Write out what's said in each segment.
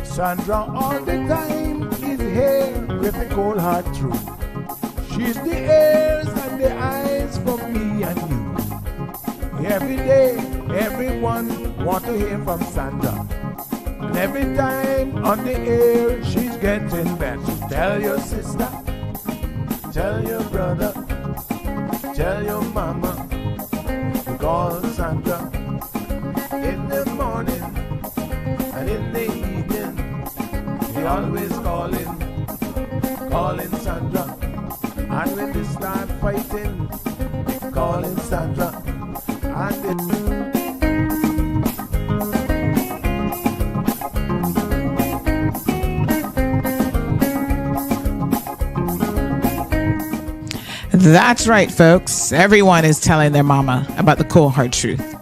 Sandra all the time is here with a cold hard truth. She's the ears and the eyes for me and you. Every day, everyone want to hear from Sandra. And every time on the air, she's getting better. Tell your sister, tell your brother, tell your mama. Call Sandra in the morning and in the evening. We always calling Sandra. And when they start fighting, they calling Sandra. That's right, folks. Everyone is telling their mama about the cold hard truth.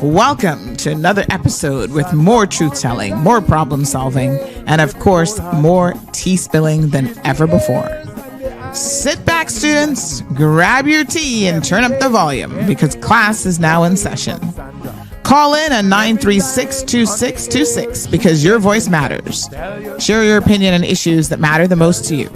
Welcome to another episode with more truth telling, more problem solving, and of course, more tea spilling than ever before. Sit back, students, grab your tea and turn up the volume because class is now in session. Call in at 936-2626 because your voice matters. Share your opinion on issues that matter the most to you.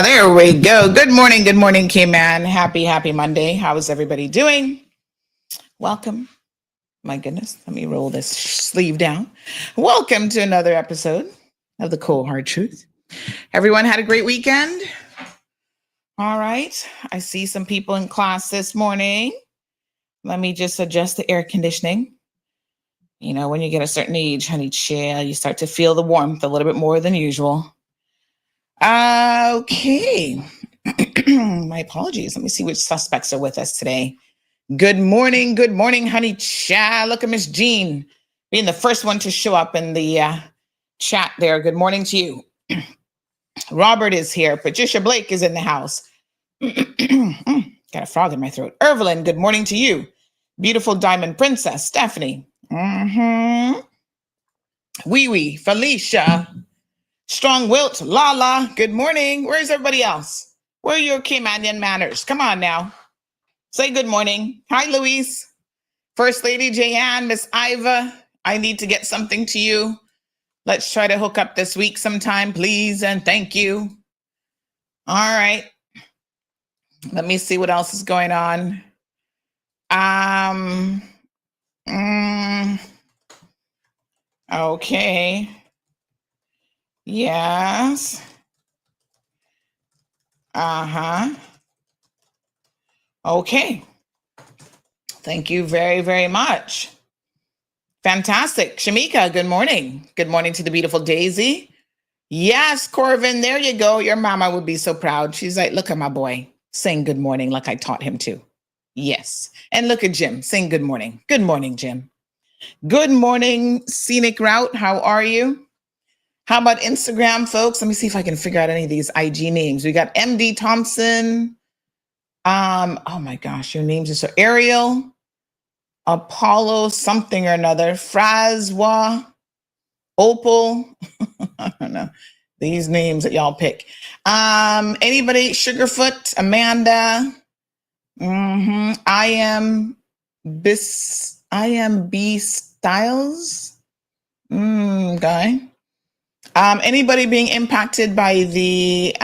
There we go. Good morning, Cayman. Happy Monday. How is everybody doing? Welcome. My goodness, let me roll this sleeve down. Welcome to another episode of The Cold Hard Truth. Everyone had a great weekend? All right. I see some people in class this morning. Let me just adjust the air conditioning. You know, when you get a certain age, honey chill, you start to feel the warmth a little bit more than usual. Okay. My apologies. Let me see which suspects are with us today. Good morning, honey child. Look at Miss Jean being the first one to show up in the chat there. Good morning to you. Robert is here. Patricia Blake is in the house. Got a frog in my throat. Evelyn, good morning to you. Beautiful Diamond Princess, Stephanie. Wee Wee, Felicia. Strong Wilt, Lala, good morning. Where's everybody else? Where are your Caymanian manners? Come on now. Say good morning. Hi, Louise. First Lady Jayanne, Miss Iva. I need to get something to you. Let's try to hook up this week sometime, please, and thank you. All right. Let me see what else is going on. Okay. Yes. Okay. Thank you very, very much. Fantastic. Shamika, good morning. Good morning to the beautiful Daisy. Yes, Corvin, there you go. Your mama would be so proud. She's like, look at my boy saying good morning like I taught him to. Yes. And look at Jim saying good morning. Good morning, Jim. Good morning, Scenic Route. How are you? How about Instagram, folks? Let me see if I can figure out any of these IG names. We got MD Thompson. Oh my gosh, your names are so Ariel, Apollo, something or another, Frazwa, Opal. I don't know these names that y'all pick. Anybody? Sugarfoot, Amanda. I am B Styles. Guy. Anybody being impacted by the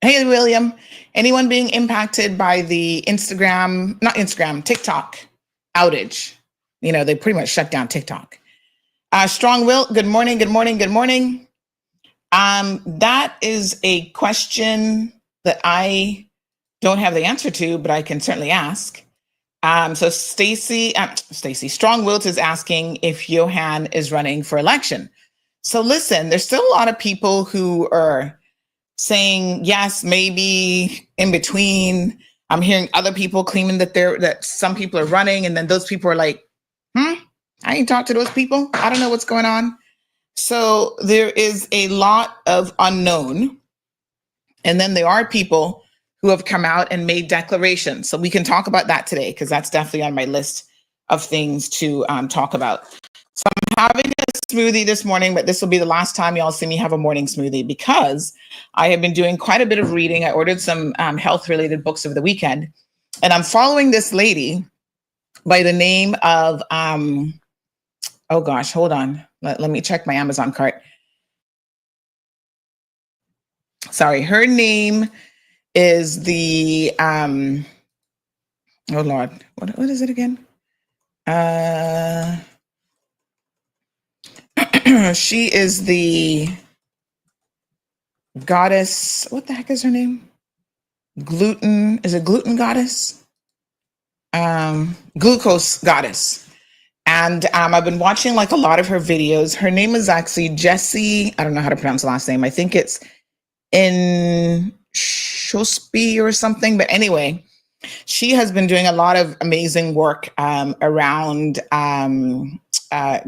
hey William, anyone being impacted by the TikTok outage? You know, they pretty much shut down TikTok. Strong Will, good morning. That is a question that I don't have the answer to, but I can certainly ask. So Stacy, Strong Wilt is asking if Johan is running for election. So listen, there's still a lot of people who are saying yes, maybe, in between. I'm hearing other people claiming that some people are running, and then those people are like, I ain't talked to those people. I don't know what's going on. So there is a lot of unknown. And then there are people who have come out and made declarations. So we can talk about that today, because that's definitely on my list of things to talk about. So I'm having a smoothie this morning, but this will be the last time y'all see me have a morning smoothie, because I have been doing quite a bit of reading. I ordered some health-related books over the weekend, and I'm following this lady by the name of, oh gosh, hold on. Let me check my Amazon cart. Sorry, her name is the, oh Lord, what is it again? She is the goddess, what the heck is her name? Gluten, is it gluten goddess? Glucose goddess. And I've been watching like a lot of her videos. Her name is actually Jessie, I don't know how to pronounce the last name. I think it's in Shosby or something, but anyway, she has been doing a lot of amazing work around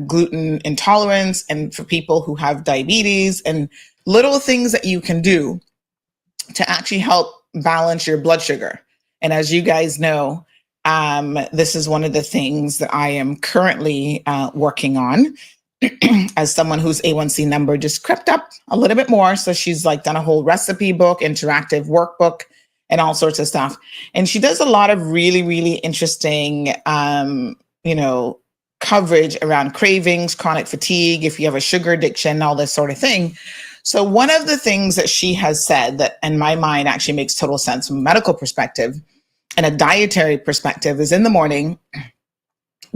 gluten intolerance, and for people who have diabetes, and little things that you can do to actually help balance your blood sugar. And as you guys know, this is one of the things that I am currently working on. As someone whose A1C number just crept up a little bit more. So she's like done a whole recipe book, interactive workbook, and all sorts of stuff. And she does a lot of really, really interesting, coverage around cravings, chronic fatigue, if you have a sugar addiction, all this sort of thing. So one of the things that she has said that in my mind actually makes total sense from a medical perspective and a dietary perspective is, in the morning,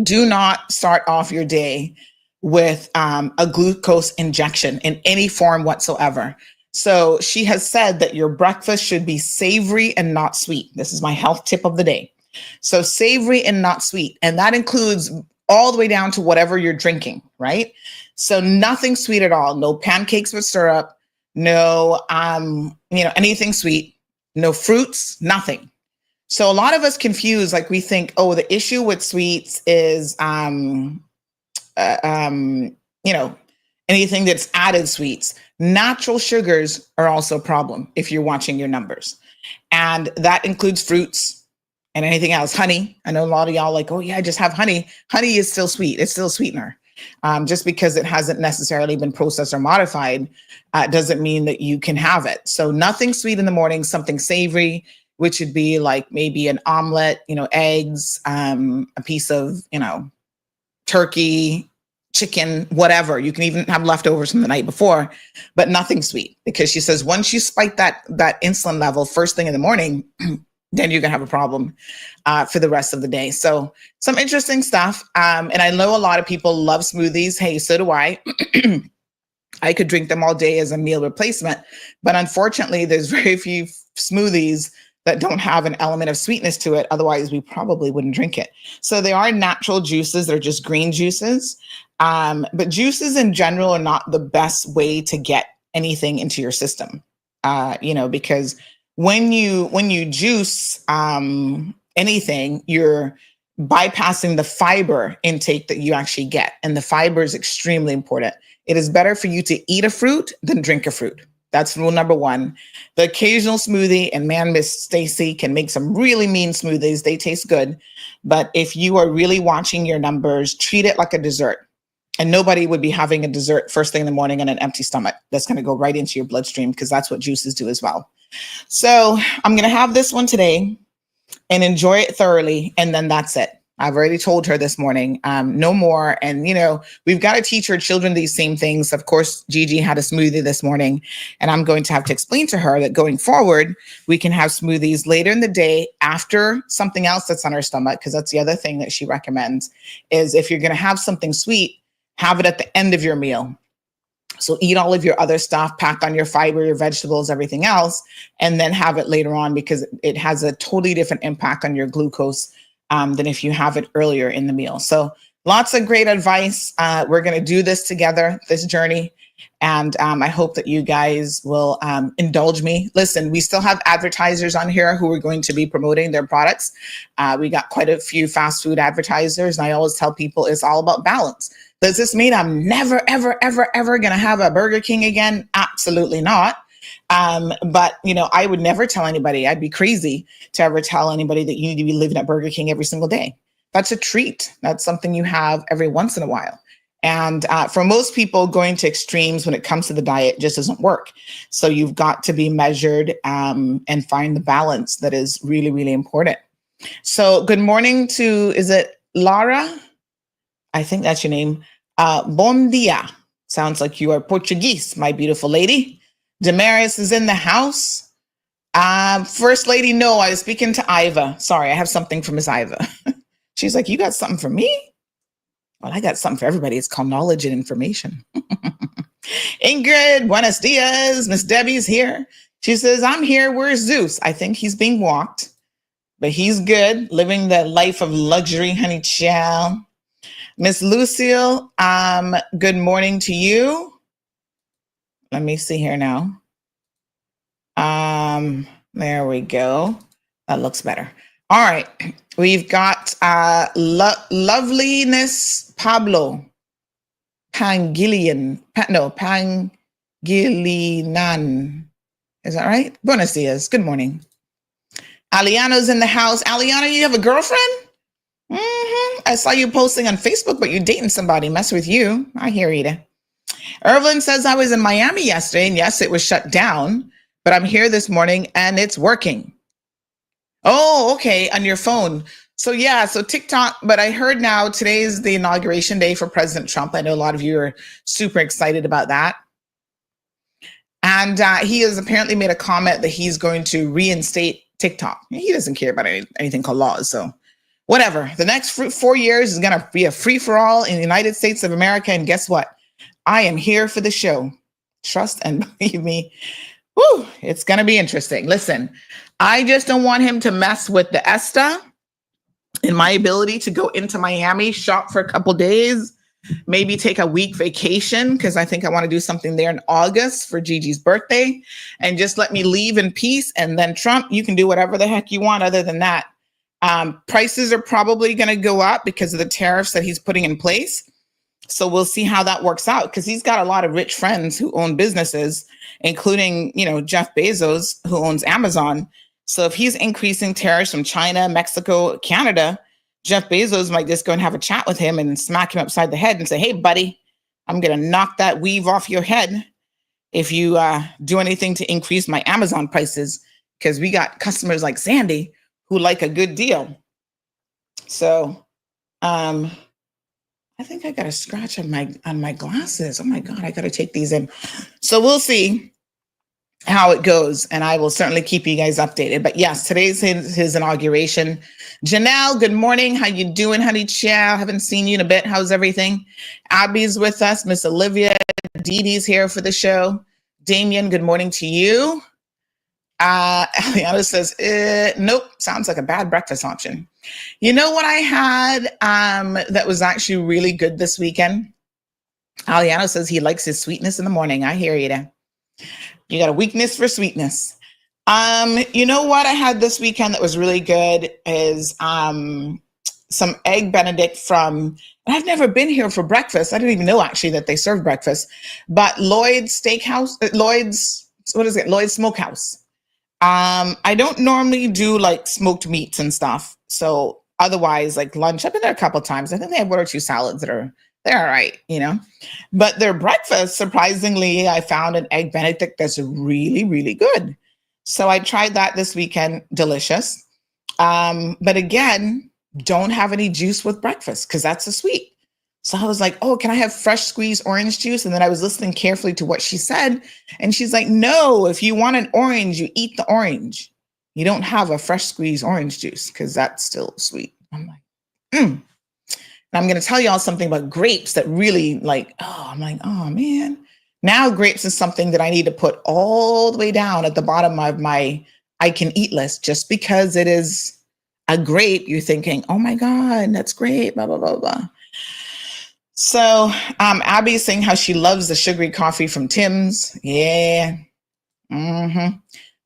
do not start off your day with a glucose injection in any form whatsoever. So she has said that your breakfast should be savory and not sweet. This is my health tip of the day. So savory and not sweet. And that includes all the way down to whatever you're drinking, right? So nothing sweet at all. No pancakes with syrup, no, anything sweet, no fruits, nothing. So a lot of us confuse, like we think, oh, the issue with sweets is, uh, um, you know, anything that's added sweets. Natural sugars are also a problem if you're watching your numbers. And that includes fruits and anything else. Honey. I know a lot of y'all like, oh yeah, just have honey. Honey is still sweet. It's still a sweetener. Just because it hasn't necessarily been processed or modified doesn't mean that you can have it. So nothing sweet in the morning, something savory, which would be like maybe an omelet, eggs, a piece of, turkey, chicken, whatever. You can even have leftovers from the night before, but nothing sweet, because she says once you spike that insulin level first thing in the morning, then you're gonna have a problem for the rest of the day. So some interesting stuff. And I know a lot of people love smoothies. Hey, so do I. I could drink them all day as a meal replacement, but unfortunately, there's very few smoothies that don't have an element of sweetness to it. Otherwise, we probably wouldn't drink it. So they are natural juices. They're just green juices. But juices in general are not the best way to get anything into your system, because when you juice anything, you're bypassing the fiber intake that you actually get. And the fiber is extremely important. It is better for you to eat a fruit than drink a fruit. That's rule number one. The occasional smoothie, and man, Miss Stacy can make some really mean smoothies. They taste good. But if you are really watching your numbers, treat it like a dessert. And nobody would be having a dessert first thing in the morning on an empty stomach. That's going to go right into your bloodstream, because that's what juices do as well. So I'm going to have this one today and enjoy it thoroughly. And then that's it. I've already told her this morning, no more. And, we've got to teach our children these same things. Of course, Gigi had a smoothie this morning, and I'm going to have to explain to her that going forward, we can have smoothies later in the day after something else that's on our stomach. Because that's the other thing that she recommends, is if you're going to have something sweet, have it at the end of your meal. So eat all of your other stuff, pack on your fiber, your vegetables, everything else, and then have it later on, because it has a totally different impact on your glucose than if you have it earlier in the meal. So lots of great advice. We're going to do this together, this journey. And I hope that you guys will indulge me. Listen, we still have advertisers on here who are going to be promoting their products. We got quite a few fast food advertisers. And I always tell people it's all about balance. Does this mean I'm never, ever, ever, ever going to have a Burger King again? Absolutely not. But, I would never tell anybody. I'd be crazy to ever tell anybody that you need to be living at Burger King every single day. That's a treat. That's something you have every once in a while. And for most people, going to extremes when it comes to the diet just doesn't work. So you've got to be measured and find the balance that is really, really important. So good morning to, is it Lara? I think that's your name. Bom dia. Sounds like you are Portuguese, my beautiful lady. Damaris is in the house. First Lady, no, I was speaking to Iva. Sorry, I have something for Miss Iva. She's like, you got something for me? Well, I got something for everybody. It's called knowledge and information. Ingrid, buenos dias. Miss Debbie's here. She says, I'm here. Where's Zeus? I think he's being walked, but he's good, living the life of luxury, honey child. Miss Lucille, good morning to you. Let me see here now. There we go. That looks better. All right. We've got Loveliness Pablo Pangilinan. Is that right? Buenos dias. Good morning. Aliano's in the house. Aliano, you have a girlfriend? I saw you posting on Facebook, but you're dating somebody. Mess with you. I hear you. Irvin says, I was in Miami yesterday, and yes, it was shut down, but I'm here this morning and it's working. Oh, okay, on your phone. So TikTok, but I heard now today is the inauguration day for President Trump. I know a lot of you are super excited about that. And he has apparently made a comment that he's going to reinstate TikTok. He doesn't care about anything called laws, so whatever. The next 4 years is going to be a free-for-all in the United States of America, and guess what? I am here for the show. Trust and believe me. Woo, it's going to be interesting. Listen, I just don't want him to mess with the ESTA and my ability to go into Miami, shop for a couple days, maybe take a week vacation because I think I want to do something there in August for Gigi's birthday, and just let me leave in peace. And then Trump, you can do whatever the heck you want other than that. Prices are probably going to go up because of the tariffs that he's putting in place. So we'll see how that works out, because he's got a lot of rich friends who own businesses, including, Jeff Bezos, who owns Amazon. So if he's increasing tariffs from China, Mexico, Canada, Jeff Bezos might just go and have a chat with him and smack him upside the head and say, hey, buddy, I'm going to knock that weave off your head if you do anything to increase my Amazon prices, because we got customers like Sandy who like a good deal. So I think I got a scratch on my glasses. Oh my God, I got to take these in. So we'll see how it goes, and I will certainly keep you guys updated. But yes, today's his inauguration. Janelle, good morning. How you doing, honey? Chow, haven't seen you in a bit. How's everything? Abby's with us. Miss Olivia, Dee Dee's here for the show. Damien, good morning to you. Aliana says, nope, sounds like a bad breakfast option. You know what I had that was actually really good this weekend? Aliana says he likes his sweetness in the morning. I hear you there. You got a weakness for sweetness. You know what I had this weekend that was really good is some egg Benedict from, I've never been here for breakfast. I didn't even know actually that they serve breakfast, but Lloyd's Smokehouse. I don't normally do like smoked meats and stuff. So otherwise, like lunch, I've been there a couple of times. I think they have one or two salads they're all right, But their breakfast, surprisingly, I found an egg Benedict that's really, really good. So I tried that this weekend. Delicious. But again, don't have any juice with breakfast because that's a sweet. So I was like, oh, can I have fresh squeezed orange juice? And then I was listening carefully to what she said. And she's like, no, if you want an orange, you eat the orange. You don't have a fresh squeezed orange juice because that's still sweet. I'm like, And I'm going to tell y'all something about grapes that really I'm like, oh man. Now grapes is something that I need to put all the way down at the bottom of my I can eat list, just because it is a grape. You're thinking, oh my God, that's great, blah, blah, blah, blah. So Abby's saying how she loves the sugary coffee from Tim's. Yeah.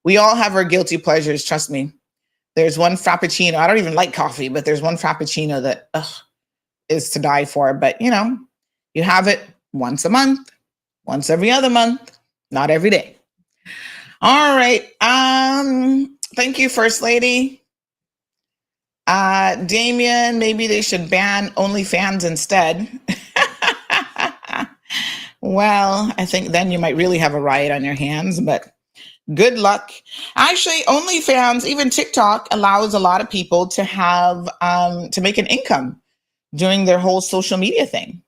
We all have our guilty pleasures. Trust me. There's one Frappuccino. I don't even like coffee, but there's one Frappuccino that is to die for. But you have it once a month, once every other month, not every day. All right. Thank you, First Lady. Damien, maybe they should ban OnlyFans instead. Well, I think then you might really have a riot on your hands, but good luck. Actually, OnlyFans, even TikTok, allows a lot of people to have to make an income doing their whole social media thing.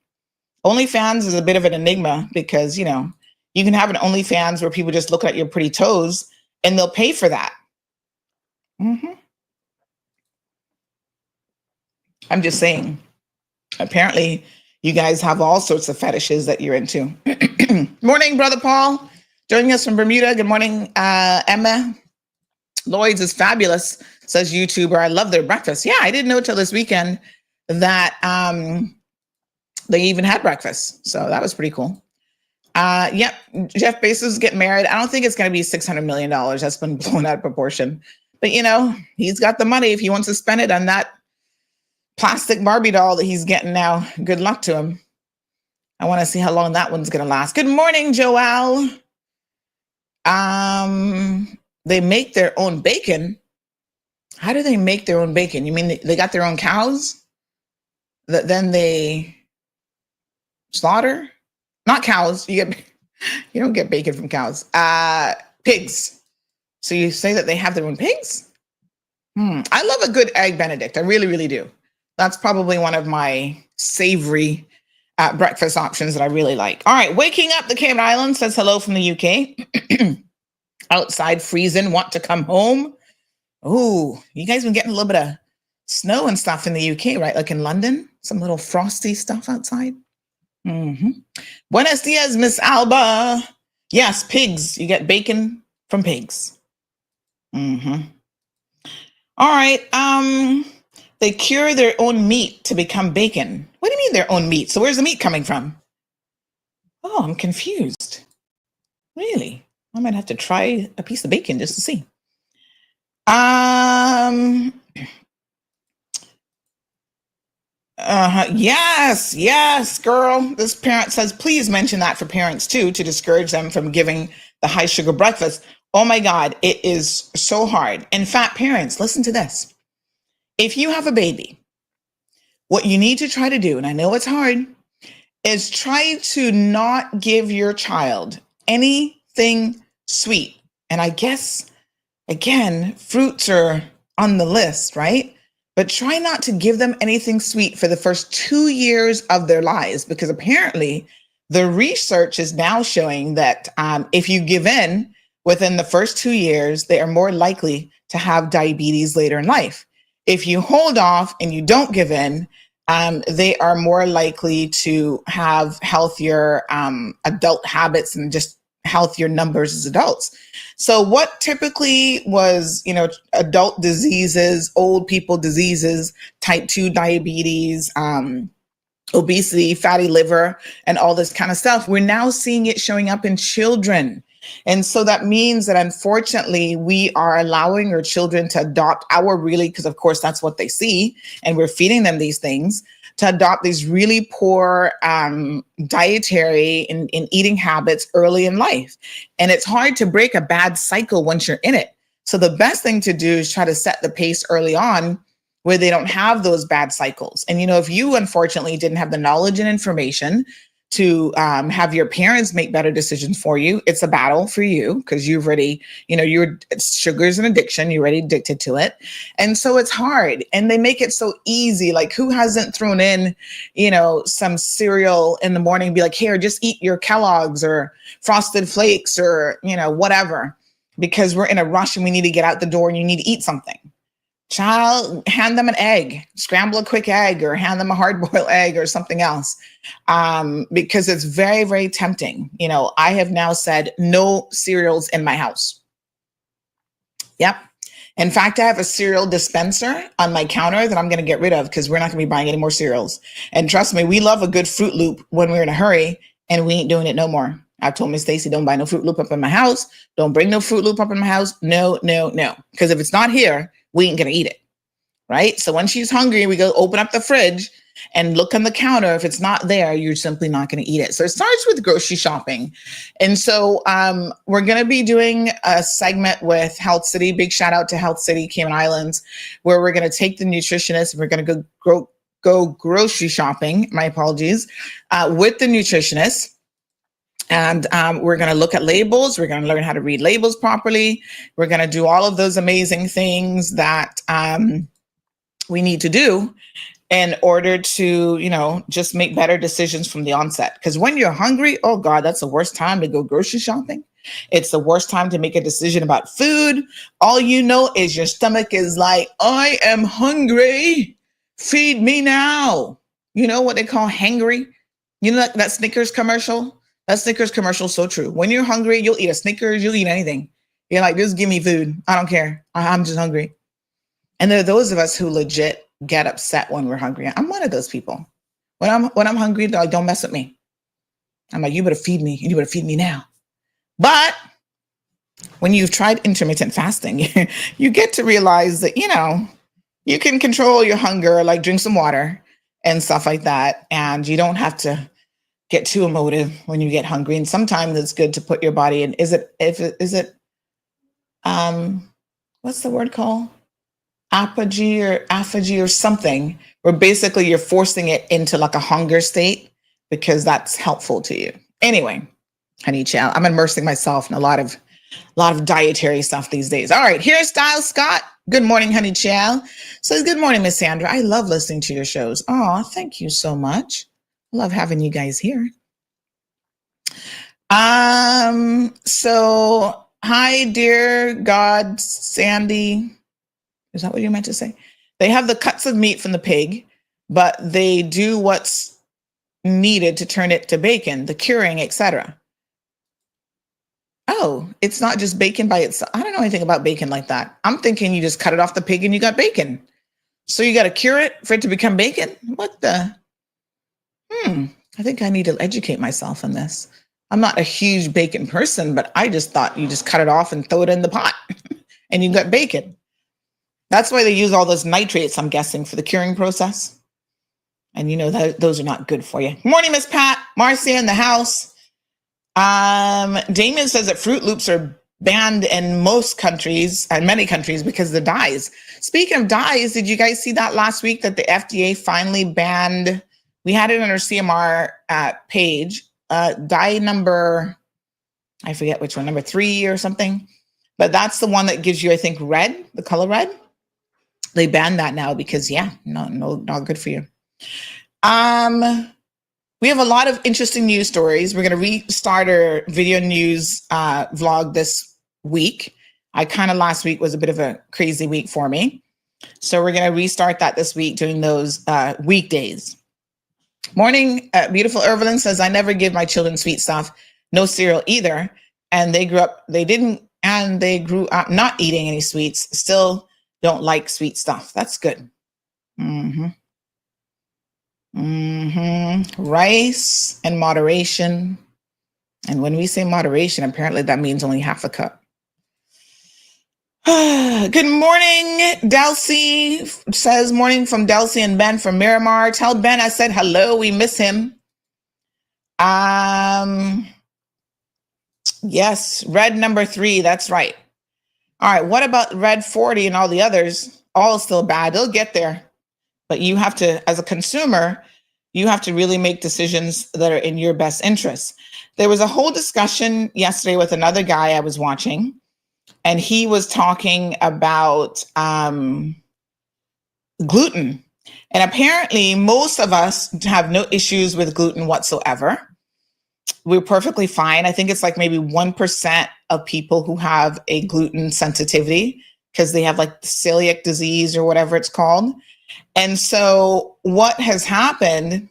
OnlyFans is a bit of an enigma because, you can have an OnlyFans where people just look at your pretty toes and they'll pay for that. I'm just saying, apparently you guys have all sorts of fetishes that you're into. Morning, Brother Paul. Joining us from Bermuda. Good morning, Emma. Lloyd's is fabulous, says YouTuber. I love their breakfast. Yeah, I didn't know till this weekend that they even had breakfast. So that was pretty cool. Yep, Jeff Bezos is getting married. I don't think it's going to be $600 million. That's been blown out of proportion. But, he's got the money if he wants to spend it on that plastic Barbie doll that he's getting now. Good luck to him. I want to see how long that one's going to last. Good morning, Joelle. They make their own bacon. How do they make their own bacon? You mean they got their own cows that then they slaughter? Not cows. You don't get bacon from cows. Pigs. So you say that they have their own pigs? I love a good egg Benedict. I really, really do. That's probably one of my savory breakfast options that I really like. All right. Waking up the Cayman Islands says hello from the UK. Outside freezing, want to come home. Oh, you guys been getting a little bit of snow and stuff in the UK, right? Like in London, some little frosty stuff outside. Buenos dias, Miss Alba. Yes, pigs. You get bacon from pigs. All right. They cure their own meat to become bacon. What do you made their own meat. So where's the meat coming from? Oh, I'm confused. Really? I might have to try a piece of bacon just to see. Yes, girl. This parent says, please mention that for parents too, to discourage them from giving the high sugar breakfast. Oh my God, it is so hard. In fact, parents, listen to this. If you have a baby, what you need to try to do, and I know it's hard, is try to not give your child anything sweet. And I guess, again, fruits are on the list, right? But try not to give them anything sweet for the first 2 years of their lives, because apparently the research is now showing that if you give in within the first 2 years, they are more likely to have diabetes later in life. If you hold off and you don't give in, they are more likely to have healthier adult habits and just healthier numbers as adults. So what typically was, adult diseases, old people diseases, type 2 diabetes, obesity, fatty liver, and all this kind of stuff, we're now seeing it showing up in children. And so that means that unfortunately we are allowing our children to adopt because of course that's what they see, and we're feeding them these things, to adopt these really poor dietary and eating habits early in life. And it's hard to break a bad cycle once you're in it. So the best thing to do is try to set the pace early on where they don't have those bad cycles. And, if you unfortunately didn't have the knowledge and information to have your parents make better decisions for you, it's a battle for you because you've already, sugar's an addiction. You're already addicted to it. And so it's hard, and they make it so easy. Like, who hasn't thrown in, some cereal in the morning and be like, here, just eat your Kellogg's or Frosted Flakes or, whatever, because we're in a rush and we need to get out the door and you need to eat something. Child, hand them an egg, scramble a quick egg, or hand them a hard-boiled egg or something else, because it's very, very tempting. I have now said no cereals in my house. Yep. In fact, I have a cereal dispenser on my counter that I'm going to get rid of because we're not going to be buying any more cereals. And trust me, we love a good Fruit Loop when we're in a hurry, and we ain't doing it no more. I've told Miss Stacy, don't buy no Fruit Loop up in my house. Don't bring no Fruit Loop up in my house. No. Because if it's not here, we ain't going to eat it, right? So when she's hungry, we go open up the fridge and look on the counter. If it's not there, you're simply not going to eat it. So it starts with grocery shopping. And so we're going to be doing a segment with Health City. Big shout out to Health City, Cayman Islands, where we're going to take the nutritionist and we're going to go grocery shopping, my apologies, with the nutritionist. And we're going to look at labels. We're going to learn how to read labels properly. We're going to do all of those amazing things that we need to do in order to, just make better decisions from the onset. Because when you're hungry, oh God, that's the worst time to go grocery shopping. It's the worst time to make a decision about food. All you know is your stomach is like, I am hungry. Feed me now. You know what they call hangry? You know that Snickers commercial? That Snickers commercial is so true. When you're hungry, you'll eat a Snickers, you'll eat anything. You're like, just give me food. I don't care. I'm just hungry. And there are those of us who legit get upset when we're hungry. I'm one of those people. When I'm hungry, they're like, don't mess with me. I'm like, you better feed me. You better feed me now. But when you've tried intermittent fasting, you get to realize that, you can control your hunger, like drink some water and stuff like that. And you don't have to get too emotive when you get hungry. And sometimes it's good to put your body in, what's the word called? Apogee or something, where basically you're forcing it into like a hunger state because that's helpful to you. Anyway, honey child, I'm immersing myself in a lot of dietary stuff these days. All right, here's Style Scott. Good morning, honey child. Says, good morning, Miss Sandra. I love listening to your shows. Oh, thank you so much. Love having you guys here. So hi, dear God, Sandy. Is that what you meant to say? They have the cuts of meat from the pig, but they do what's needed to turn it to bacon, the curing, etc. Oh, it's not just bacon by itself. I don't know anything about bacon like that. I'm thinking you just cut it off the pig and you got bacon. So you got to cure it for it to become bacon? What the? I think I need to educate myself on this. I'm not a huge bacon person, but I just thought you just cut it off and throw it in the pot and you got bacon. That's why they use all those nitrates, I'm guessing, for the curing process. And you know that those are not good for you. Morning, Miss Pat. Marcia in the house. Damien says that Fruit Loops are banned in most countries and many countries because of the dyes. Speaking of dyes, did you guys see that last week that the FDA finally banned? We had it on our CMR page. Dye number, I forget which one, number 3 or something. But that's the one that gives you, I think, red, the color red. They banned that now because, not good for you. We have a lot of interesting news stories. We're going to restart our video news vlog this week. Last week was a bit of a crazy week for me. So we're going to restart that this week doing those weekdays. Morning, beautiful Irvelin says, I never give my children sweet stuff, no cereal either. And they grew up not eating any sweets, still don't like sweet stuff. That's good. Rice and moderation. And when we say moderation, apparently that means only half a cup. Good morning, Delcy says, morning from Delcy and Ben from Miramar. Tell Ben I said hello. We miss him. Yes, red number 3. That's right. All right. What about red 40 and all the others? All still bad. They'll get there. But you have to, as a consumer, you have to really make decisions that are in your best interest. There was a whole discussion yesterday with another guy I was watching, and he was talking about gluten. And apparently most of us have no issues with gluten whatsoever. We're perfectly fine. I think it's like maybe 1% of people who have a gluten sensitivity because they have like celiac disease or whatever it's called. And so what has happened,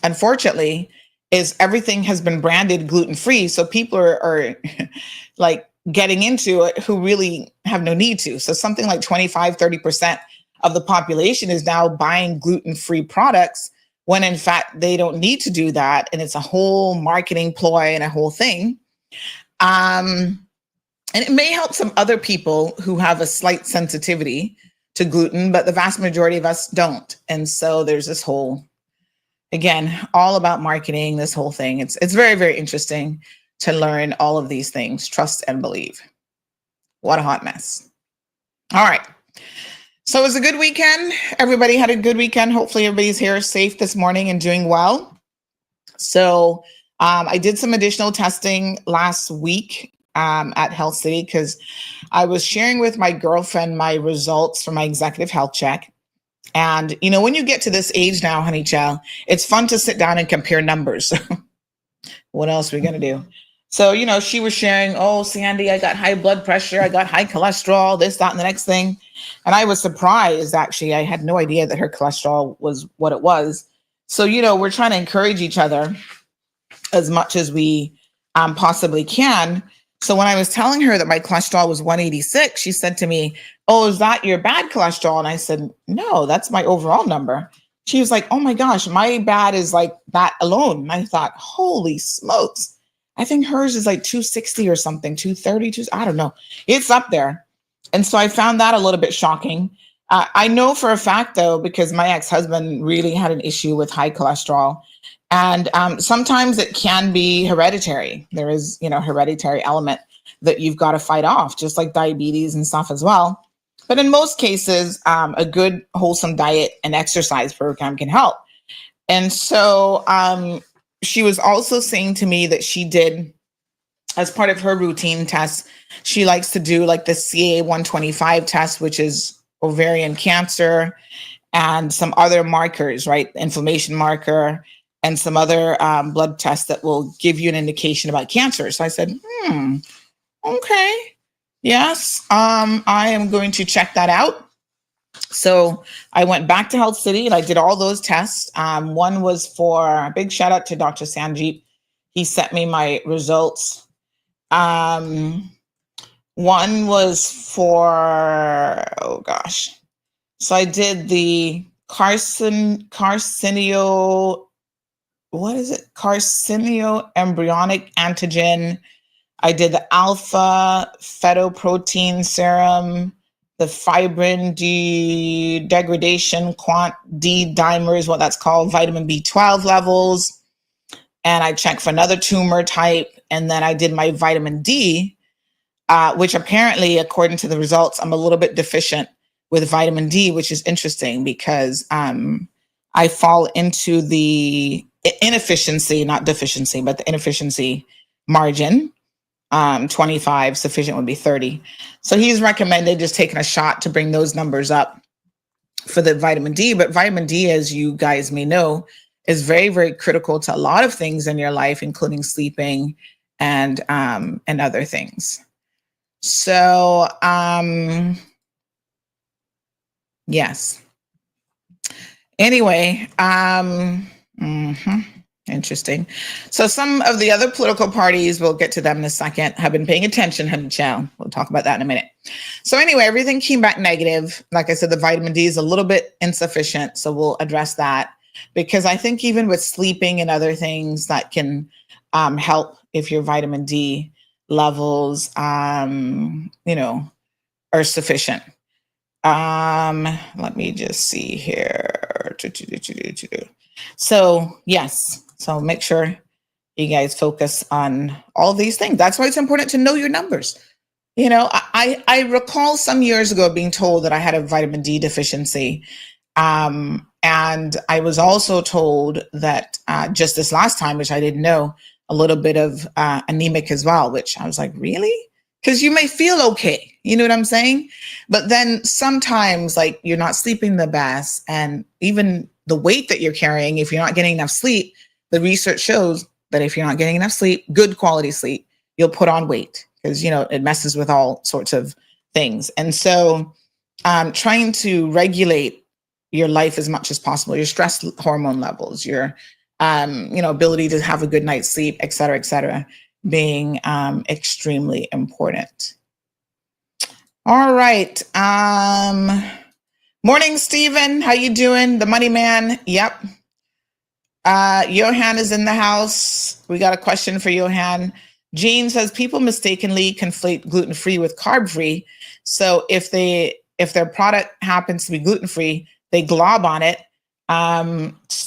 unfortunately, is everything has been branded gluten-free. So people are like getting into it who really have no need to. So something like 25, 30% of the population is now buying gluten-free products when in fact they don't need to do that. And it's a whole marketing ploy and a whole thing. And it may help some other people who have a slight sensitivity to gluten, but the vast majority of us don't. And so there's this whole, again, all about marketing, this whole thing. It's very, very interesting to learn all of these things, trust and believe. What a hot mess. All right. So it was a good weekend. Everybody had a good weekend. Hopefully everybody's here safe this morning and doing well. So I did some additional testing last week at Health City because I was sharing with my girlfriend my results from my executive health check. And, you know, when you get to this age now, honey child, it's fun to sit down and compare numbers. What else are we going to do? So, you know, she was sharing, oh, Sandy, I got high blood pressure. I got high cholesterol, this, that, and the next thing. And I was surprised, actually. I had no idea that her cholesterol was what it was. So, you know, we're trying to encourage each other as much as we possibly can. So when I was telling her that my cholesterol was 186, she said to me, oh, is that your bad cholesterol? And I said, no, that's my overall number. She was like, oh my gosh, my bad is like that alone. And I thought, holy smokes. I think hers is like 260 or something, 230, I don't know. It's up there. And so I found that a little bit shocking. I know for a fact, though, because my ex-husband really had an issue with high cholesterol. And sometimes it can be hereditary. There is, you know, hereditary element that you've got to fight off, just like diabetes and stuff as well. But in most cases, a good, wholesome diet and exercise program can help. And so she was also saying to me that she did, as part of her routine tests, she likes to do like the CA-125 test, which is ovarian cancer, and some other markers, right? Inflammation marker, and some other blood tests that will give you an indication about cancer. So I said, okay, yes, I am going to check that out. So I went back to Health City and I did all those tests. One was for, a big shout out to Dr. Sanjeev. He sent me my results. One was for, oh gosh. So I did the carcinio what is it? Carcinio embryonic antigen. I did the alpha fetoprotein serum, the fibrin degradation quant D dimer is what that's called, vitamin B12 levels. And I checked for another tumor type. And then I did my vitamin D, which apparently, according to the results, I'm a little bit deficient with vitamin D, which is interesting because I fall into the inefficiency, not deficiency, but the inefficiency margin. 25, sufficient would be 30. So he's recommended just taking a shot to bring those numbers up for the vitamin D. But vitamin D, as you guys may know, is very, very critical to a lot of things in your life, including sleeping and other things. So, yes. Anyway, interesting. So some of the other political parties, we'll get to them in a second, have been paying attention, honey child. We'll talk about that in a minute. So anyway, everything came back negative. Like I said, the vitamin D is a little bit insufficient. So we'll address that because I think even with sleeping and other things that can help if your vitamin D levels, are sufficient. Let me just see here. So yes, so make sure you guys focus on all these things. That's why it's important to know your numbers. I recall some years ago being told that I had a vitamin D deficiency. And I was also told that just this last time, which I didn't know, a little bit of anemic as well, which I was like, really? Because you may feel okay, you know what I'm saying? But then sometimes like you're not sleeping the best, and even the weight that you're carrying, if you're not getting enough sleep, the research shows that if you're not getting enough sleep, good quality sleep, you'll put on weight because, it messes with all sorts of things. And so trying to regulate your life as much as possible, your stress hormone levels, your, ability to have a good night's sleep, et cetera, being extremely important. All right. Morning, Stephen. How you doing? The money man. Yep. Johan is in the house. We got a question for Johan. Jean says people mistakenly conflate gluten-free with carb-free. So if their product happens to be gluten-free, they glob on it.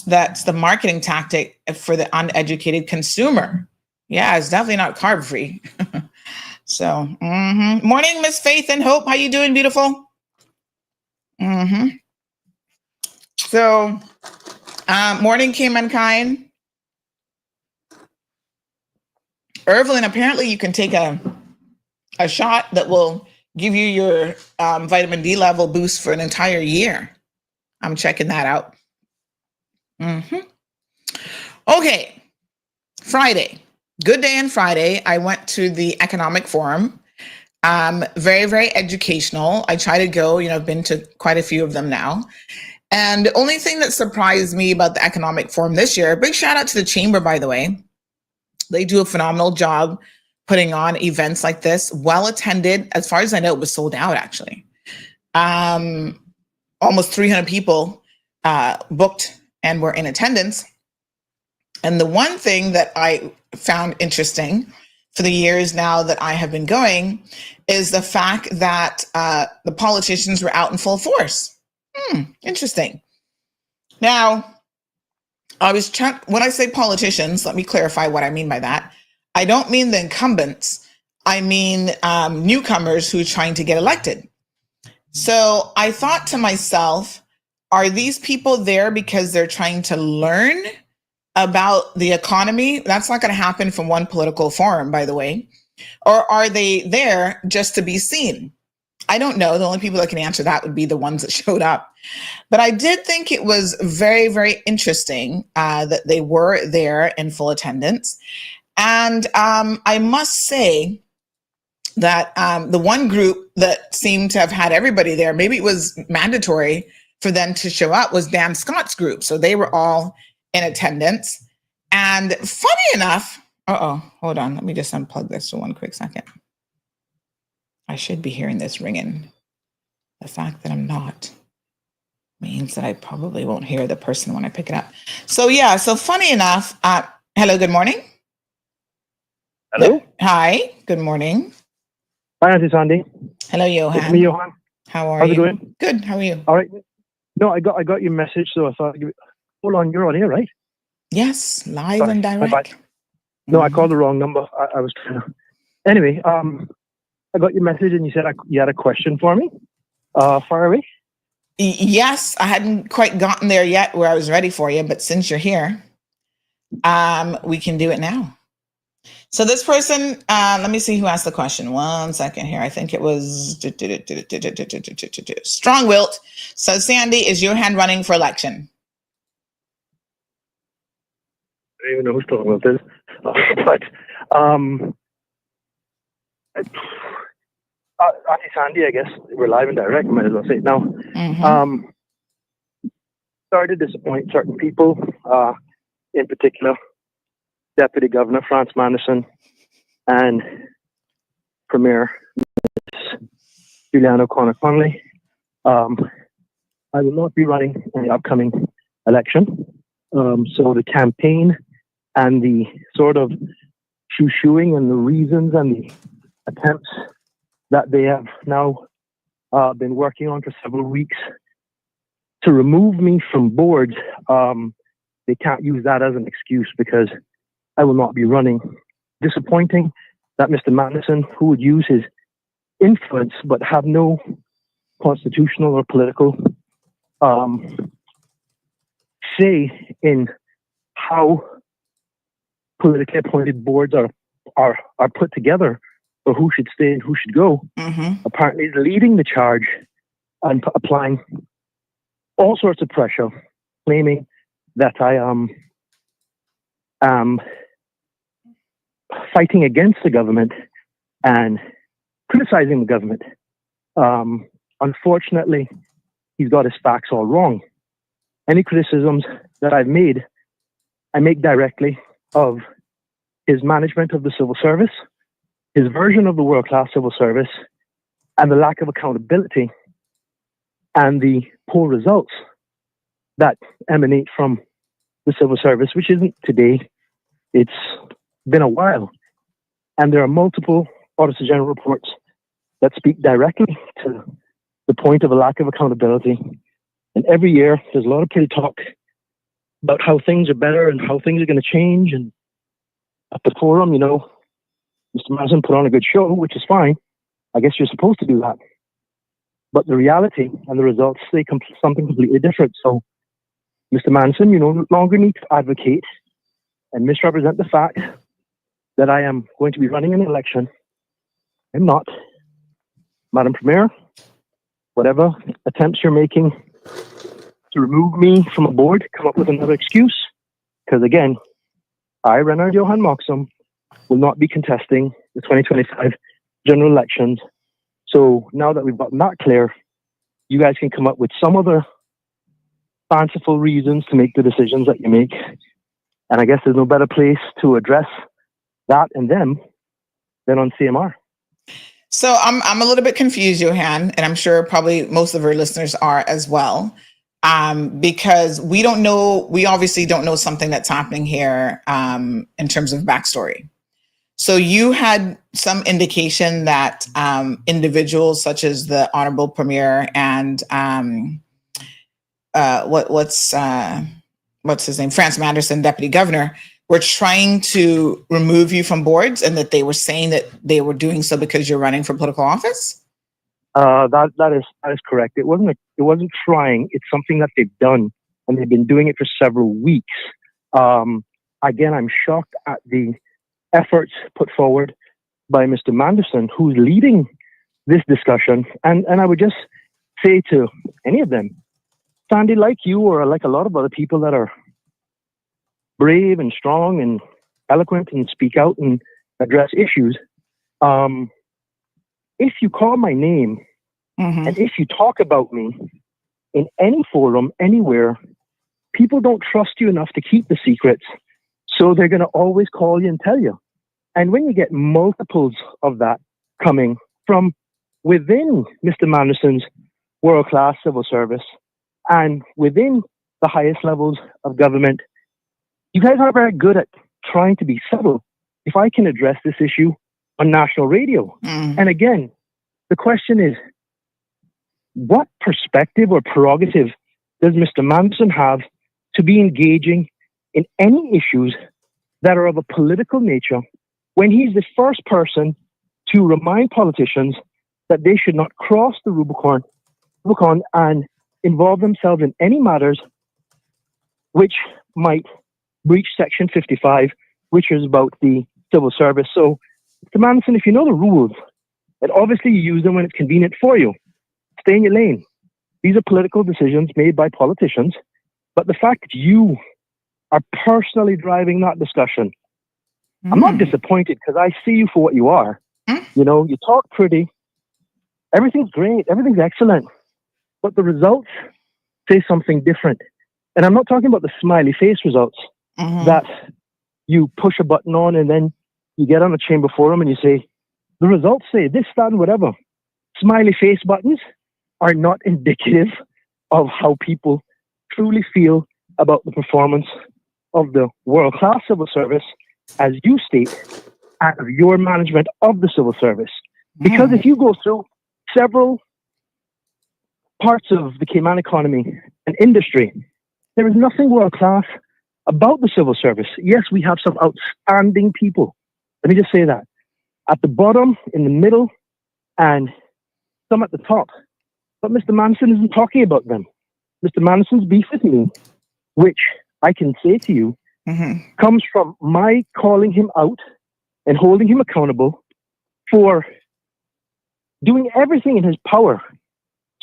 That's the marketing tactic for the uneducated consumer. Yeah, it's definitely not carb-free. So, morning, Miss Faith and Hope. How you doing, beautiful? So, morning, Cayman kind. Evelyn, apparently you can take a shot that will give you your vitamin D level boost for an entire year. I'm checking that out. Okay, Friday. Good day on Friday. I went to the Economic Forum. Very, very educational. I try to go, I've been to quite a few of them now. And the only thing that surprised me about the Economic Forum this year, big shout out to the Chamber, by the way. They do a phenomenal job putting on events like this. Well attended. As far as I know, it was sold out, actually. Almost 300 people booked and were in attendance. And the one thing that I found interesting for the years now that I have been going is the fact that the politicians were out in full force. Interesting. Now, when I say politicians, let me clarify what I mean by that. I don't mean the incumbents. I mean newcomers who are trying to get elected. So I thought to myself, are these people there because they're trying to learn about the economy? That's not going to happen from one political forum, by the way. Or are they there just to be seen? I don't know. The only people that can answer that would be the ones that showed up. But I did think it was very, very interesting that they were there in full attendance. And I must say that the one group that seemed to have had everybody there, maybe it was mandatory for them to show up, was Dan Scott's group. So they were all in attendance. And funny enough, hold on. Let me just unplug this for one quick second. I should be hearing this ringing. The fact that I'm not. Means that I probably won't hear the person when I pick it up. So yeah, so funny enough, hello, good morning. Hello? Hi, good morning. Hi, Auntie Sandy. Hello, Johan. It's me, Johan. How are How's you? it going? Good, how are you? All right. No, I got your message, so I thought, hold on, you're on here, right? Yes, live Sorry, and my direct. bad. No, I called the wrong number. I was trying to... Anyway, I got your message and you said you had a question for me. Far away? Yes, I hadn't quite gotten there yet where I was ready for you, but since you're here, we can do it now. So this person, let me see who asked the question. 1 second here. I think it was Strong-Willed. So Sandy, is your hand running for election? I don't even know who Strong-Willed is. But, Auntie Sandy, I guess, we're live and direct, might as well say it now. Sorry to disappoint certain people, in particular, Deputy Governor France Manderson and Premier Juliana O'Connor-Connolly. I will not be running in the upcoming election. So the campaign and the sort of shoo-shooing and the reasons and the attempts that they have now been working on for several weeks to remove me from boards, they can't use that as an excuse because I will not be running. Disappointing that Mr. Manderson, who would use his influence but have no constitutional or political say in how politically appointed boards are put together, or who should stay and who should go, apparently is leading the charge and applying all sorts of pressure, claiming that I am fighting against the government and criticizing the government. Unfortunately, he's got his facts all wrong. Any criticisms that I've made, I make directly of his management of the civil service, his version of the world-class civil service, and the lack of accountability and the poor results that emanate from the civil service, which isn't today. It's been a while. And there are multiple Auditor General reports that speak directly to the point of a lack of accountability. And every year, there's a lot of pretty talk about how things are better and how things are going to change. And at the forum, you know, Mr. Madison put on a good show, which is fine. I guess you're supposed to do that. But the reality and the results say something completely different. So, Mr. Manson, you no longer need to advocate and misrepresent the fact that I am going to be running an election. I'm not. Madam Premier, whatever attempts you're making to remove me from a board, come up with another excuse. Because again, I, Renard Johan Moxham, will not be contesting the 2025 general elections. So now that we've gotten that clear, you guys can come up with some other fanciful reasons to make the decisions that you make. And I guess there's no better place to address that and them than on CMR. So I'm a little bit confused, Johan, and I'm sure probably most of our listeners are as well, because we don't know. We obviously don't know something that's happening here in terms of backstory. So you had some indication that individuals such as the Honorable Premier and what's his name, France Manderson, Deputy Governor, were trying to remove you from boards, and that they were saying that they were doing so because you're running for political office? That is correct. It wasn't trying. It's something that they've done, and they've been doing it for several weeks. Again, I'm shocked at the efforts put forward by Mr. Manderson, who's leading this discussion. And I would just say to any of them, Sandy, like you or like a lot of other people that are brave and strong and eloquent and speak out and address issues, if you call my name and if you talk about me in any forum, anywhere, people don't trust you enough to keep the secrets. So they're going to always call you and tell you. And when you get multiples of that coming from within Mr. Manderson's world-class civil service and within the highest levels of government, you guys are very good at trying to be subtle. If I can address this issue on national radio, and again, the question is, what perspective or prerogative does Mr. Manson have to be engaging in any issues that are of a political nature when he's the first person to remind politicians that they should not cross the Rubicon and involve themselves in any matters which might breach Section 55, which is about the civil service. So, Mr. Manson, if you know the rules, and obviously you use them when it's convenient for you, stay in your lane. These are political decisions made by politicians, but the fact that you are personally driving that discussion, I'm not disappointed because I see you for what you are. You know, you talk pretty, everything's great, everything's excellent, but the results say something different. And I'm not talking about the smiley face results that you push a button on and then you get on a chamber forum and you say, the results say this, that, and whatever. Smiley face buttons are not indicative of how people truly feel about the performance of the world-class civil service, as you state, and of your management of the civil service. Because if you go through several parts of the Cayman economy and industry, there is nothing world-class about the civil service. Yes, we have some outstanding people. Let me just say that. At the bottom, in the middle, and some at the top. But Mr. Manson isn't talking about them. Mr. Manson's beef with me, which I can say to you, comes from my calling him out and holding him accountable for doing everything in his power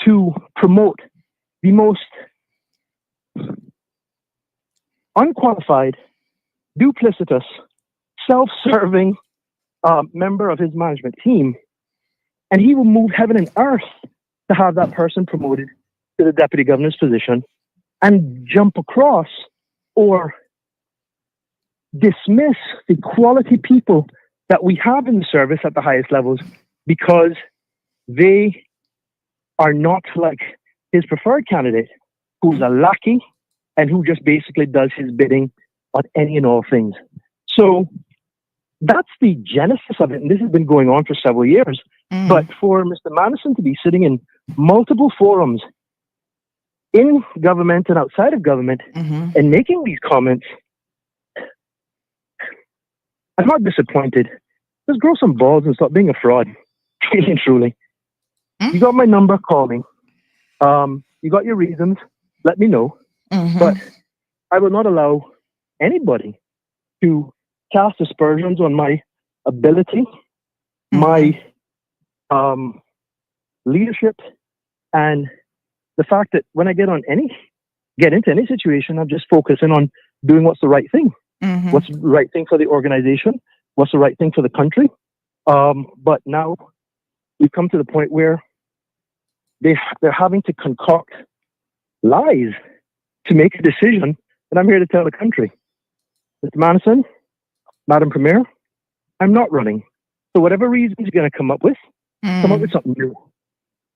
to promote the most unqualified, duplicitous, self-serving member of his management team. And he will move heaven and earth to have that person promoted to the deputy governor's position and jump across or dismiss the quality people that we have in the service at the highest levels because they are not like his preferred candidate, who's a lackey and who just basically does his bidding on any and all things. So that's the genesis of it. And this has been going on for several years. But for Mr. Madison to be sitting in multiple forums in government and outside of government and making these comments, I'm not disappointed. Just grow some balls and stop being a fraud. Really and truly. You got my number, call me. You got your reasons, let me know. But I will not allow anybody to cast aspersions on my ability, my leadership, and the fact that when I get into any situation, I'm just focusing on doing what's the right thing. What's the right thing for the organization? What's the right thing for the country? But now we've come to the point where they're having to concoct lies to make a decision, and I'm here to tell the country, Mr. Madison, Madam Premier, I'm not running. So whatever reasons you're going to come up with something new.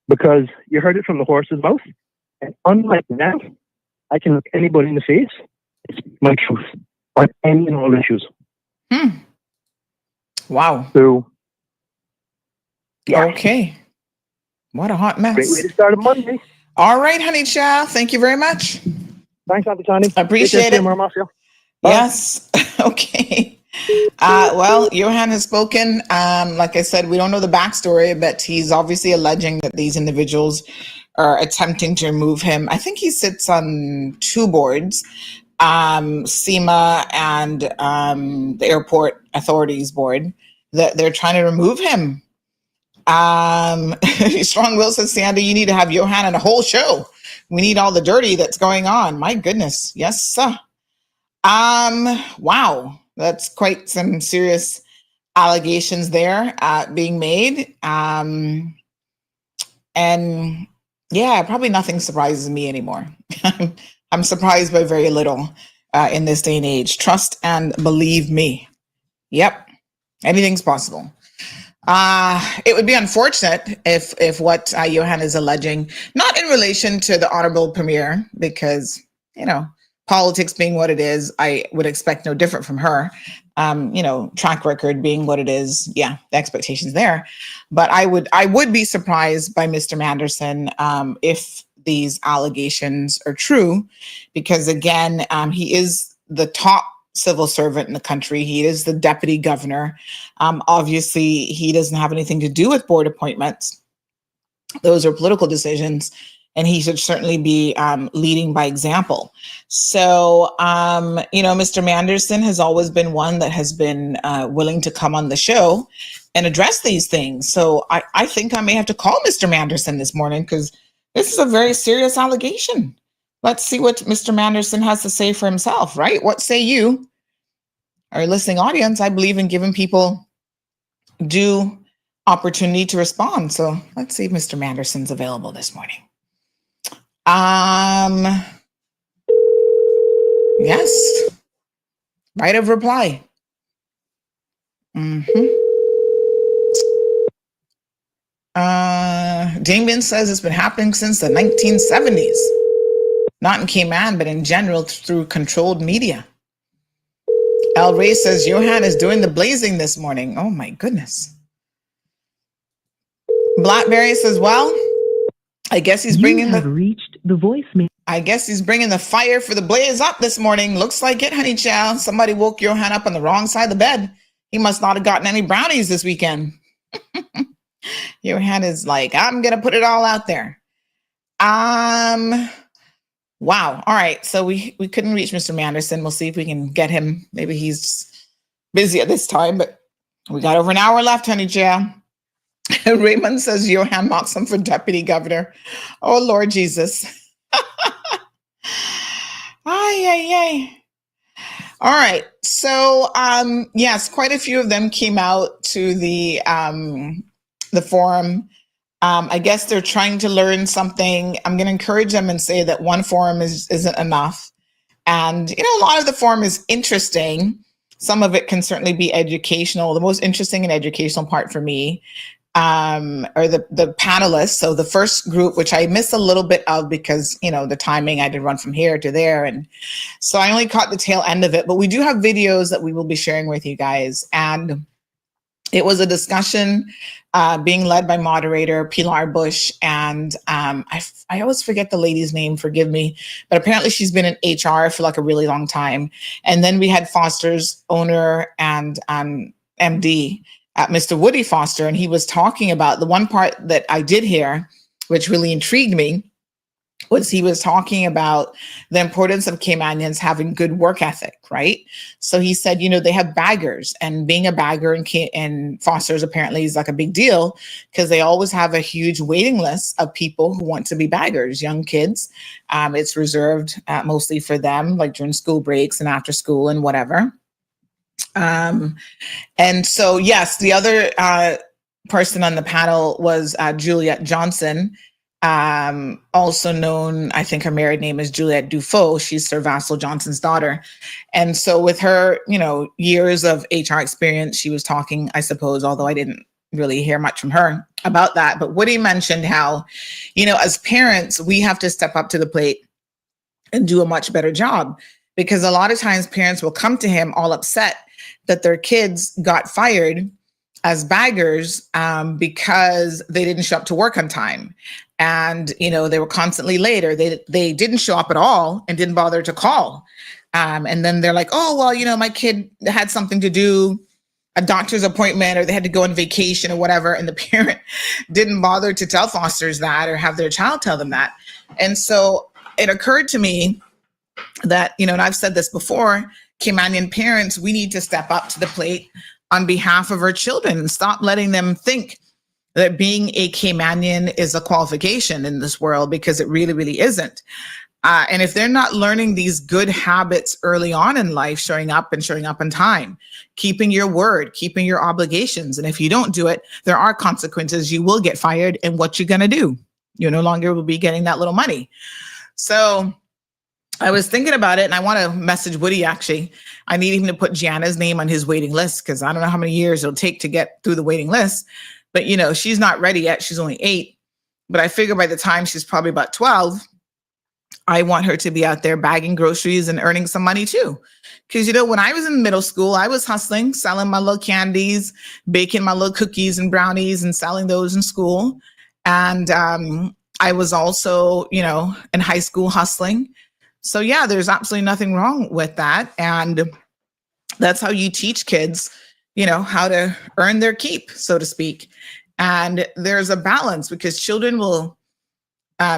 Because you heard it from the horse's mouth, and unlike that, I can look anybody in the face. It's my truth on any and all issues. Wow. So, yeah. Okay. What a hot mess. Great way to start a Monday. All right, honey child. Thank you very much. Thanks, Auntie Tony. Appreciate it. Mafia. Yes. Okay. Well, Johan has spoken. Like I said, we don't know the backstory, but he's obviously alleging that these individuals are attempting to remove him. I think he sits on two boards, SEMA and the Airport Authorities Board, that they're trying to remove him. Strong Will says, Sandy, you need to have Johan on a whole show. We need all the dirty that's going on. My goodness. Yes, sir. Wow. That's quite some serious allegations there being made. And yeah, probably nothing surprises me anymore. I'm surprised by very little in this day and age. Trust and believe me. Yep. Anything's possible. It would be unfortunate if what Johan is alleging, not in relation to the honorable premier, because, politics being what it is, I would expect no different from her. Track record being what it is, the expectations there. But I would be surprised by Mr. Manderson if these allegations are true, because again, he is the top civil servant in the country. He is the deputy governor. Obviously, he doesn't have anything to do with board appointments. Those are political decisions, and he should certainly be leading by example. So, Mr. Manderson has always been one that has been willing to come on the show and address these things. So I think I may have to call Mr. Manderson this morning, because this is a very serious allegation. Let's see what Mr. Manderson has to say for himself, right? What say you, our listening audience? I believe in giving people due opportunity to respond. So let's see if Mr. Manderson's available this morning. Yes. Right of reply. Damien says it's been happening since the 1970s. Not in Cayman, but in general through controlled media. El Rey says Johan is doing the blazing this morning. Oh my goodness. Blackberry says, well, I guess he's bringing reached the voicemail. I guess he's bringing the fire for the blaze up this morning. Looks like it, honey child. Somebody woke Johan up on the wrong side of the bed. He must not have gotten any brownies this weekend. Johan is like, I'm going to put it all out there. Wow. All right. So we couldn't reach Mr. Manderson. We'll see if we can get him. Maybe he's busy at this time, but we got over an hour left, honey child. Raymond says Johan mocks him for deputy governor. Oh, Lord Jesus. Ay. All right. So, yes, quite a few of them came out to the forum. I guess they're trying to learn something. I'm going to encourage them and say that one forum isn't enough. And, a lot of the forum is interesting. Some of it can certainly be educational. The most interesting and educational part for me are the panelists. So the first group, which I missed a little bit of because, the timing, I did run from here to there. And so I only caught the tail end of it, but we do have videos that we will be sharing with you guys. And it was a discussion being led by moderator Pilar Bush. And I always forget the lady's name, forgive me, but apparently she's been in HR for like a really long time. And then we had Foster's owner and MD, Mr. Woody Foster, and he was talking about the one part that I did hear, which really intrigued me, was he was talking about the importance of Caymanians having good work ethic, right? So he said, they have baggers, and being a bagger in Foster's apparently is like a big deal because they always have a huge waiting list of people who want to be baggers, young kids. It's reserved mostly for them, like during school breaks and after school and whatever. And so, yes, the other person on the panel was Juliette Johnson, also known, I think her married name is Juliette Dufault. She's Sir Vassal Johnson's daughter. And so with her, years of HR experience, she was talking, I suppose, although I didn't really hear much from her about that. But Woody mentioned how, as parents, we have to step up to the plate and do a much better job, because a lot of times parents will come to him all upset that their kids got fired as baggers because they didn't show up to work on time. And, they were constantly late, or they didn't show up at all and didn't bother to call. And then they're like, oh, well, my kid had something to do, a doctor's appointment, or they had to go on vacation or whatever. And the parent didn't bother to tell fosters that or have their child tell them that. And so it occurred to me that, and I've said this before, Caymanian parents, we need to step up to the plate on behalf of our children and stop letting them think that being a Caymanian is a qualification in this world, because it really, really isn't. And if they're not learning these good habits early on in life, showing up on time, keeping your word, keeping your obligations. And if you don't do it, there are consequences. You will get fired. And what you're going to do? You no longer will be getting that little money. So I was thinking about it, and I want to message Woody, actually. I need him to put Gianna's name on his waiting list, because I don't know how many years it'll take to get through the waiting list. But, she's not ready yet. She's only 8. But I figure by the time she's probably about 12, I want her to be out there bagging groceries and earning some money too. Because, when I was in middle school, I was hustling, selling my little candies, baking my little cookies and brownies and selling those in school. And I was also, in high school hustling. So yeah, there's absolutely nothing wrong with that. And that's how you teach kids, how to earn their keep, so to speak. And there's a balance, because children will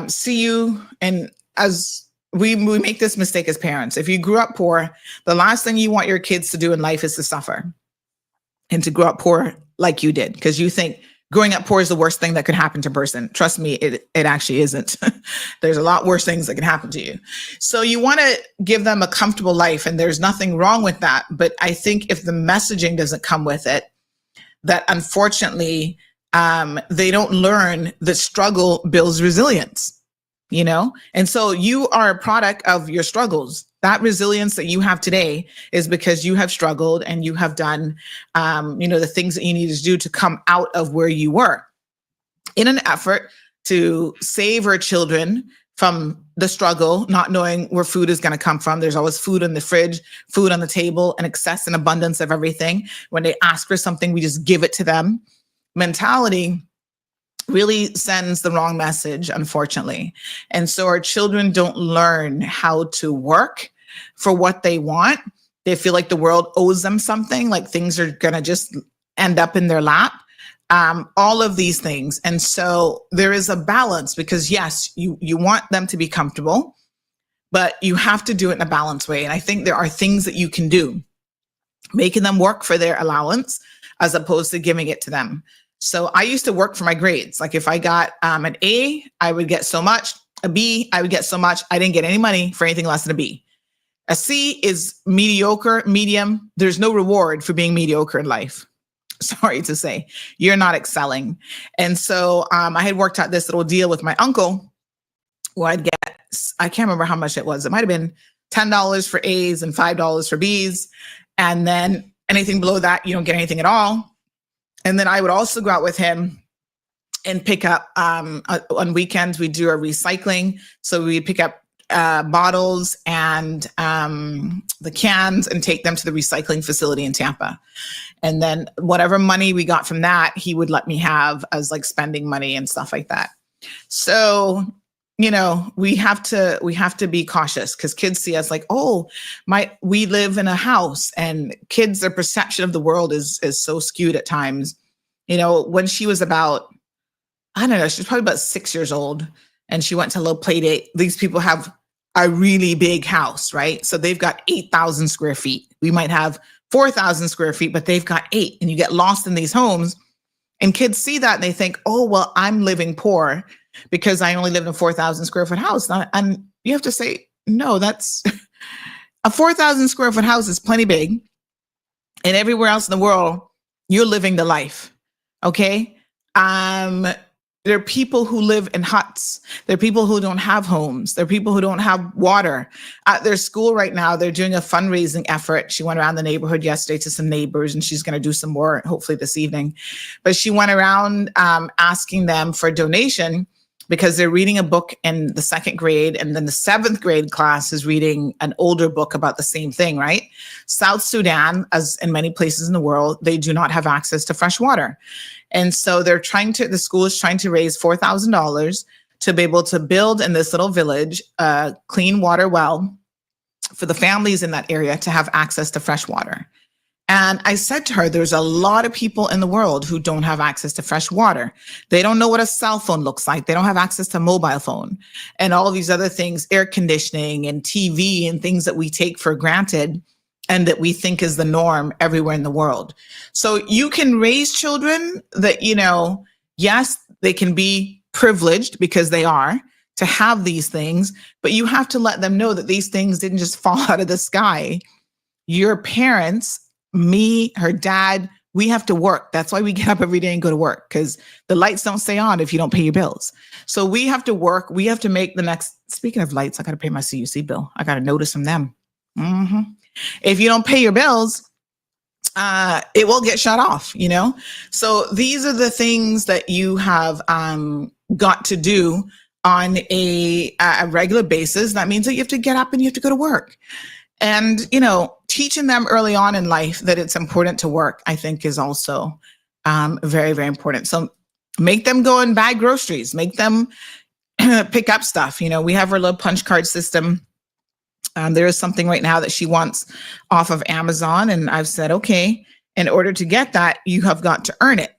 see you. And as we make this mistake as parents, if you grew up poor, the last thing you want your kids to do in life is to suffer and to grow up poor like you did, because you think growing up poor is the worst thing that could happen to a person. Trust me, it actually isn't. There's a lot worse things that can happen to you. So you want to give them a comfortable life, and there's nothing wrong with that. But I think if the messaging doesn't come with it, that unfortunately, they don't learn that struggle builds resilience, And so you are a product of your struggles. That resilience that you have today is because you have struggled and you have done, the things that you needed to do to come out of where you were, in an effort to save our children from the struggle, not knowing where food is going to come from. There's always food in the fridge, food on the table, an excess and abundance of everything. When they ask for something, we just give it to them. Mentality really sends the wrong message, unfortunately. And so our children don't learn how to work for what they want. They feel like the world owes them something, like things are going to just end up in their lap. All of these things. And so there is a balance, because yes, you want them to be comfortable, but you have to do it in a balanced way. And I think there are things that you can do, making them work for their allowance as opposed to giving it to them. So I used to work for my grades. Like if I got an A, I would get so much. A B, I would get so much. I didn't get any money for anything less than a B. A C is mediocre, medium. There's no reward for being mediocre in life. Sorry to say, you're not excelling. And so I had worked out this little deal with my uncle where I'd get, I can't remember how much it was. It might've been $10 for A's and $5 for B's. And then anything below that, you don't get anything at all. And then I would also go out with him and pick up, on weekends, we do a recycling. So we pick up bottles and the cans and take them to the recycling facility in Tampa. And then whatever money we got from that, he would let me have as like spending money and stuff like that. So, we have to be cautious, because kids see us like, oh, we live in a house, and kids, their perception of the world is so skewed at times. When she was about, I don't know, she was probably about 6 years old, and she went to a little play date. These people have a really big house, right? So they've got 8,000 square feet. We might have 4,000 square feet, but they've got 8, and you get lost in these homes. And kids see that and they think, oh, well, I'm living poor because I only live in a 4,000 square foot house. And you have to say, no, that's a 4,000 square foot house is plenty big. And everywhere else in the world, you're living the life. Okay. There are people who live in huts. There are people who don't have homes. There are people who don't have water. At their school right now, they're doing a fundraising effort. She went around the neighborhood yesterday to some neighbors, and she's going to do some more hopefully this evening. But she went around asking them for a donation, because they're reading a book in the 2nd grade, and then the 7th grade class is reading an older book about the same thing, right? South Sudan, as in many places in the world, they do not have access to fresh water. And so the school is trying to raise $4,000 to be able to build in this little village a clean water well for the families in that area to have access to fresh water. And I said to her, there's a lot of people in the world who don't have access to fresh water. They don't know what a cell phone looks like. They don't have access to a mobile phone and all of these other things, air conditioning and TV and things that we take for granted and that we think is the norm everywhere in the world. So you can raise children that, yes, they can be privileged, because they are, to have these things, but you have to let them know that these things didn't just fall out of the sky. Your parents, me, her dad, We have to work. That's why we get up every day and go to work, because the lights don't stay on if you don't pay your bills. So we have to work. We have to make the next, speaking of lights, I got to pay my CUC bill. I got to notice from them. If you don't pay your bills, it will get shut off, you know? So these are the things that you have got to do on a regular basis. That means that you have to get up and you have to go to work. And, you know, teaching them early on in life that it's important to work, I think, is also very, very important. So make them go and buy groceries, make them pick up stuff. You know, we have our little punch card system. There is something right now that she wants off of Amazon. And I've said, okay, in order to get that, you have got to earn it.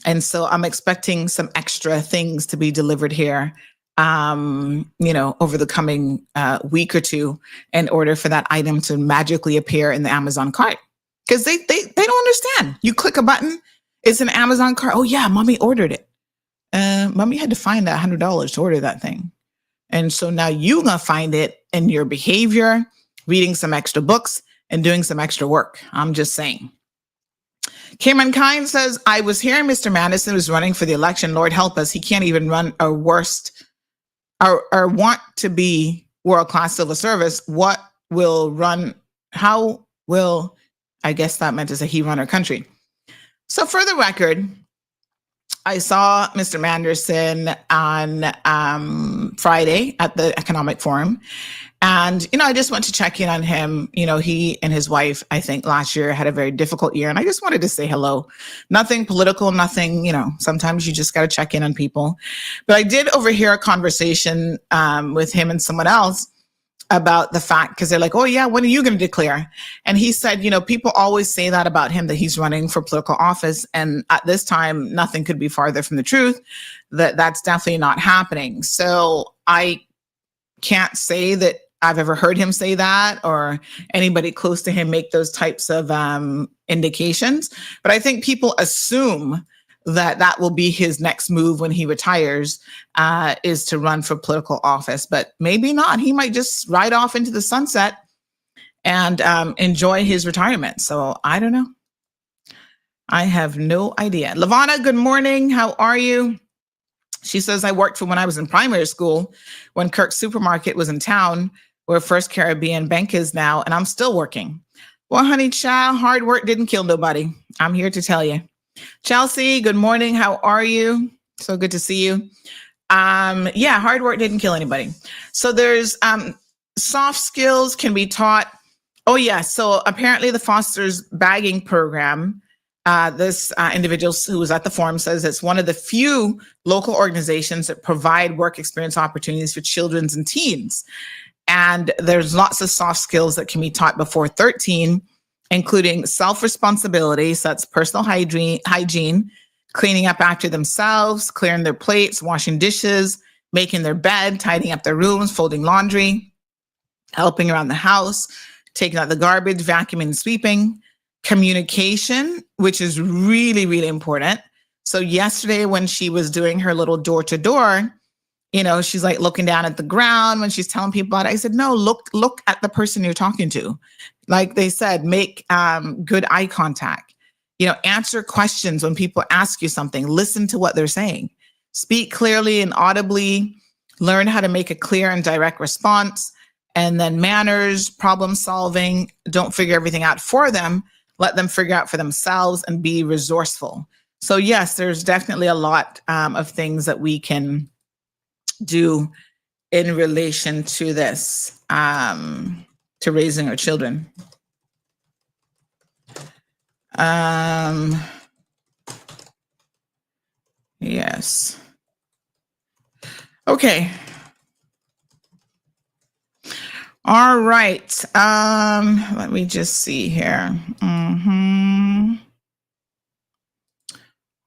And so I'm expecting some extra things to be delivered here, you know, over the coming week or two, in order for that item to magically appear in the Amazon cart. Because they don't understand. You click a button, it's an Amazon cart. Oh yeah, mommy ordered it. Mommy had to find that $100 to order that thing. And so now you're going to find it in your behavior, reading some extra books and doing some extra work. I'm just saying. Cayman Kind says, I was hearing Mr. Madison was running for the election. Lord help us. He can't even run a worst or want to be world-class civil service. What will run? How will, I guess that meant to say he run our country. So for the record, I saw Mr. Manderson on Friday at the Economic Forum. And, you know, I just went to check in on him. You know, he and his wife, I think last year had a very difficult year. And I just wanted to say hello. Nothing political, nothing, you know, sometimes you just got to check in on people. But I did overhear a conversation with him and someone else about the fact, because they're like, oh yeah, when are you going to declare? And he said, you know, people always say that about him, that he's running for political office. And at this time, nothing could be farther from the truth, that that's definitely not happening. So I can't say that I've ever heard him say that or anybody close to him make those types of indications. But I think people assume that that will be his next move when he retires, is to run for political office. But maybe not. He might just ride off into the sunset and enjoy his retirement. So I don't know. I have no idea. Lavana, good morning. How are you? She says, I worked for when I was in primary school, when Kirk's Supermarket was in town, where First Caribbean Bank is now, and I'm still working. Well, honey child, hard work didn't kill nobody. I'm here to tell you. Chelsea, good morning. How are you? So good to see you. Yeah, hard work didn't kill anybody. So there's soft skills can be taught. Oh yeah, so apparently the Foster's bagging program, this individual who was at the forum says it's one of the few local organizations that provide work experience opportunities for children and teens. And there's lots of soft skills that can be taught before 13, including self-responsibility, so that's personal hygiene, cleaning up after themselves, clearing their plates, washing dishes, making their bed, tidying up their rooms, folding laundry, helping around the house, taking out the garbage, vacuuming and sweeping, communication, which is really, really important. So yesterday when she was doing her little door-to-door, you know, she's like looking down at the ground when she's telling people about it. I said, no, look at the person you're talking to. Like they said, make good eye contact, you know, answer questions when people ask you something, listen to what they're saying, speak clearly and audibly, learn how to make a clear and direct response, and then manners, problem solving, don't figure everything out for them, let them figure out for themselves and be resourceful. So yes, there's definitely a lot of things that we can do in relation to this, to raising our children. Yes. Okay. All right. Let me just see here. All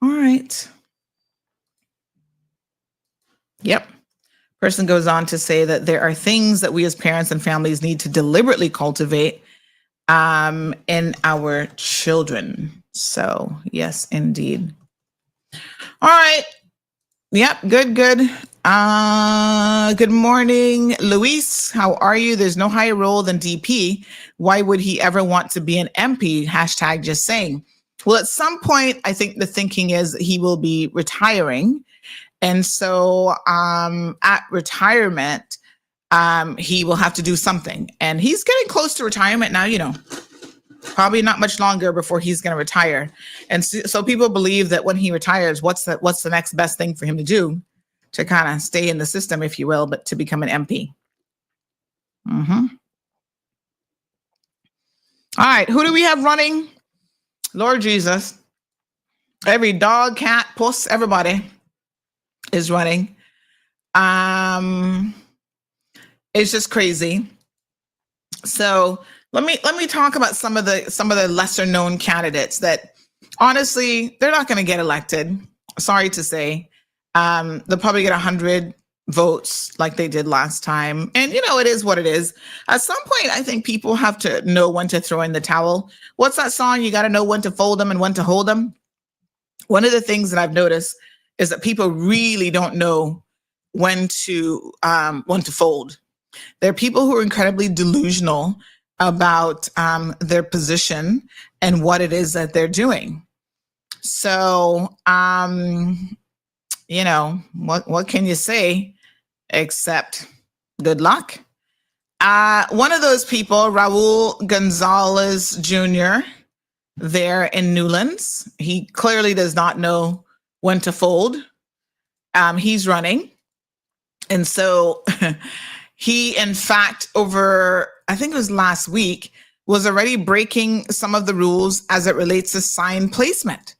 right. Yep. Person goes on to say that there are things that we as parents and families need to deliberately cultivate in our children. So yes, indeed. All right. Yep. Good. Good morning, Luis. How are you? There's no higher role than DP. Why would he ever want to be an MP? Hashtag just saying. Well, at some point, I think the thinking is that he will be retiring. And so at retirement, he will have to do something. And he's getting close to retirement now, probably not much longer before he's going to retire. And so people believe that when he retires, what's the next best thing for him to do to kind of stay in the system, if you will, but to become an MP. Mm-hmm. All right, who do we have running? Lord Jesus. Every dog, cat, puss, everybody is running. It's just crazy. So let me talk about some of the lesser known candidates that honestly, they're not going to get elected. Sorry to say. They'll probably get 100 votes like they did last time. And it is what it is. At some point, I think people have to know when to throw in the towel. What's that song? You got to know when to fold them and when to hold them. One of the things that I've noticed is that people really don't know when to fold. There are people who are incredibly delusional about their position and what it is that they're doing. So, what can you say except good luck? One of those people, Raul Gonzalez Jr., there in Newlands, he clearly does not know when to fold. He's running. And so he, in fact, over, I think it was last week, was already breaking some of the rules as it relates to sign placement.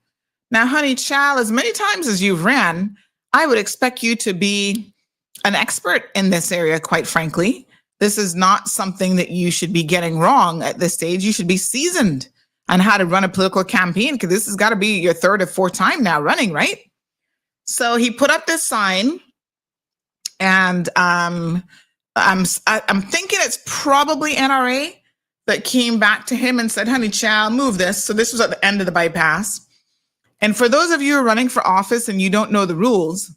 Now, honey child, as many times as you've ran, I would expect you to be an expert in this area, quite frankly. This is not something that you should be getting wrong at this stage. You should be seasoned on how to run a political campaign, because this has got to be your third or fourth time now running, right? So he put up this sign, and I'm thinking it's probably NRA that came back to him and said, honey child, move this. So this was at the end of the bypass. And for those of you who are running for office and you don't know the rules,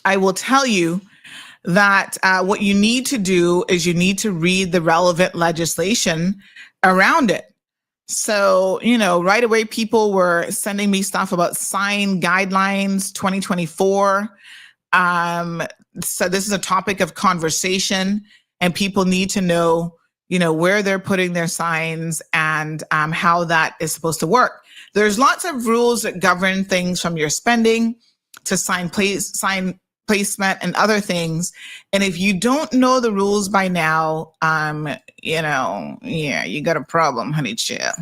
I will tell you that what you need to do is you need to read the relevant legislation around it. So, right away, people were sending me stuff about sign guidelines 2024. So this is a topic of conversation, and people need to know, where they're putting their signs and how that is supposed to work. There's lots of rules that govern things from your spending to sign placement and other things. And if you don't know the rules by now, you got a problem, honey chill.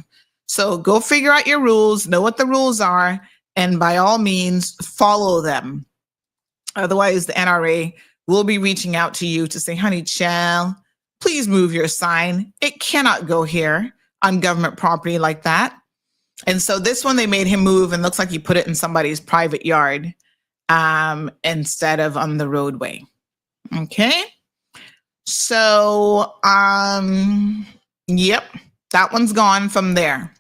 So go figure out your rules, know what the rules are, and by all means, follow them. Otherwise, the NRA will be reaching out to you to say, honey chill, please move your sign. It cannot go here on government property like that. And so this one, they made him move, and looks like he put it in somebody's private yard instead of on the roadway. Okay. So, yep, that one's gone from there.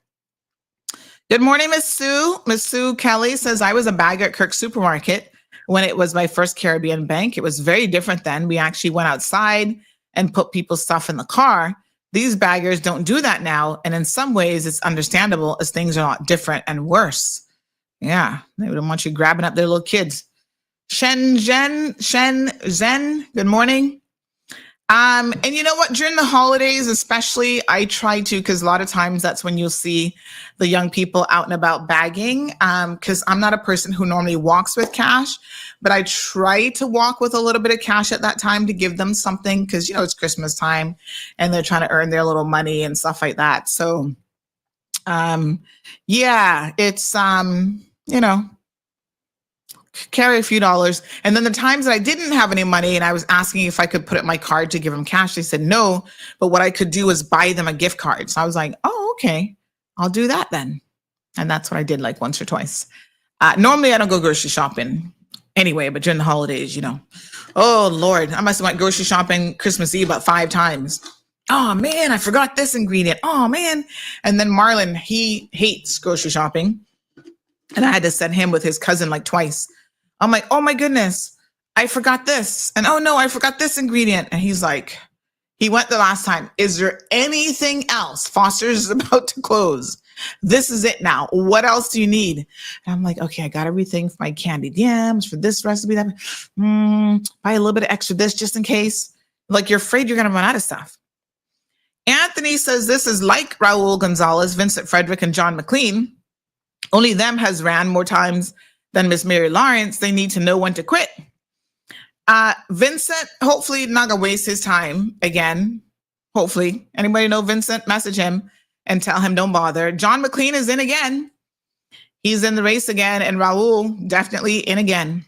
Good morning, Miss Sue. Miss Sue Kelly says, I was a bagger at Kirk Supermarket when it was my first Caribbean bank. It was very different then. We actually went outside and put people's stuff in the car. These baggers don't do that now. And in some ways, it's understandable as things are a lot different and worse. Yeah, they wouldn't want you grabbing up their little kids. Shen Zen, good morning. And you know what? During the holidays, especially, I try to, because a lot of times that's when you'll see the young people out and about bagging. Because I'm not a person who normally walks with cash, but I try to walk with a little bit of cash at that time to give them something, because it's Christmas time and they're trying to earn their little money and stuff like that. So, yeah, it's carry a few dollars. And then the times that I didn't have any money and I was asking if I could put up my card to give them cash, they said no, but what I could do was buy them a gift card. So I was like, oh, okay, I'll do that then. And that's what I did, like once or twice. Normally I don't go grocery shopping anyway, but during the holidays, oh Lord, I must have went grocery shopping Christmas Eve about 5 times. Oh man, I forgot this ingredient. Oh man. And then Marlon, he hates grocery shopping. And I had to send him with his cousin like twice. I'm like, oh my goodness, I forgot this. And oh no, I forgot this ingredient. And he's like, He went the last time. Is there anything else? Foster's is about to close. This is it now. What else do you need? And I'm like, okay, I got everything for my candied yams, for this recipe. That, buy a little bit of extra this just in case. Like, you're afraid you're going to run out of stuff. Anthony says this is like Raul Gonzalez, Vincent Frederick, and John McLean. Only them has ran more times than Miss Mary Lawrence. They need to know when to quit. Vincent, hopefully not going to waste his time again. Hopefully. Anybody know Vincent? Message him and tell him don't bother. John McLean is in again. He's in the race again. And Raul definitely in again.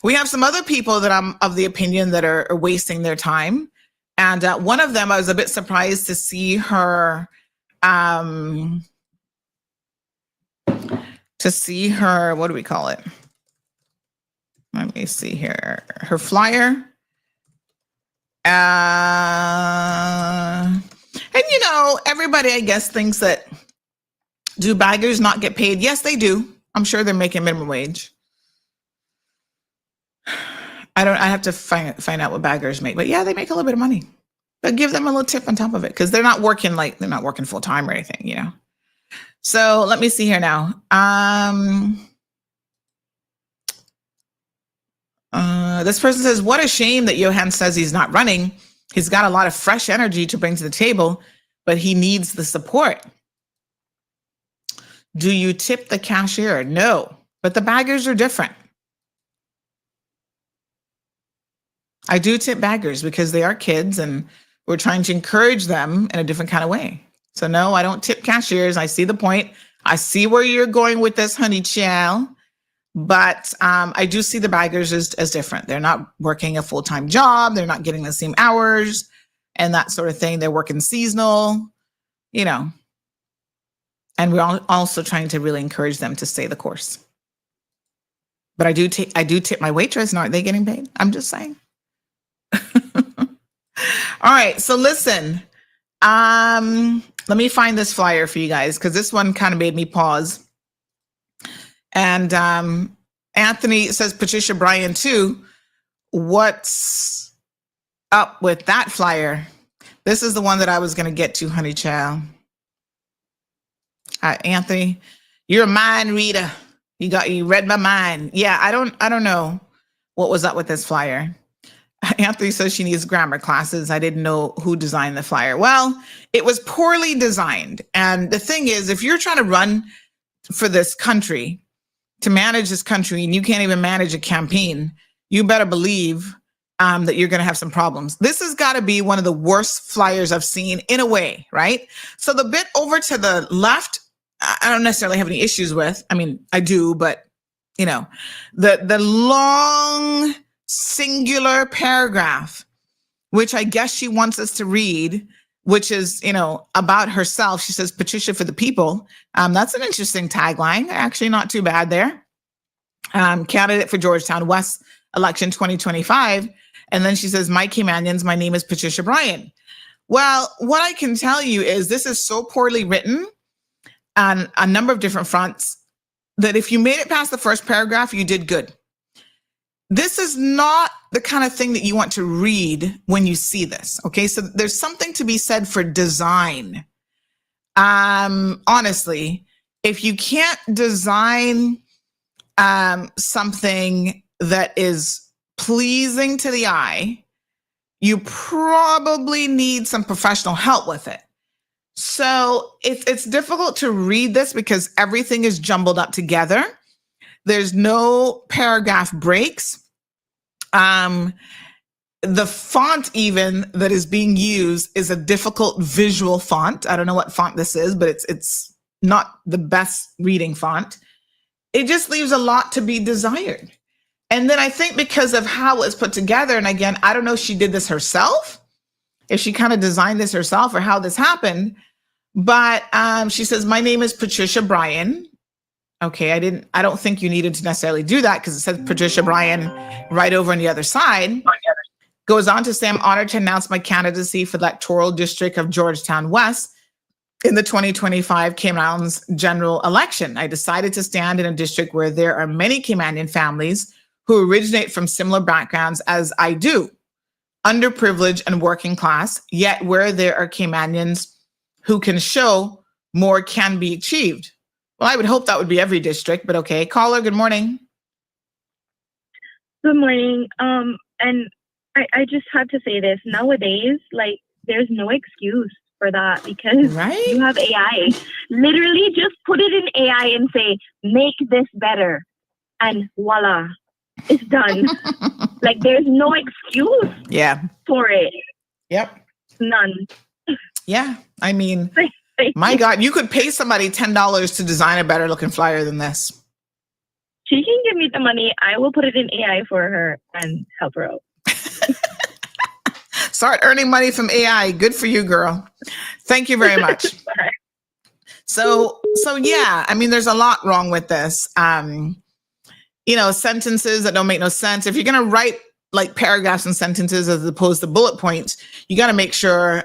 We have some other people that I'm of the opinion that are wasting their time. And one of them, I was a bit surprised to see her, what do we call it? Let me see here. Her flyer. And you know, everybody, I guess, thinks that do baggers not get paid? Yes, they do. I'm sure they're making minimum wage. I have to find out what baggers make, but yeah, they make a little bit of money. But give them a little tip on top of it because they're not working full time or anything, you know. So let me see here now. This person says, what a shame that Johan says he's not running. He's got a lot of fresh energy to bring to the table, but he needs the support. Do you tip the cashier? No, but the baggers are different. I do tip baggers because they are kids and we're trying to encourage them in a different kind of way. So no, I don't tip cashiers. I see the point. I see where you're going with this, honey child. But I do see the baggers as different. They're not working a full-time job. They're not getting the same hours and that sort of thing. They're working seasonal, you know. And we're also trying to really encourage them to stay the course. But I do tip my waitress. Now, aren't they getting paid? I'm just saying. All right, so listen. Let me find this flyer for you guys because this one kind of made me pause. And Anthony says, Patricia Bryan too. What's up with that flyer? This is the one that I was going to get to, honey child. Anthony, you're a mind reader. You read my mind. Yeah, I don't know what was up with this flyer. Anthony says she needs grammar classes. I didn't know who designed the flyer. Well, it was poorly designed. And the thing is, if you're trying to run for this country, to manage this country, and you can't even manage a campaign, you better believe that you're going to have some problems. This has got to be one of the worst flyers I've seen in a way, right? So the bit over to the left, I don't necessarily have any issues with. I mean, I do, but you know, the long singular paragraph, which I guess she wants us to read, which is, you know, about herself. She says, Patricia for the people. That's an interesting tagline. Actually, not too bad there. Candidate for Georgetown West election 2025. And then she says, my Caymanians, my name is Patricia Bryan. Well, what I can tell you is this is so poorly written on a number of different fronts that if you made it past the first paragraph, you did good. This is not the kind of thing that you want to read when you see this. Okay, so there's something to be said for design. Honestly, if you can't design something that is pleasing to the eye, you probably need some professional help with it. So it's difficult to read this because everything is jumbled up together. There's no paragraph breaks. The font even that is being used is a difficult visual font. I don't know what font this is, but it's not the best reading font. It just leaves a lot to be desired. And then I think because of how it's put together, and again, I don't know if she did this herself, if she kind of designed this herself or how this happened, but she says, my name is Patricia Bryan. Okay, I don't think you needed to necessarily do that because it says Patricia Bryan right over on the other side. Goes on to say, I'm honored to announce my candidacy for the electoral district of Georgetown West in the 2025 Cayman Islands general election. I decided to stand in a district where there are many Caymanian families who originate from similar backgrounds as I do. underprivileged, and working class, yet where there are Caymanians who can show more can be achieved. Well, I would hope that would be every district, but okay. Caller, good morning. Good morning. And I just had to say this. Nowadays, like, there's no excuse for that because you have AI. Literally just put it in AI and say, make this better. And voila, it's done. Like, there's no excuse for it. Yep. None. Yeah. I mean, my God, you could pay somebody $10 to design a better looking flyer than this. She can give me the money. I will put it in AI for her and help her out. Start earning money from AI. Good for you, girl. Thank you very much. So yeah, I mean, there's a lot wrong with this. Sentences that don't make no sense. If you're going to write like paragraphs and sentences as opposed to bullet points, you got to make sure.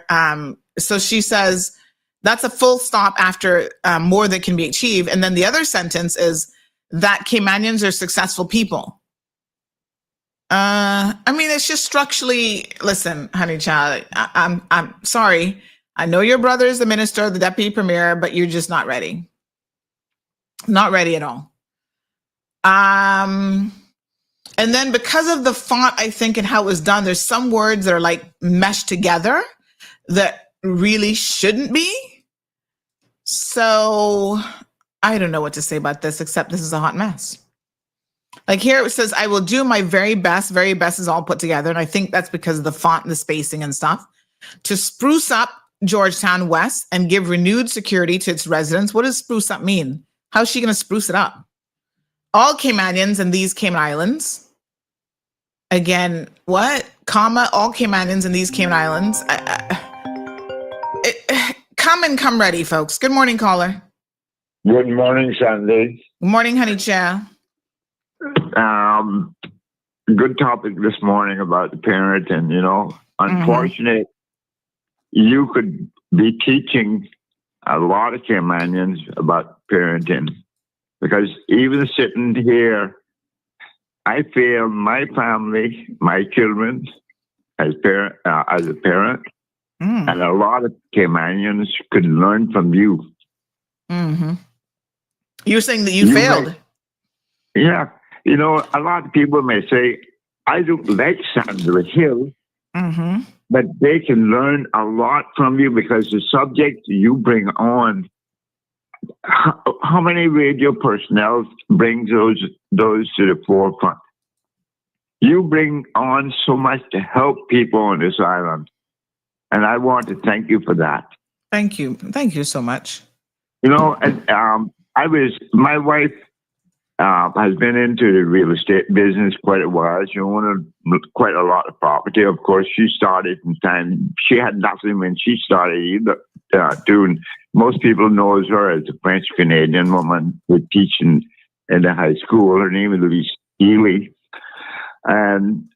So she says that's a full stop after more than can be achieved. And then the other sentence is that Caymanians are successful people. I mean, it's just structurally, listen, honey child, I'm sorry. I know your brother is the minister, the deputy premier, but you're just not ready. Not ready at all. And then because of the font, I think, and how it was done, there's some words that are like meshed together that really shouldn't be. So I don't know what to say about this, except this is a hot mess. Like here it says, I will do my very best is all put together. And I think that's because of the font and the spacing and stuff. To spruce up Georgetown West and give renewed security to its residents. What does spruce up mean? How's she going to spruce it up? All Caymanians and these Cayman Islands. Again, what? Comma, all Caymanians and these Cayman Islands. Come ready, folks. Good morning, caller. Good morning, Sandy. Good morning, honey child. Good topic this morning about the parenting, Unfortunately, you could be teaching a lot of Caymanians about parenting because even sitting here, I feel my family, my children, as a parent, and a lot of Caymanians could learn from you. Mm-hmm. You're saying that you failed. Yeah. A lot of people may say, I don't like Sandra Hill, but they can learn a lot from you because the subject you bring on, how many radio personnel brings those to the forefront? You bring on so much to help people on this island. And I want to thank you for that. Thank you. Thank you so much. My wife has been into the real estate business quite a while. She owned quite a lot of property. Of course, she started in time. She had nothing when she started either. Most people knows her as a French Canadian woman who teaching in the high school. Her name is Louise Ely, and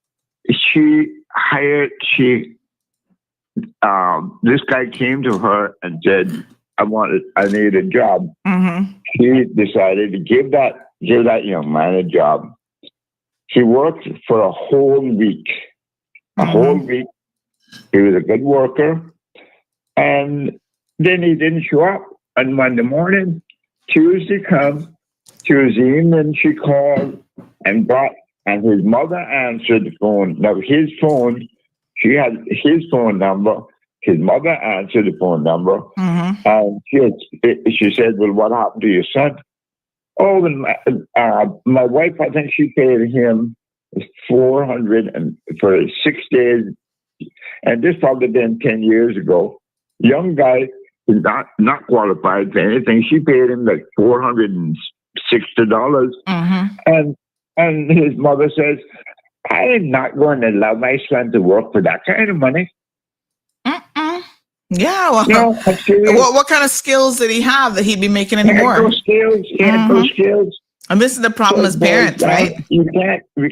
this guy came to her and said, I need a job. She decided to give that young man a job. She worked for a whole week. Whole week. He was a good worker. And then he didn't show up. And Monday morning, Tuesday evening, she called and his mother answered the phone. Now, his phone, she had his phone number. His mother answered the phone number. And she said, well, what happened to your son? Oh, my wife, I think she paid him $400 for 6 days. And this probably been 10 years ago. Young guy is not qualified for anything. She paid him like $460. And his mother says, I am not going to allow my son to work for that kind of money. Yeah. Well, what kind of skills did he have that he'd be making anymore? He had no skills. And this is the problem as parents, right? We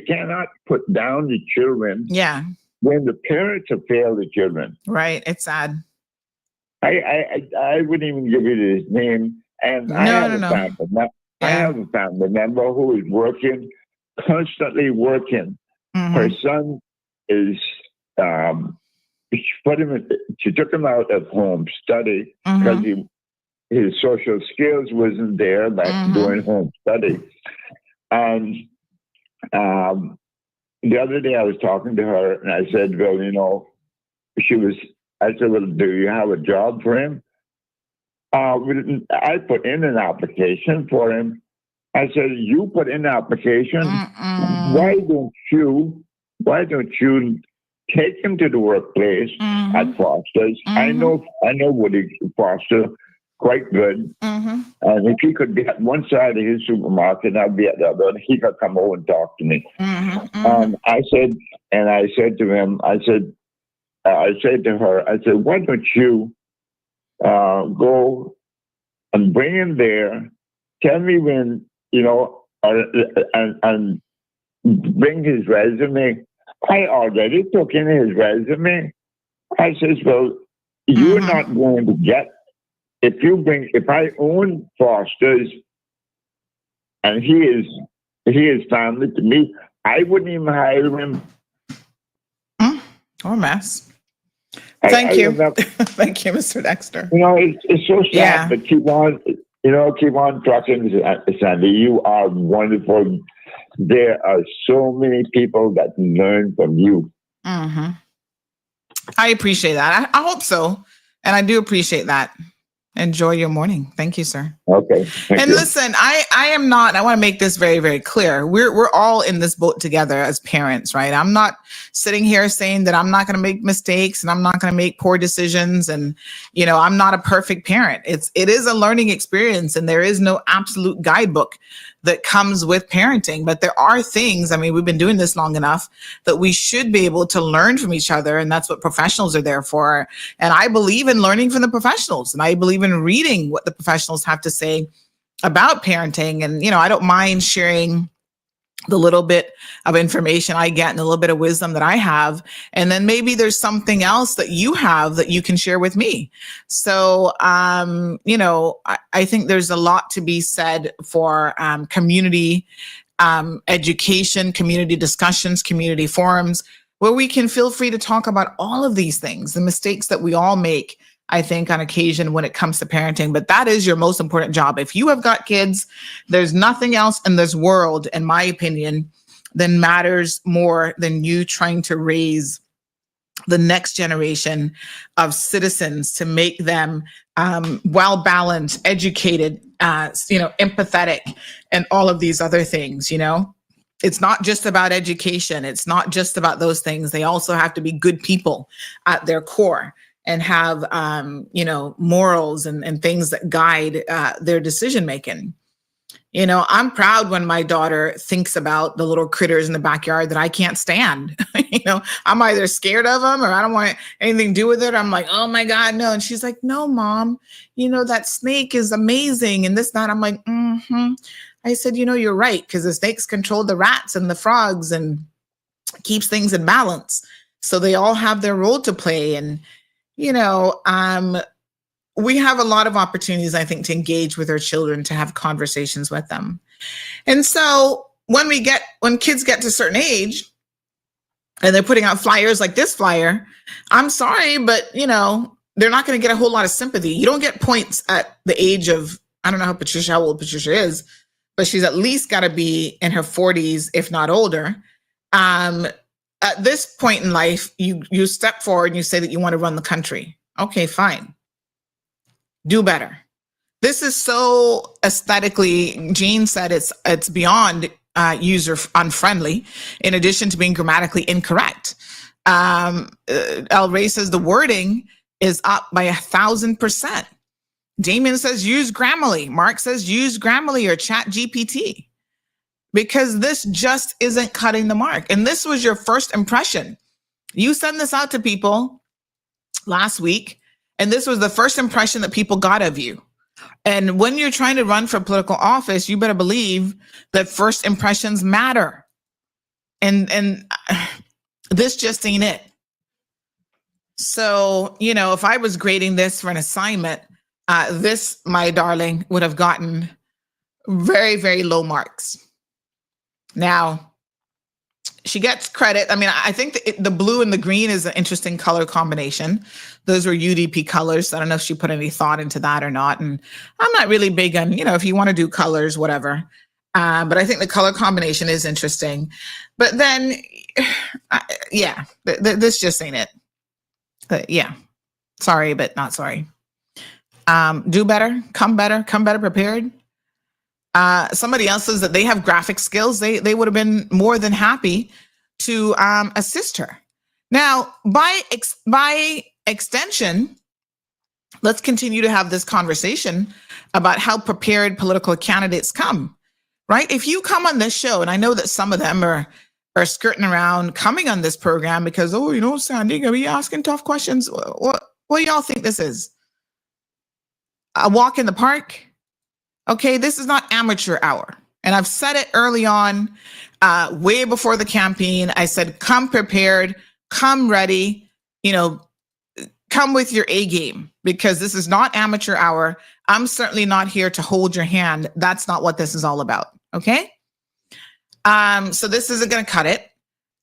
cannot put down the children. Yeah. When the parents have failed the children. Right. It's sad. I wouldn't even give you his name. And I have a family member who is working, constantly working. Her son is she took him out of home study because his social skills wasn't there, but doing home study. And the other day I was talking to her and I said, well, you know, I said, well, do you have a job for him? I put in an application for him. I said, you put in an application. Why don't you take him to the workplace at Foster's? I know Woody Foster quite good. And if he could be at one side of his supermarket and I'd be at the other, he could come over and talk to me. I said to him, I said to her, I said, why don't you go and bring him there? Tell me when, you know, and bring his resume. I already took in his resume. I says, well, you're not going to get, if I own Foster's and he is family to me, I wouldn't even hire him. Or mess. Thank you. Thank you, Mr. Dexter. You know, it's so sad, but keep on trucking, Sandy. You are wonderful. There are so many people that learn from you. I appreciate that. I hope so. And I do appreciate that. Enjoy your morning. Thank you, sir. Okay. And listen, I am not, I want to make this very, very clear. We're all in this boat together as parents, right? I'm not sitting here saying that I'm not going to make mistakes and I'm not going to make poor decisions. And, you know, I'm not a perfect parent. It is a learning experience and there is no absolute guidebook that comes with parenting. But there are things, I mean, we've been doing this long enough that we should be able to learn from each other. And that's what professionals are there for. And I believe in learning from the professionals. And I believe in reading what the professionals have to say about parenting. And, you know, I don't mind sharing the little bit of information I get and a little bit of wisdom that I have. And then maybe there's something else that you have that you can share with me. So, you know, I think there's a lot to be said for community education, community discussions, community forums, where we can feel free to talk about all of these things, the mistakes that we all make, I think, on occasion when it comes to parenting. But that is your most important job. If you have got kids, there's nothing else in this world, in my opinion, that matters more than you trying to raise the next generation of citizens to make them well-balanced, educated, you know, empathetic, and all of these other things, you know. It's not just about education. It's not just about those things. They also have to be good people at their core and have, you know, morals and things that guide their decision-making. You know, I'm proud when my daughter thinks about the little critters in the backyard that I can't stand. You know, I'm either scared of them or I don't want anything to do with it. I'm like, oh my God, no. And she's like, no, Mom, you know, that snake is amazing. And this, that. I'm like, I said, you know, you're right. Because the snakes control the rats and the frogs and keeps things in balance. So they all have their role to play. And, you know, we have a lot of opportunities, I think, to engage with our children, to have conversations with them. And so when kids get to a certain age and they're putting out flyers like this flyer, I'm sorry, but, you know, they're not going to get a whole lot of sympathy. You don't get points at the age of, I don't know how old Patricia is, but she's at least got to be in her 40s, if not older. At this point in life, you step forward and you say that you want to run the country. Okay, fine. Do better. This is so aesthetically, Jean said it's beyond user unfriendly, in addition to being grammatically incorrect. El Rey says the wording is up by 1,000%. Damien says use Grammarly. Mark says use Grammarly or Chat GPT, because this just isn't cutting the mark. And this was your first impression. You send this out to people last week, and this was the first impression that people got of you. And when you're trying to run for political office, you better believe that first impressions matter. And this just ain't it. So, you know, if I was grading this for an assignment, this, my darling, would have gotten very, very low marks. Now, She gets credit. I mean, I think the blue and the green is an interesting color combination. Those were UDP colors. I don't know if she put any thought into that or not. And I'm not really big on, if you want to do colors, whatever. But I think the color combination is interesting. But then, this just ain't it. Sorry, but not sorry. Do better, come better prepared. Somebody else says that they have graphic skills. They would have been more than happy to assist her. Now, by extension, let's continue to have this conversation about how prepared political candidates come, right? If you come on this show, and I know that some of them are skirting around coming on this program because, Sandy, gonna be asking tough questions. What do y'all think this is? A walk in the park? Okay, this is not amateur hour. And I've said it early on, way before the campaign. I said, come prepared, come ready, come with your A game, because this is not amateur hour. I'm certainly not here to hold your hand. That's not what this is all about. Okay. So this isn't going to cut it.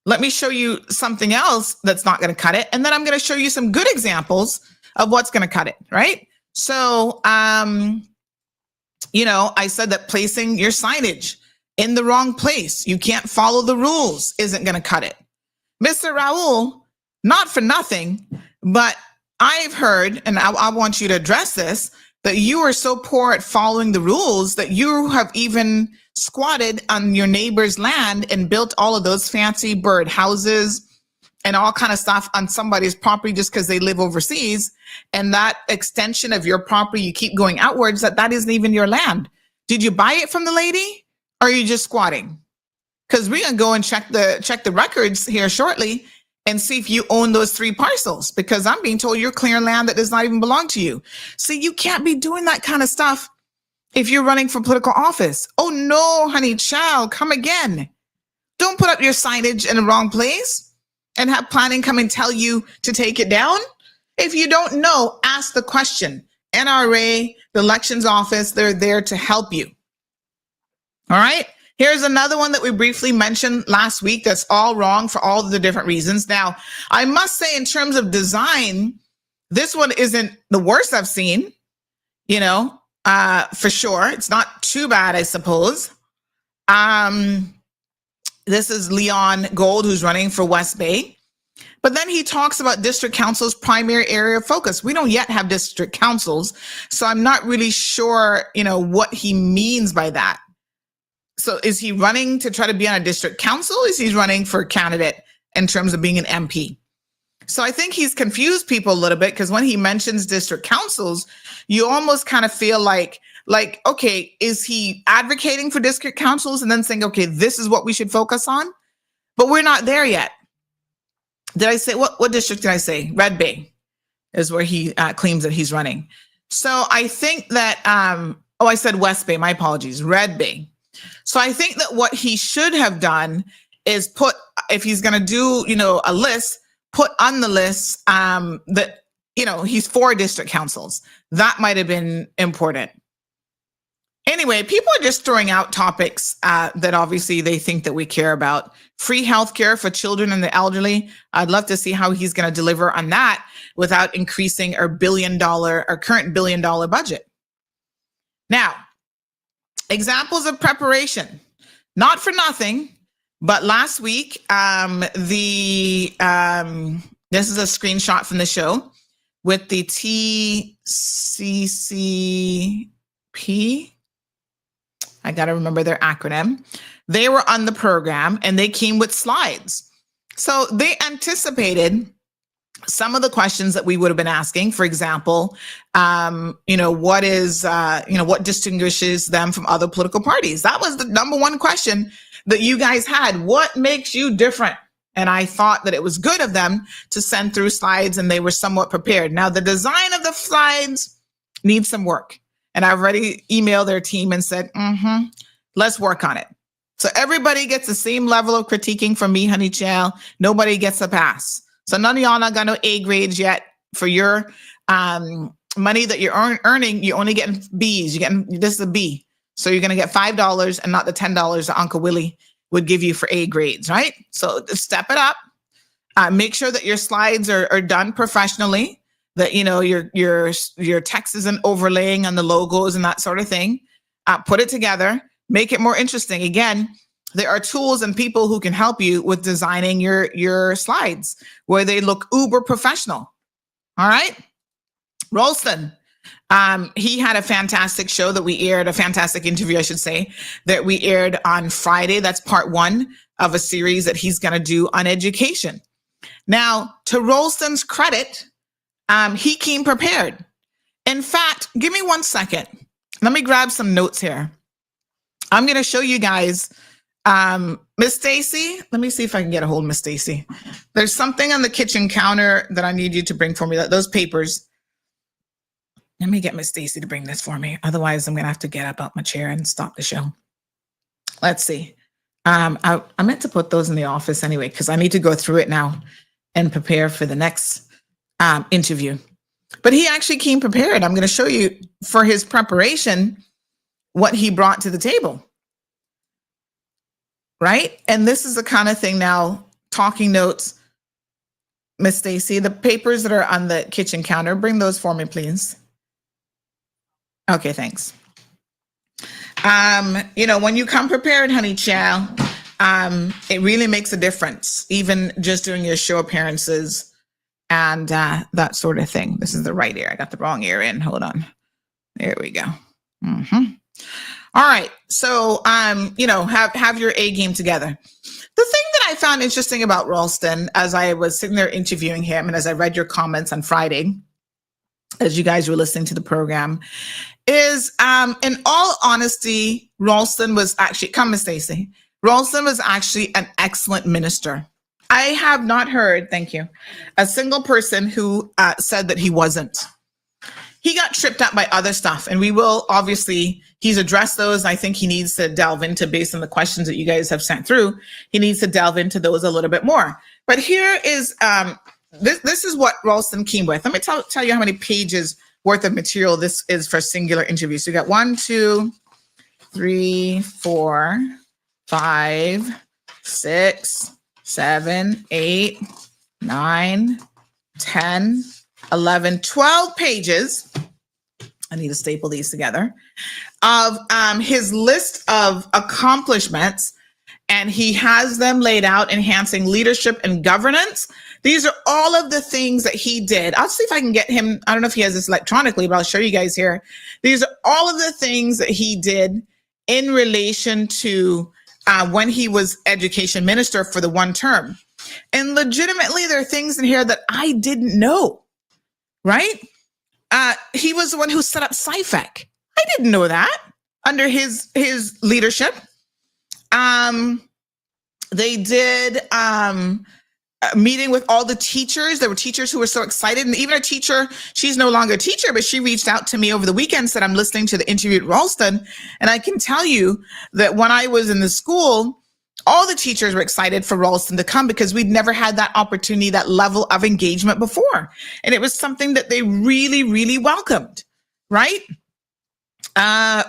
Let me show you something else that's not going to cut it. And then I'm going to show you some good examples of what's going to cut it. Right. So, I said that placing your signage in the wrong place, you can't follow the rules, isn't going to cut it. Mr. Raul, not for nothing, but I've heard, and I want you to address this, that you are so poor at following the rules that you have even squatted on your neighbor's land and built all of those fancy bird houses and all kind of stuff on somebody's property just because they live overseas. And that extension of your property, you keep going outwards, that isn't even your land. Did you buy it from the lady, or are you just squatting? Because we're going to go and check the records here shortly and see if you own those 3 parcels, because I'm being told you're clearing land that does not even belong to you. See, you can't be doing that kind of stuff if you're running for political office. Oh no, honey child, come again. Don't put up your signage in the wrong place and have planning come and tell you to take it down. If you don't know, ask the question. NRA, the elections office, they're there to help you. All right. Here's another one that we briefly mentioned last week that's all wrong for all of the different reasons. Now, I must say, in terms of design, this one isn't the worst I've seen, for sure. It's not too bad, I suppose. This is Leon Gold, who's running for West Bay. But then he talks about district council's primary area of focus. We don't yet have district councils, so I'm not really sure, what he means by that. So is he running to try to be on a district council? Is he running for a candidate in terms of being an MP? So I think he's confused people a little bit, because when he mentions district councils, you almost kind of feel like, okay, is he advocating for district councils and then saying, okay, this is what we should focus on? But we're not there yet. Did I say, what district did I say? Red Bay is where he claims that he's running. So I think that, I said West Bay, my apologies, Red Bay. So I think that what he should have done is put, if he's going to do, a list, put on the list that, he's for district councils. That might have been important. Anyway, people are just throwing out topics that obviously they think that we care about. Free healthcare for children and the elderly. I'd love to see how he's going to deliver on that without increasing our current $1 billion budget. Now, examples of preparation. Not for nothing, but last week, this is a screenshot from the show with the TCCP. I got to remember their acronym. They were on the program and they came with slides. So they anticipated some of the questions that we would have been asking. For example, what distinguishes them from other political parties? That was the number one question that you guys had. What makes you different? And I thought that it was good of them to send through slides, and they were somewhat prepared. Now, the design of the slides needs some work. And I've already emailed their team and said, let's work on it. So everybody gets the same level of critiquing from me, honey child. Nobody gets a pass. So none of y'all not got no A grades yet for your money that you're earning. You're only getting B's. This is a B. So you're going to get $5 and not the $10 that Uncle Willie would give you for A grades, right? So step it up. Make sure that your slides are done professionally, that, you know, your text isn't overlaying on the logos and that sort of thing. Put it together, make it more interesting. Again, there are tools and people who can help you with designing your slides where they look uber professional. All right. Ralston, he had a fantastic show that we aired, a fantastic interview, I should say, that we aired on Friday. That's part 1 of a series that he's going to do on education. Now, to Ralston's credit, he came prepared. In fact, give me 1 second. Let me grab some notes here. I'm going to show you guys, Miss Stacy. Let me see if I can get a hold of Miss Stacy. There's something on the kitchen counter that I need you to bring for me, those papers. Let me get Miss Stacy to bring this for me. Otherwise, I'm going to have to get up out my chair and stop the show. Let's see. I meant to put those in the office anyway, because I need to go through it now and prepare for the next interview. But he actually came prepared. I'm going to show you for his preparation what he brought to the table. Right? And this is the kind of thing now, talking notes. Miss Stacy, the papers that are on the kitchen counter, bring those for me, please. Okay, thanks. You know, when you come prepared, honey child, it really makes a difference, even just doing your show appearances and that sort of thing. This is the right ear. I got the wrong ear in. Hold on. There we go. Mm-hmm. All right. So, you know, have your A game together. The thing that I found interesting about Ralston, as I was sitting there interviewing him and as I read your comments on Friday, as you guys were listening to the program, is in all honesty, Ralston was actually, come Miss Stacy, Ralston was actually an excellent minister. I have not heard, thank you, a single person who said that he wasn't. He got tripped up by other stuff, and we will obviously, he's addressed those. I think he needs to delve into, based on the questions that you guys have sent through, he needs to delve into those a little bit more. But here is, this is what Ralston came with. Let me tell you how many pages worth of material this is for singular interviews. So you got 1, 2, 3, 4, 5, 6, 7, 8, 9, 10, 11, 12 pages. I need to staple these together of his list of accomplishments, and he has them laid out: enhancing leadership and governance. These are all of the things that he did. I'll see if I can get him. I don't know if he has this electronically, but I'll show you guys here. These are all of the things that he did in relation to when he was education minister for the 1 term. And legitimately, there are things in here that I didn't know, right? He was the one who set up SciFec. I didn't know that under his leadership. They did a meeting with all the teachers. There were teachers who were so excited. And even a teacher, she's no longer a teacher, but she reached out to me over the weekend, said, I'm listening to the interview at Ralston. And I can tell you that when I was in the school, all the teachers were excited for Ralston to come because we'd never had that opportunity, that level of engagement before. And it was something that they really, really welcomed, right?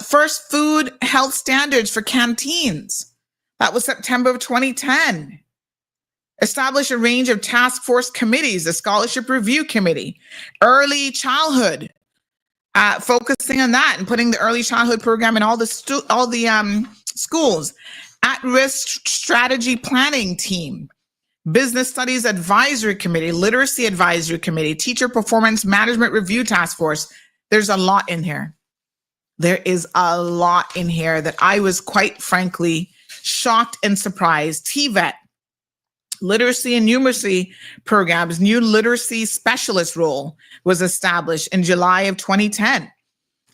First food health standards for canteens. That was September of 2010. Establish a range of task force committees, the Scholarship Review Committee, early childhood, focusing on that and putting the early childhood program in all the schools. At-risk strategy planning team, business studies advisory committee, literacy advisory committee, teacher performance management review task force. There's a lot in here. There is a lot in here that I was quite frankly shocked and surprised. TVET, literacy and numeracy programs, new literacy specialist role was established in July of 2010.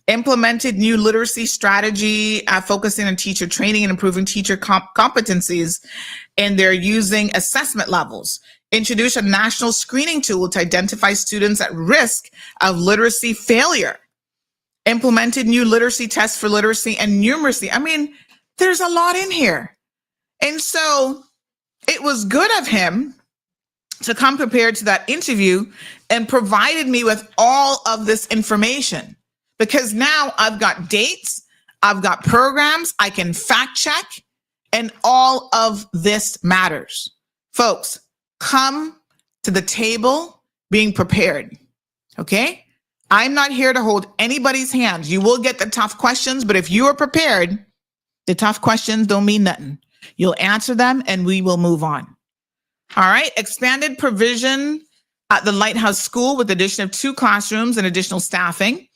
Implemented new literacy strategy, focusing on teacher training and improving teacher competencies, and they're using assessment levels. Introduce a national screening tool to identify students at risk of literacy failure. Implemented new literacy tests for literacy and numeracy. I mean, there's a lot in here. And so it was good of him to come prepared to that interview and provided me with all of this information. Because now I've got dates, I've got programs, I can fact check, And all of this matters. Folks, come to the table being prepared, okay? I'm not here to hold anybody's hands. You will get the tough questions, but if you are prepared, the tough questions don't mean nothing. You'll answer them and we will move on. All right, expanded provision at the Lighthouse School with the addition of 2 classrooms and additional staffing,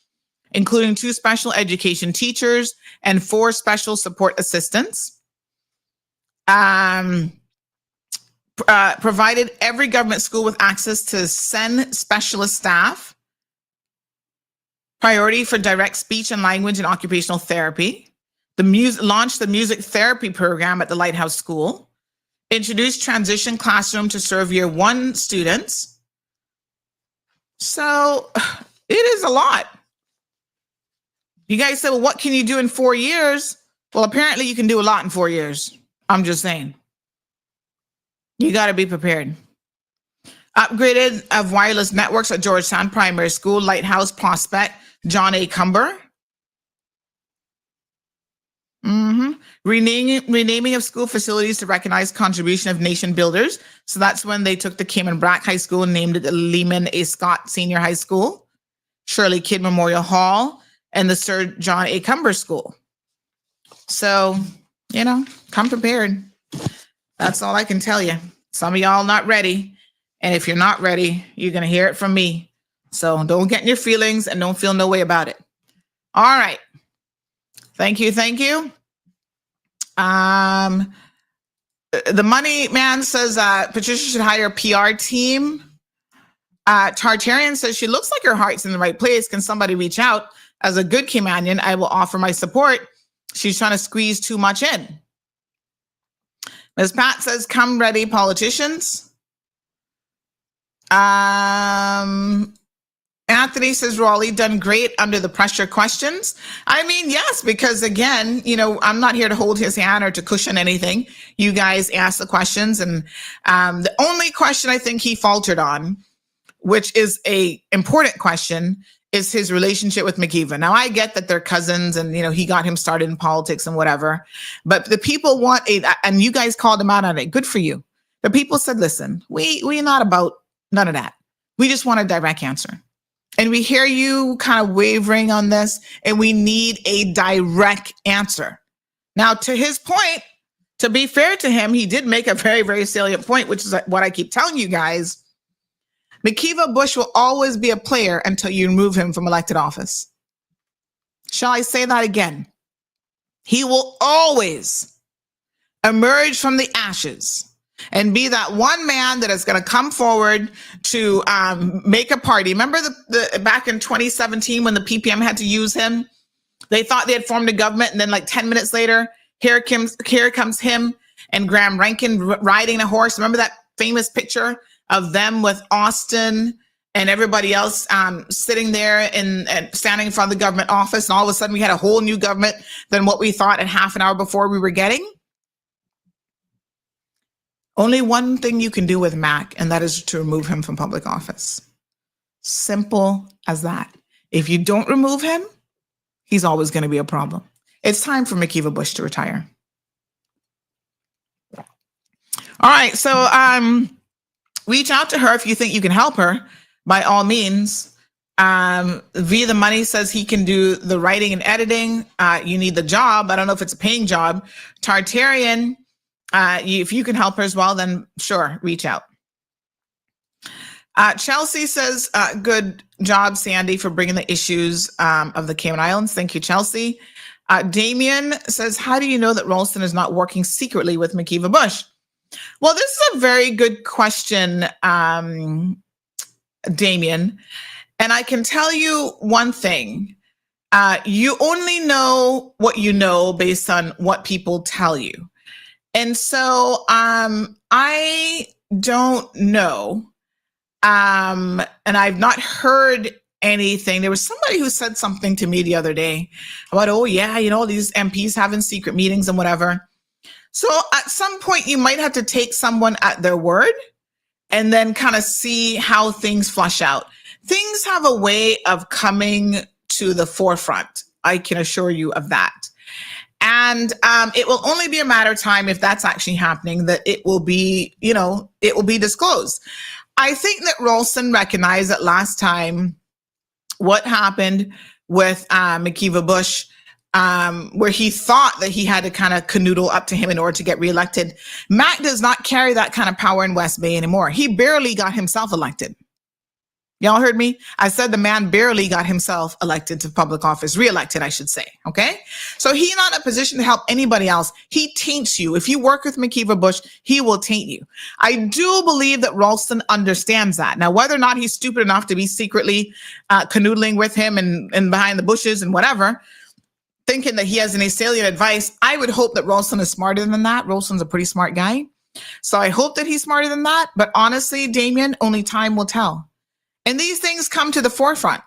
including 2 special education teachers and 4 special support assistants. Provided every government school with access to SEN specialist staff, priority for direct speech and language and occupational therapy, launched the music therapy program at the Lighthouse School, introduced transition classroom to serve year 1 students. So it is a lot. You guys say, well, what can you do in 4 years? Well, apparently you can do a lot in 4 years. I'm just saying. You got to be prepared. Upgraded of wireless networks at Georgetown Primary School, Lighthouse prospect, John A. Cumber. Renaming of school facilities to recognize contribution of nation builders. So that's when they took the Cayman Brack High School and named it the Lehman A. Scott Senior High School, Shirley Kidd Memorial Hall, and the Sir John A. Cumber School. So, come prepared. That's all I can tell you. Some of y'all not ready. And if you're not ready, you're going to hear it from me. So don't get in your feelings and don't feel no way about it. All right. Thank you. Thank you. The money man says Patricia should hire a PR team. Tartarian says she looks like her heart's in the right place. Can somebody reach out? As a good Caymanian, I will offer my support. She's trying to squeeze too much in. Ms. Pat says, come ready, politicians. Anthony says, Raleigh, done great under the pressure questions. I mean, yes, because again, I'm not here to hold his hand or to cushion anything. You guys ask the questions. And the only question I think he faltered on, which is a important question, is his relationship with McKeever. Now, I get that they're cousins and, he got him started in politics and whatever, but the people want and you guys called him out on it. Good for you. The people said, listen, we're not about none of that. We just want a direct answer. And we hear you kind of wavering on this, and we need a direct answer. Now, to his point, to be fair to him, he did make a very, very salient point, which is what I keep telling you guys. McKeever Bush will always be a player until you remove him from elected office. Shall I say that again? He will always emerge from the ashes and be that one man that is going to come forward to make a party. Remember the back in 2017 when the PPM had to use him? They thought they had formed a government, and then like 10 minutes later, here comes him and Graham Rankin riding a horse. Remember that famous picture of them with Austin and everybody else sitting there and standing in front of the government office, and all of a sudden we had a whole new government than what we thought at half an hour before we were getting? Only one thing you can do with Mac, and that is to remove him from public office. Simple as that. If you don't remove him, he's always going to be a problem. It's time for McKeever Bush to retire. All right, so reach out to her if you think you can help her, by all means. Via the Money says he can do the writing and editing. You need the job. I don't know if it's a paying job. Tartarian, if you can help her as well, then sure, reach out. Chelsea says, good job, Sandy, for bringing the issues of the Cayman Islands. Thank you, Chelsea. Damien says, how do you know that Ralston is not working secretly with McKeever Bush? Well, this is a very good question, Damien. And I can tell you one thing. You only know what you know based on what people tell you. And so I don't know. And I've not heard anything. There was somebody who said something to me the other day about, oh, yeah, these MPs having secret meetings and whatever. So at some point, you might have to take someone at their word and then kind of see how things flush out. Things have a way of coming to the forefront. I can assure you of that. And it will only be a matter of time, if that's actually happening, that it will be, it will be disclosed. I think that Ralston recognized that last time what happened with McKeever Bush, where he thought that he had to kind of canoodle up to him in order to get reelected. Mac does not carry that kind of power in West Bay anymore. He barely got himself elected. Y'all heard me? I said the man barely got himself elected to public office, reelected, I should say. Okay. So he's not in a position to help anybody else. He taints you. If you work with McKeever Bush, he will taint you. I do believe that Ralston understands that. Now, whether or not he's stupid enough to be secretly canoodling with him and behind the bushes and whatever, thinking that he has any salient advice, I would hope that Ralston is smarter than that. Ralston's a pretty smart guy. So I hope that he's smarter than that. But honestly, Damien, only time will tell. And these things come to the forefront.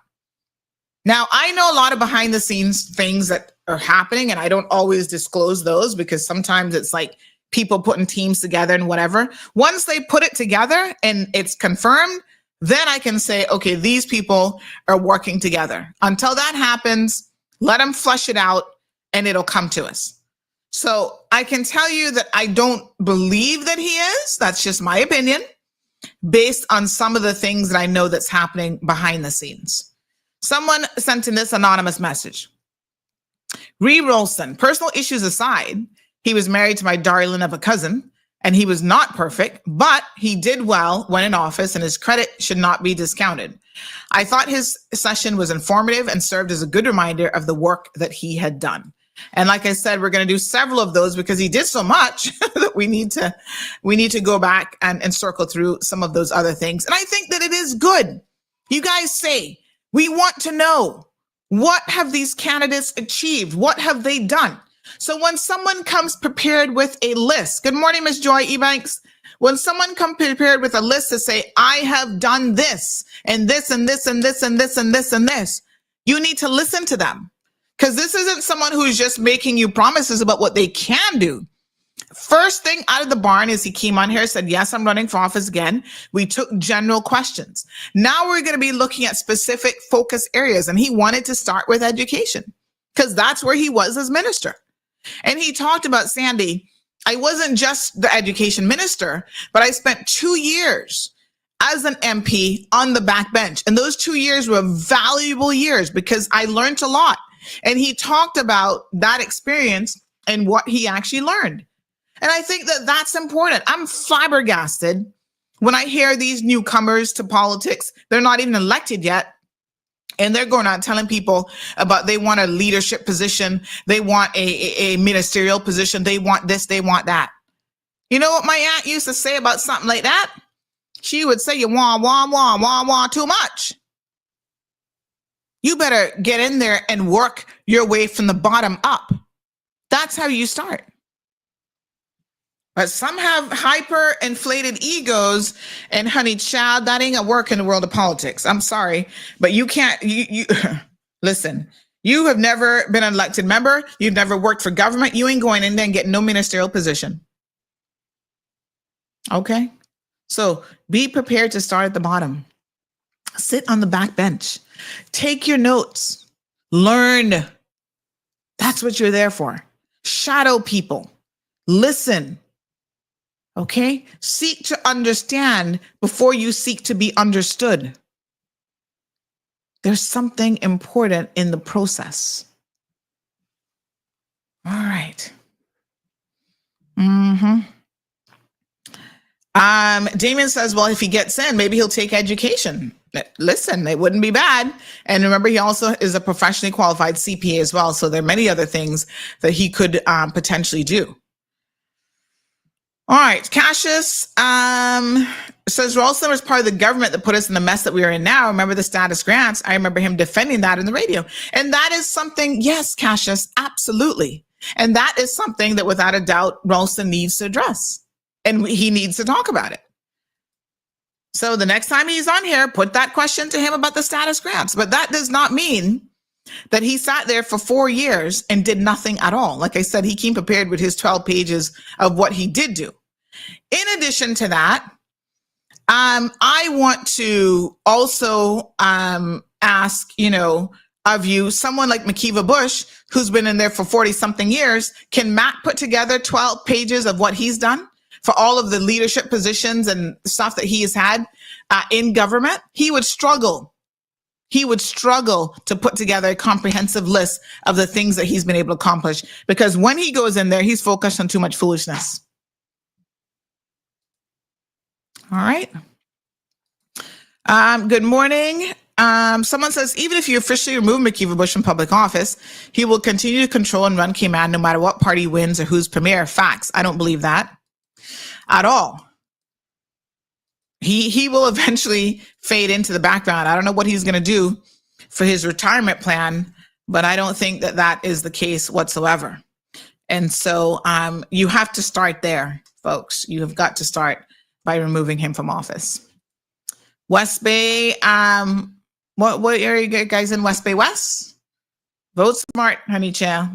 Now, I know a lot of behind the scenes things that are happening, and I don't always disclose those because sometimes it's like people putting teams together and whatever. Once they put it together and it's confirmed, then I can say, okay, these people are working together. Until that happens, let them flush it out and it'll come to us. So I can tell you that I don't believe that he is. That's just my opinion, based on some of the things that I know that's happening behind the scenes. Someone sent in this anonymous message. Ree Ralston, personal issues aside, he was married to my darling of a cousin, and he was not perfect, but he did well when in office, and his credit should not be discounted. I thought his session was informative and served as a good reminder of the work that he had done. And like I said, we're going to do several of those because he did so much that we need to go back and circle through some of those other things. And I think that it is good. You guys say, we want to know, what have these candidates achieved? What have they done? So when someone comes prepared with a list, good morning, Ms. Joy Ebanks. When someone comes prepared with a list to say, I have done this and this and this and this and this and this and this, you need to listen to them. Because this isn't someone who's just making you promises about what they can do. First thing out of the barn is he came on here, said, yes, I'm running for office again. We took general questions. Now we're going to be looking at specific focus areas. And he wanted to start with education because that's where he was as minister. And he talked about, Sandy, I wasn't just the education minister, but I spent 2 years as an MP on the backbench. And those 2 years were valuable years because I learned a lot. And he talked about that experience and what he actually learned. And I think that that's important. I'm flabbergasted when I hear these newcomers to politics. They're not even elected yet. And they're going out telling people about they want a leadership position. They want a ministerial position. They want this, they want that. You know what my aunt used to say about something like that? She would say, you want too much. You better get in there and work your way from the bottom up. That's how you start. But some have hyper inflated egos, and honey child, that ain't gonna work in the world of politics. I'm sorry, but you can't, you listen, you have never been an elected member. You've never worked for government. You ain't going in there and getting no ministerial position. Okay. So be prepared to start at the bottom. Sit on the back bench. Take your notes. Learn. That's what you're there for. Shadow people. Listen. Okay? Seek to understand before you seek to be understood. There's something important in the process. All right. Damien says, well, if he gets in, maybe he'll take education. Listen, it wouldn't be bad. And remember, he also is a professionally qualified CPA as well. So there are many other things that he could potentially do. All right. Cassius says Ralston was part of the government that put us in the mess that we are in now. Remember the status grants? I remember him defending that in the radio. And that is something, yes, Cassius, absolutely. And that is something that without a doubt, Ralston needs to address. And he needs to talk about it. So the next time he's on here, put that question to him about the status grants. But that does not mean that he sat there for 4 years and did nothing at all. Like I said, he came prepared with his 12 pages of what he did do. In addition to that, I want to also ask, of you, someone like Makiva Bush, who's been in there for 40 something years, can Matt put together 12 pages of what he's done for all of the leadership positions and stuff that he has had in government? He would struggle. He would struggle to put together a comprehensive list of the things that he's been able to accomplish, because when he goes in there, he's focused on too much foolishness. All right. Good morning. Someone says, even if you officially remove Makiva Bush from public office, he will continue to control and run Cayman no matter what party wins or who's premier. Facts. I don't believe that at all. He will eventually fade into the background. I don't know what he's going to do for his retirement plan, but I don't think that that is the case whatsoever. And so you have to start there, folks. You have got to start by removing him from office. West Bay, what area you guys in West Bay West? Vote smart, honey child.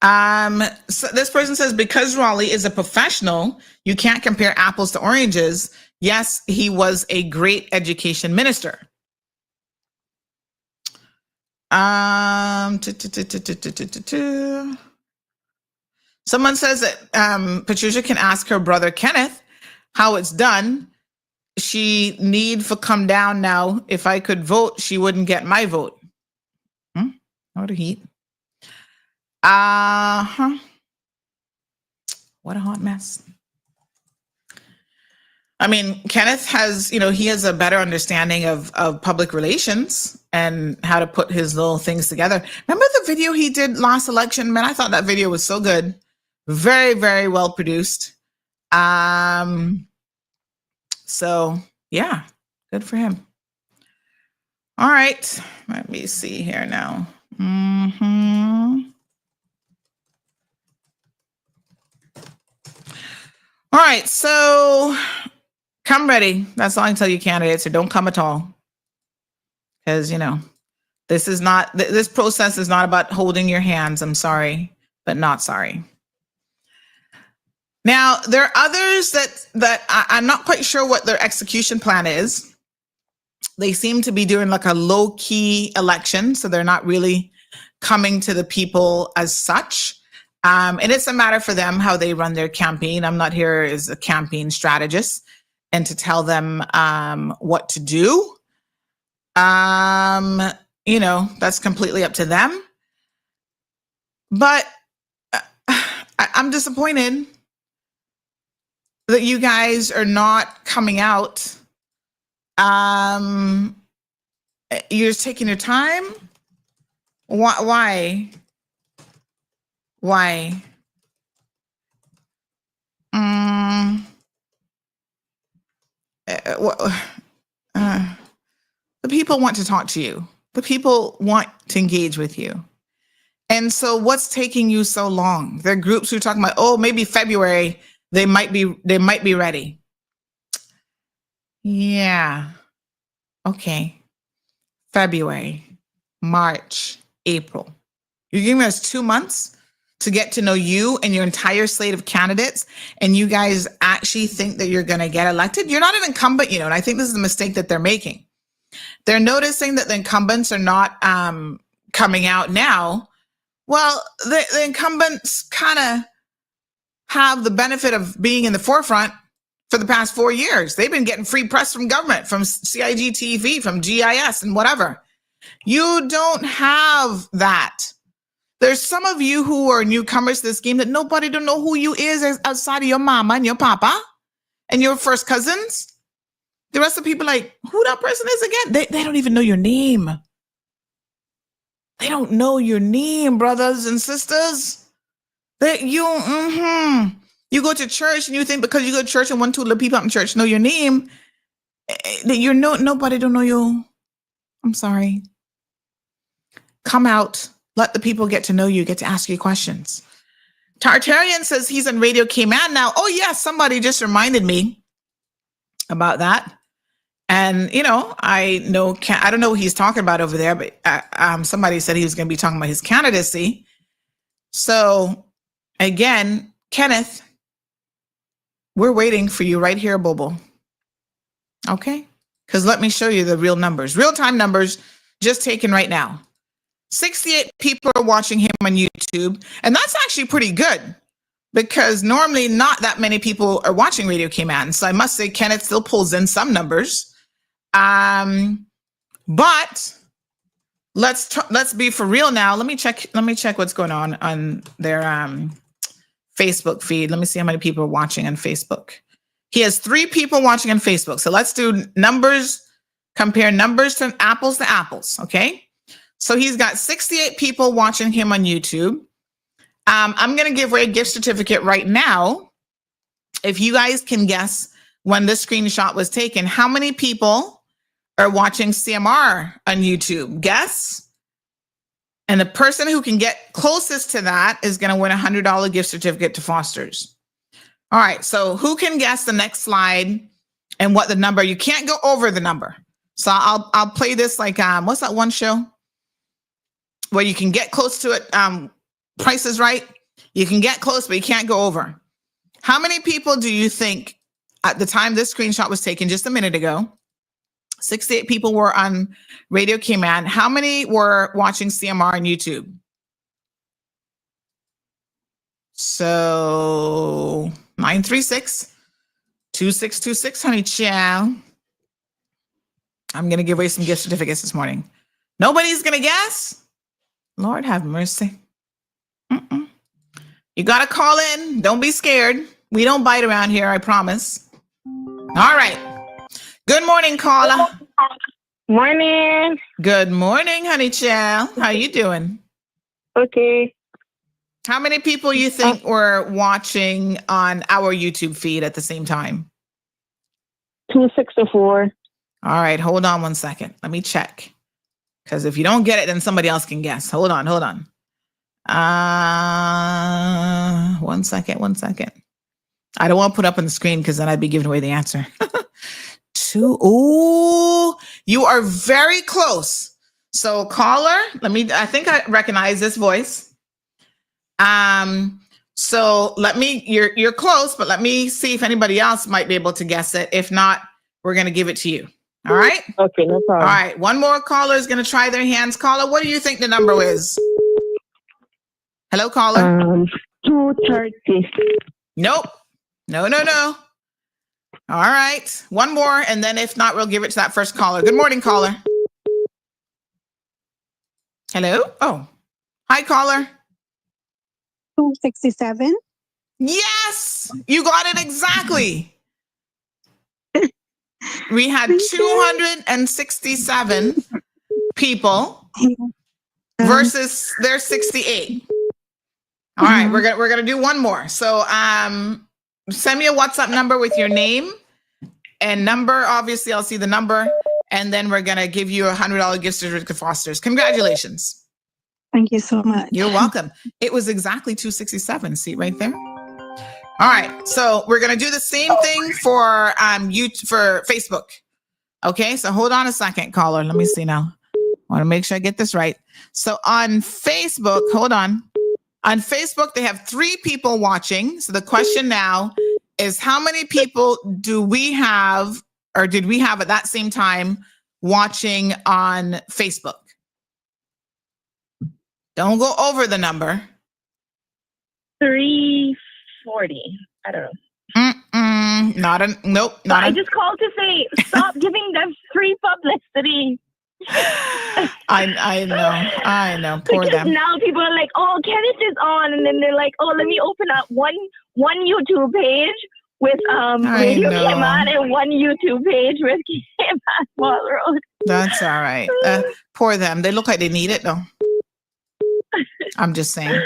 So this person says, because Raleigh is a professional, you can't compare apples to oranges. Yes, he was a great education minister. Someone says that Patricia can ask her brother Kenneth how it's done. She need for come down now. If I could vote, she wouldn't get my vote. What a heat. What a hot mess. I mean, Kenneth has, he has a better understanding of public relations and how to put his little things together. Remember the video he did last election? Man, I thought that video was so good. Very, very well produced. So yeah, good for him. All right, let me see here now. All right, so come ready. That's all I can tell you, candidates, or don't come at all. Because, this process is not about holding your hands. I'm sorry, but not sorry. Now, there are others that I'm not quite sure what their execution plan is. They seem to be doing like a low-key election, so they're not really coming to the people as such. And it's a matter for them how they run their campaign. I'm not here as a campaign strategist and to tell them what to do. That's completely up to them. But I'm disappointed that you guys are not coming out. You're just taking your time. Why? The people want to talk to you. The people want to engage with you. And so what's taking you so long? There are groups who are talking about, maybe February, they might be ready. Yeah. Okay. February, March, April. You're giving us 2 months to get to know you and your entire slate of candidates, and you guys actually think that you're going to get elected? You're not an incumbent, and I think this is the mistake that they're making. They're noticing that the incumbents are not coming out now. Well, the incumbents kind of have the benefit of being in the forefront for the past 4 years. They've been getting free press from government, from CIG TV, from GIS and whatever. You don't have that. There's some of you who are newcomers to this game that nobody don't know who you is outside of your mama and your papa and your first cousins. The rest of the people like, who that person is again? They don't even know your name. They don't know your name, brothers and sisters. You go to church and you think because you go to church and 1, 2 little people in church know your name, that nobody don't know you. I'm sorry. Come out. Let the people get to know you, get to ask you questions. Tartarian says he's on Radio Cayman now. Oh, yeah, somebody just reminded me about that. And, I don't know what he's talking about over there, but somebody said he was going to be talking about his candidacy. So, again, Kenneth, we're waiting for you right here, Bobo. Okay? Because let me show you the real numbers. Real-time numbers just taken right now. 68 people are watching him on YouTube. And that's actually pretty good because normally not that many people are watching Radio Cayman. So I must say, Kenneth still pulls in some numbers. But let's be for real now. Let me check what's going on their Facebook feed. Let me see how many people are watching on Facebook. He has 3 people watching on Facebook. So let's do numbers, compare numbers to apples, okay? So he's got 68 people watching him on YouTube. I'm going to give away a gift certificate right now. If you guys can guess when this screenshot was taken, how many people are watching CMR on YouTube? Guess. And the person who can get closest to that is going to win a $100 gift certificate to Foster's. All right. So who can guess the next slide and what the number? You can't go over the number. So I'll play this like, what's that one show where you can get close to it? Price is Right. You can get close, but you can't go over. How many people do you think at the time this screenshot was taken just a minute ago? 68 people were on Radio Cayman. How many were watching CMR on YouTube? So 936-2626, honey chow. I'm going to give away some gift certificates this morning. Nobody's going to guess? Lord have mercy. You got to call in. Don't be scared. We don't bite around here, I promise. All right. Good morning, caller. Morning. Good morning, honey child. How you doing? Okay. How many people you think were watching on our YouTube feed at the same time? 264. All right, hold on one second. Let me check. Because if you don't get it, then somebody else can guess. Hold on. One second. I don't want to put up on the screen because then I'd be giving away the answer. 2. Ooh, you are very close. So caller, I think I recognize this voice. So you're close, but let me see if anybody else might be able to guess it. If not, we're going to give it to you. All right. Okay, no problem. All right. One more caller is going to try their hands. Caller, what do you think the number is? Hello, caller. 230. Nope. No. All right. One more. And then if not, we'll give it to that first caller. Good morning, caller. Hello. Oh, hi, caller. 267. Yes, you got it exactly. We had 267 people versus their 68. All right, we're gonna do one more. So send me a WhatsApp number with your name and number. Obviously, I'll see the number, and then we're gonna give you a $100 gift certificate to Foster's. Congratulations. Thank you so much. You're welcome. It was exactly 267. See right there. All right, so we're gonna do the same thing for for Facebook. Okay, so hold on a second, caller. Let me see now. I want to make sure I get this right. So on Facebook, hold on. On Facebook, they have 3 people watching. So the question now is, how many people do we have, or did we have at that same time watching on Facebook? Don't go over the number. 340. I don't know. Nope. I just called to say, stop giving them free publicity. I know. Poor because them. Now people are like, oh, Kenneth is on. And then they're like, oh, let me open up one YouTube page with Radio Cayman and one YouTube page with Cayman Wall Road. That's all right. Poor them. They look like they need it, though. I'm just saying.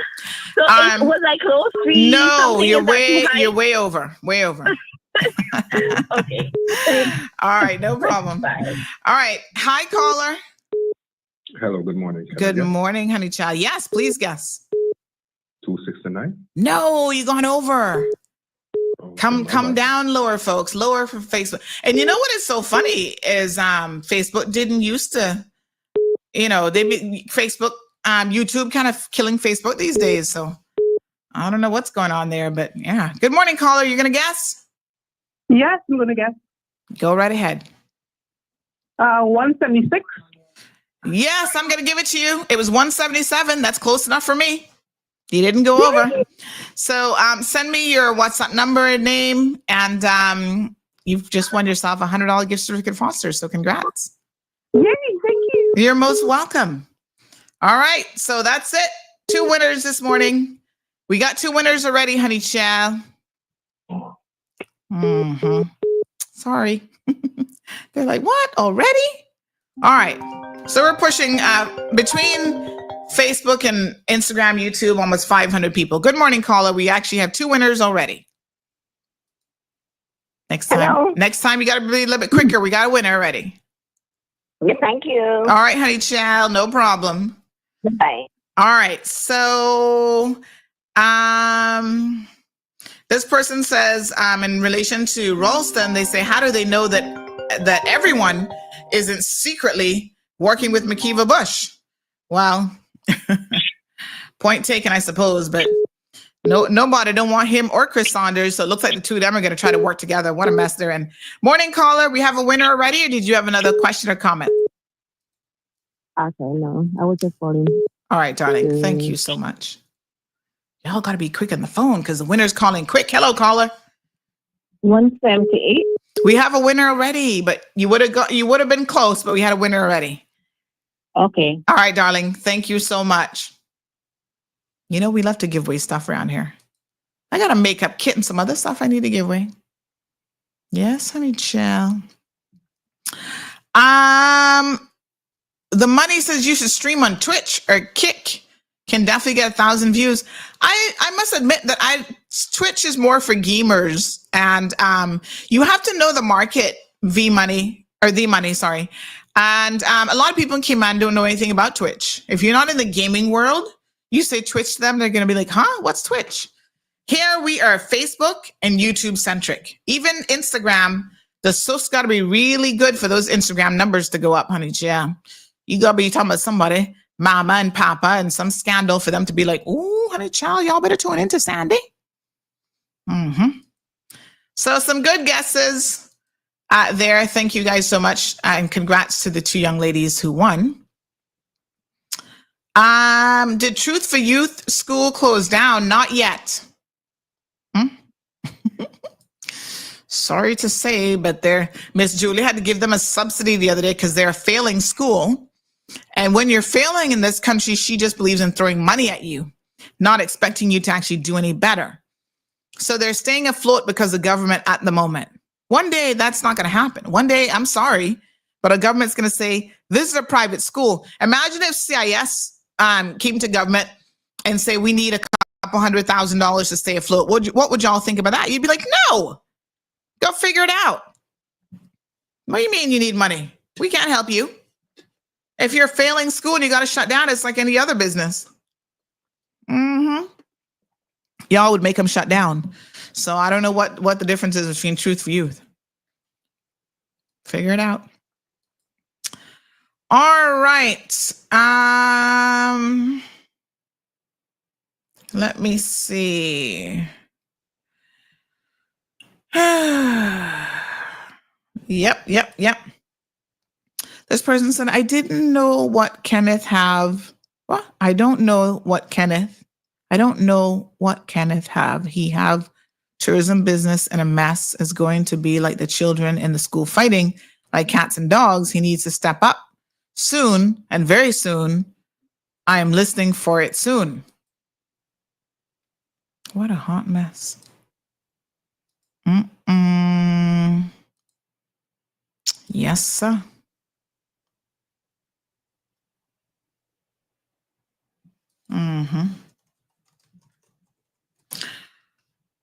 So was I close? No, you're way over. Way over. Okay. All right, no problem. Bye. All right. Hi, caller. Hello, good morning. Good morning, honey child. Yes, please guess. 269? No, you gone over. Oh, Come down lower, folks. Lower for Facebook. And you know what is so funny is Facebook didn't used to, Facebook, YouTube kind of killing Facebook these days. So I don't know what's going on there, but yeah. Good morning, caller. You're going to guess? Yes, I'm going to guess. Go right ahead. 176. Yes, I'm going to give it to you. It was 177. That's close enough for me. You didn't go over. So send me your WhatsApp number and name, and you've just won yourself a $100 gift certificate to Foster's. So congrats. Yay, thank you. You're most welcome. All right. So that's it. 2 winners this morning. We got 2 winners already, honey child. Sorry. They're like, what? Already? All right. So we're pushing between Facebook and Instagram, YouTube, almost 500 people. Good morning, caller. We actually have 2 winners already. Next time you got to be a little bit quicker. We got a winner already. Yeah, thank you. All right, honey child. No problem. Bye. All right. So this person says in relation to Ralston, they say, how do they know that everyone isn't secretly working with McKeeva Bush? Well, point taken, I suppose, but nobody don't want him or Chris Saunders. So it looks like the two of them are going to try to work together. What a mess they're in. Morning, caller. We have a winner already, or did you have another question or comment? Okay, no, I was just calling. All right, darling. Thank you so much. Y'all got to be quick on the phone because the winner's calling quick. Hello, caller. 178. We have a winner already, but you would have been close, but we had a winner already. Okay. All right, darling. Thank you so much. You know, we love to give away stuff around here. I got a makeup kit and some other stuff I need to give away. Yes, honey, chill. The money says you should stream on Twitch or Kick. Can definitely get 1,000 views. I must admit that Twitch is more for gamers, and you have to know the market. The money, sorry. And a lot of people in Cayman don't know anything about Twitch. If you're not in the gaming world, you say Twitch to them, they're going to be like, huh? What's Twitch? Here we are Facebook and YouTube centric. Even Instagram, the SOS got to be really good for those Instagram numbers to go up, honey. Yeah. You got to be talking about somebody, mama and papa, and some scandal for them to be like, ooh, honey child, y'all better tune into Sandy. So some good guesses there. Thank you guys so much. And congrats to the 2 young ladies who won. Did Truth for Youth school close down? Not yet. Sorry to say, but Miss Julie had to give them a subsidy the other day because they're failing school. And when you're failing in this country, she just believes in throwing money at you, not expecting you to actually do any better. So they're staying afloat because of government at the moment. One day, that's not going to happen. One day, I'm sorry, but a government's going to say, this is a private school. Imagine if CIS came to government and say, we need a couple $100,000 to stay afloat. What would y'all think about that? You'd be like, no, go figure it out. What do you mean you need money? We can't help you. If you're failing school and you got to shut down, it's like any other business. Y'all would make them shut down. So I don't know what the difference is between Truth for Youth. Figure it out. All right. Let me see. Yep. This person said, I didn't know what Kenneth have. Well, I don't know what Kenneth have. He have tourism business and a mess is going to be like the children in the school fighting like cats and dogs. He needs to step up soon, and very soon. I am listening for it soon. What a hot mess. Yes, sir.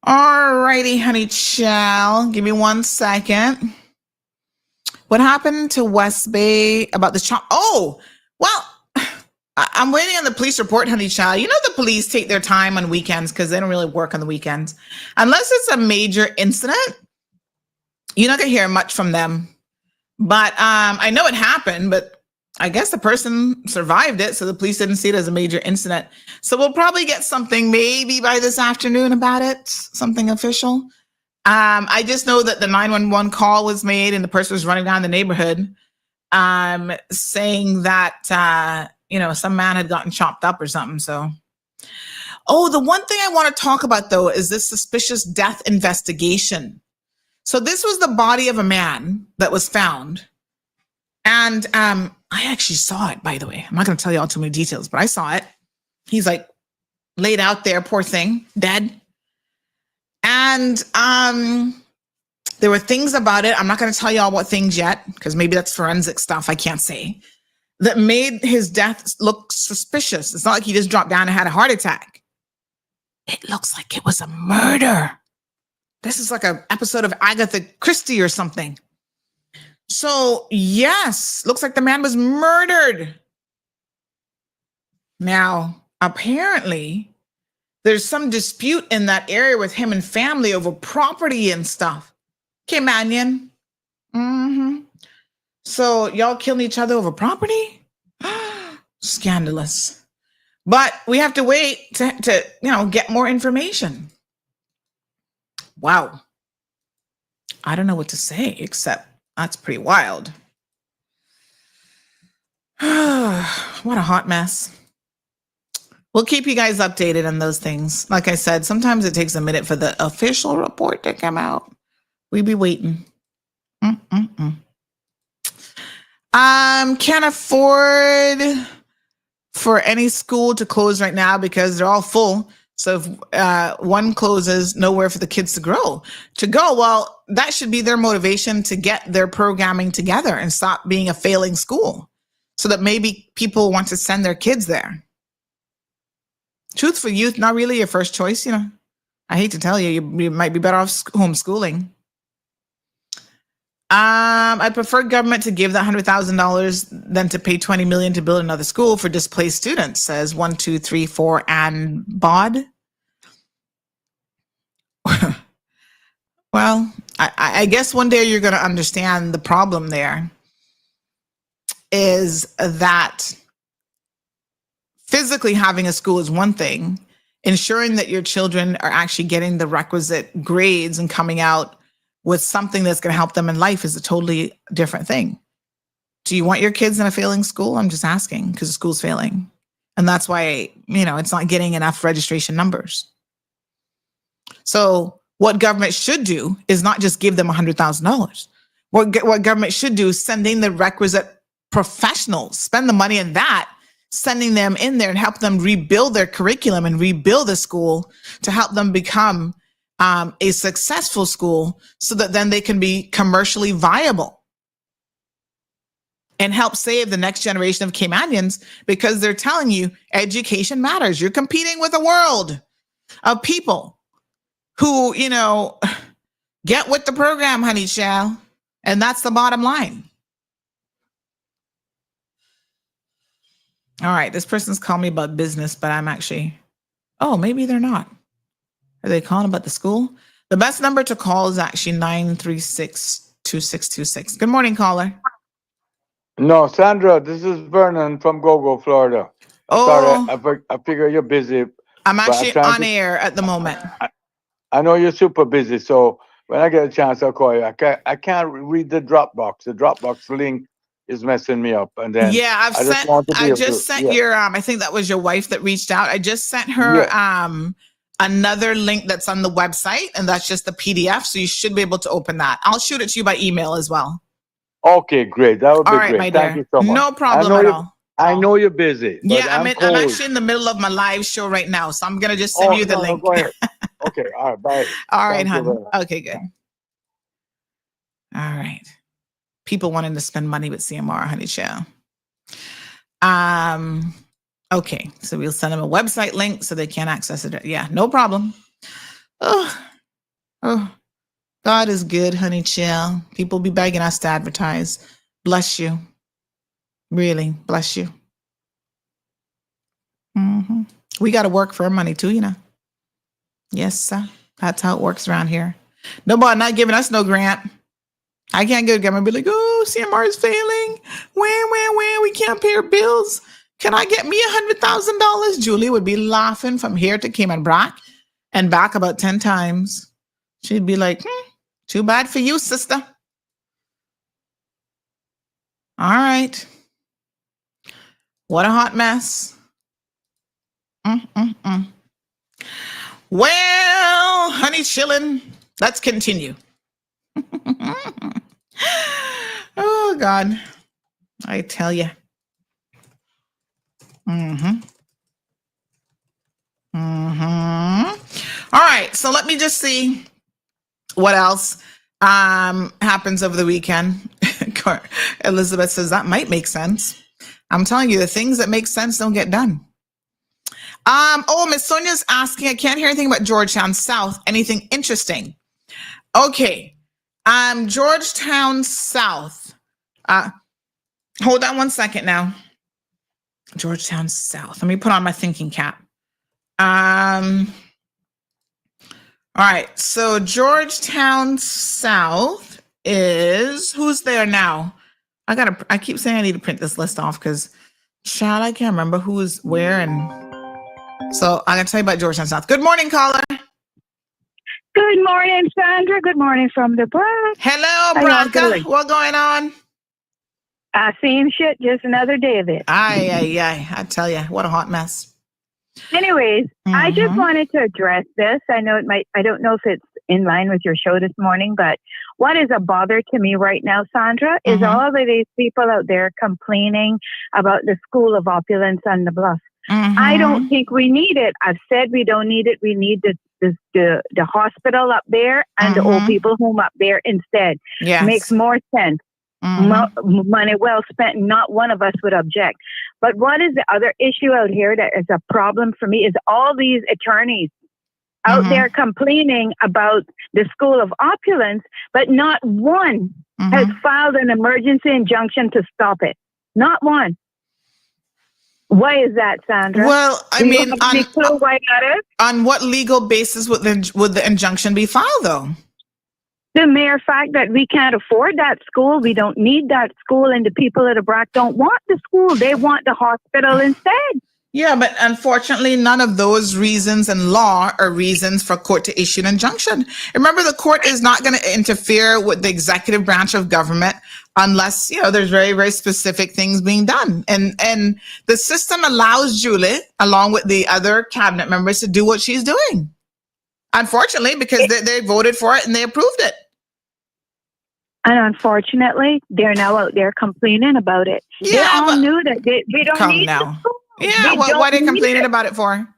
All righty, honey child. Give me 1 second. What happened to West Bay about the child? Oh, well, I'm waiting on the police report, honey child. You know the police take their time on weekends because they don't really work on the weekends. Unless it's a major incident, you're not going to hear much from them. But I know it happened, but I guess the person survived it, so the police didn't see it as a major incident. So we'll probably get something maybe by this afternoon about it, something official. I just know that the 911 call was made and the person was running down the neighborhood. saying that, some man had gotten chopped up or something. So, the one thing I want to talk about, though, is this suspicious death investigation. So this was the body of a man that was found. And I actually saw it, by the way. I'm not going to tell you all too many details, but I saw it. He's like laid out there, poor thing, dead. And there were things about it. I'm not going to tell you all what things yet, because maybe that's forensic stuff. I can't say. That made his death look suspicious. It's not like he just dropped down and had a heart attack. It looks like it was a murder. This is like an episode of Agatha Christie or something. So, yes, looks like the man was murdered. Now, apparently, there's some dispute in that area with him and family over property and stuff. Cayman. So, y'all killing each other over property? Scandalous. But we have to wait to get more information. Wow. I don't know what to say, except that's pretty wild. What a hot mess. We'll keep you guys updated on those things. Like I said, sometimes it takes a minute for the official report to come out. We be waiting. Can't afford for any school to close right now because they're all full. So if one closes, nowhere for the kids to go. Well, that should be their motivation to get their programming together and stop being a failing school so that maybe people want to send their kids there. Truth for youth, not really your first choice, I hate to tell you, you might be better off homeschooling. I prefer government to give that $100,000 than to pay $20 million to build another school for displaced students, says 1, 2, 3, 4, and Bod. Well, I guess one day you're going to understand the problem there is that physically having a school is one thing. Ensuring that your children are actually getting the requisite grades and coming out with something that's going to help them in life is a totally different thing. Do you want your kids in a failing school? I'm just asking because the school's failing. And that's why, it's not getting enough registration numbers. So what government should do is not just give them $100,000. What government should do is send in the requisite professionals, spend the money on that, sending them in there and help them rebuild their curriculum and rebuild the school to help them become a successful school so that then they can be commercially viable and help save the next generation of Caymanians because they're telling you education matters. You're competing with a world of people who, get with the program, honey child. And that's the bottom line. All right, this person's calling me about business, but I'm actually, maybe they're not. Are they calling about the school? The best number to call is actually 936-2626. Good morning, caller. No, Sandra, this is Vernon from Gogo, Florida. Sorry, I figure you're busy. I'm actually on air at the moment. I know you're super busy, so when I get a chance, I'll call you. I can't read the Dropbox. The Dropbox link is messing me up. And then I just sent your I think that was your wife that reached out. I just sent her another link that's on the website, and that's just the PDF. So you should be able to open that. I'll shoot it to you by email as well. Okay, great. That would be great. My Thank you so much. No problem at all. I know you're busy. I'm actually in the middle of my live show right now, so I'm gonna just send you the link. Go ahead. Okay, all right, bye. All right, hon. Okay, good. All right. People wanting to spend money with CMR, honey child. Okay, so we'll send them a website link so they can't access it. Yeah, no problem. Oh, God is good, honey child. People be begging us to advertise. Bless you. Really, bless you. We got to work for our money too, Yes, sir. That's how it works around here. Nobody not giving us no grant. I can't go to government and be like, CMR is failing. When we can't pay our bills. Can I get me $100,000? Julie would be laughing from here to Cayman Brack and back about 10 times. She'd be like, too bad for you, sister. All right. What a hot mess. Well, honey chillin', let's continue. Oh, God. I tell you. All right. So let me just see what else happens over the weekend. Elizabeth says that might make sense. I'm telling you, the things that make sense don't get done. Miss Sonia's asking, I can't hear anything about Georgetown South. Anything interesting? Okay. Georgetown South. Hold on one second now. Georgetown South. Let me put on my thinking cap. All right. So Georgetown South is, who's there now? I keep saying I need to print this list off because, child, I can't remember who's where. And so I'm going to tell you about Georgetown South. Good morning, caller. Good morning, Sandra. Good morning from the Bronx. Hello, Bronca. What's going on? Same shit, just another day of it. Aye. I tell you, what a hot mess. Anyways, I just wanted to address this. I don't know if it's in line with your show this morning, but what is a bother to me right now, Sandra, is all of these people out there complaining about the School of Opulence on the Bluff. I don't think we need it. I've said we don't need it. We need the hospital up there and the old people home up there instead. Yes. Makes more sense. Money well spent. Not one of us would object. But what is the other issue out here that is a problem for me is all these attorneys out there complaining about the School of Opulence, but not one has filed an emergency injunction to stop it. Not one. Why is that, Sandra? Well, I mean, on what legal basis would the injunction be filed, though? The mere fact that we can't afford that school, we don't need that school, and the people at the BRAC don't want the school. They want the hospital instead. Yeah, but unfortunately, none of those reasons in law are reasons for court to issue an injunction. Remember, the court is not going to interfere with the executive branch of government unless, there's very, very specific things being done. And the system allows Julie, along with the other cabinet members, to do what she's doing. Unfortunately, because they voted for it and they approved it. And unfortunately, they're now out there complaining about it. Yeah, they all knew that they don't need now. Yeah, what are they complaining about it for?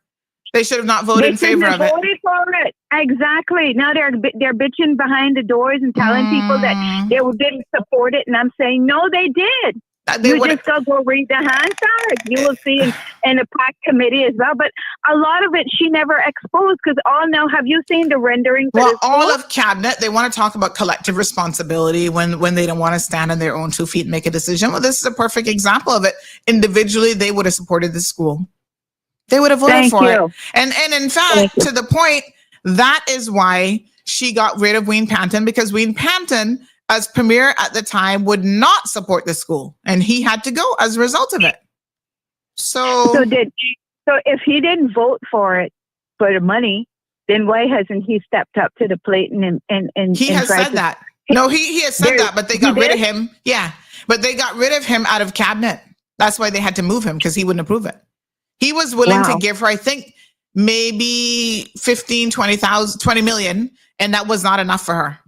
They should have not voted in favor of it. Voted for it. Exactly. Now they're bitching behind the doors and telling people that they didn't support it. And I'm saying, no, they did. Just go read the Hansard. You will see in the PAC committee as well. But a lot of it she never exposed because have you seen the renderings? Well, all of cabinet, they want to talk about collective responsibility when they don't want to stand on their own 2 feet and make a decision. Well, this is a perfect example of it. Individually, they would have supported the school. They would have voted for it. And in fact, to the point, that is why she got rid of Wayne Panton, because Wayne Panton, as premier at the time, would not support the school, and he had to go as a result of it. So if he didn't vote for it for the money, then why hasn't he stepped up to the plate and he has said that? No, he has said that, but they got rid of him. Yeah, but they got rid of him out of cabinet. That's why they had to move him, because he wouldn't approve it. He was willing to give her, I think, maybe 15, 20 million, and that was not enough for her.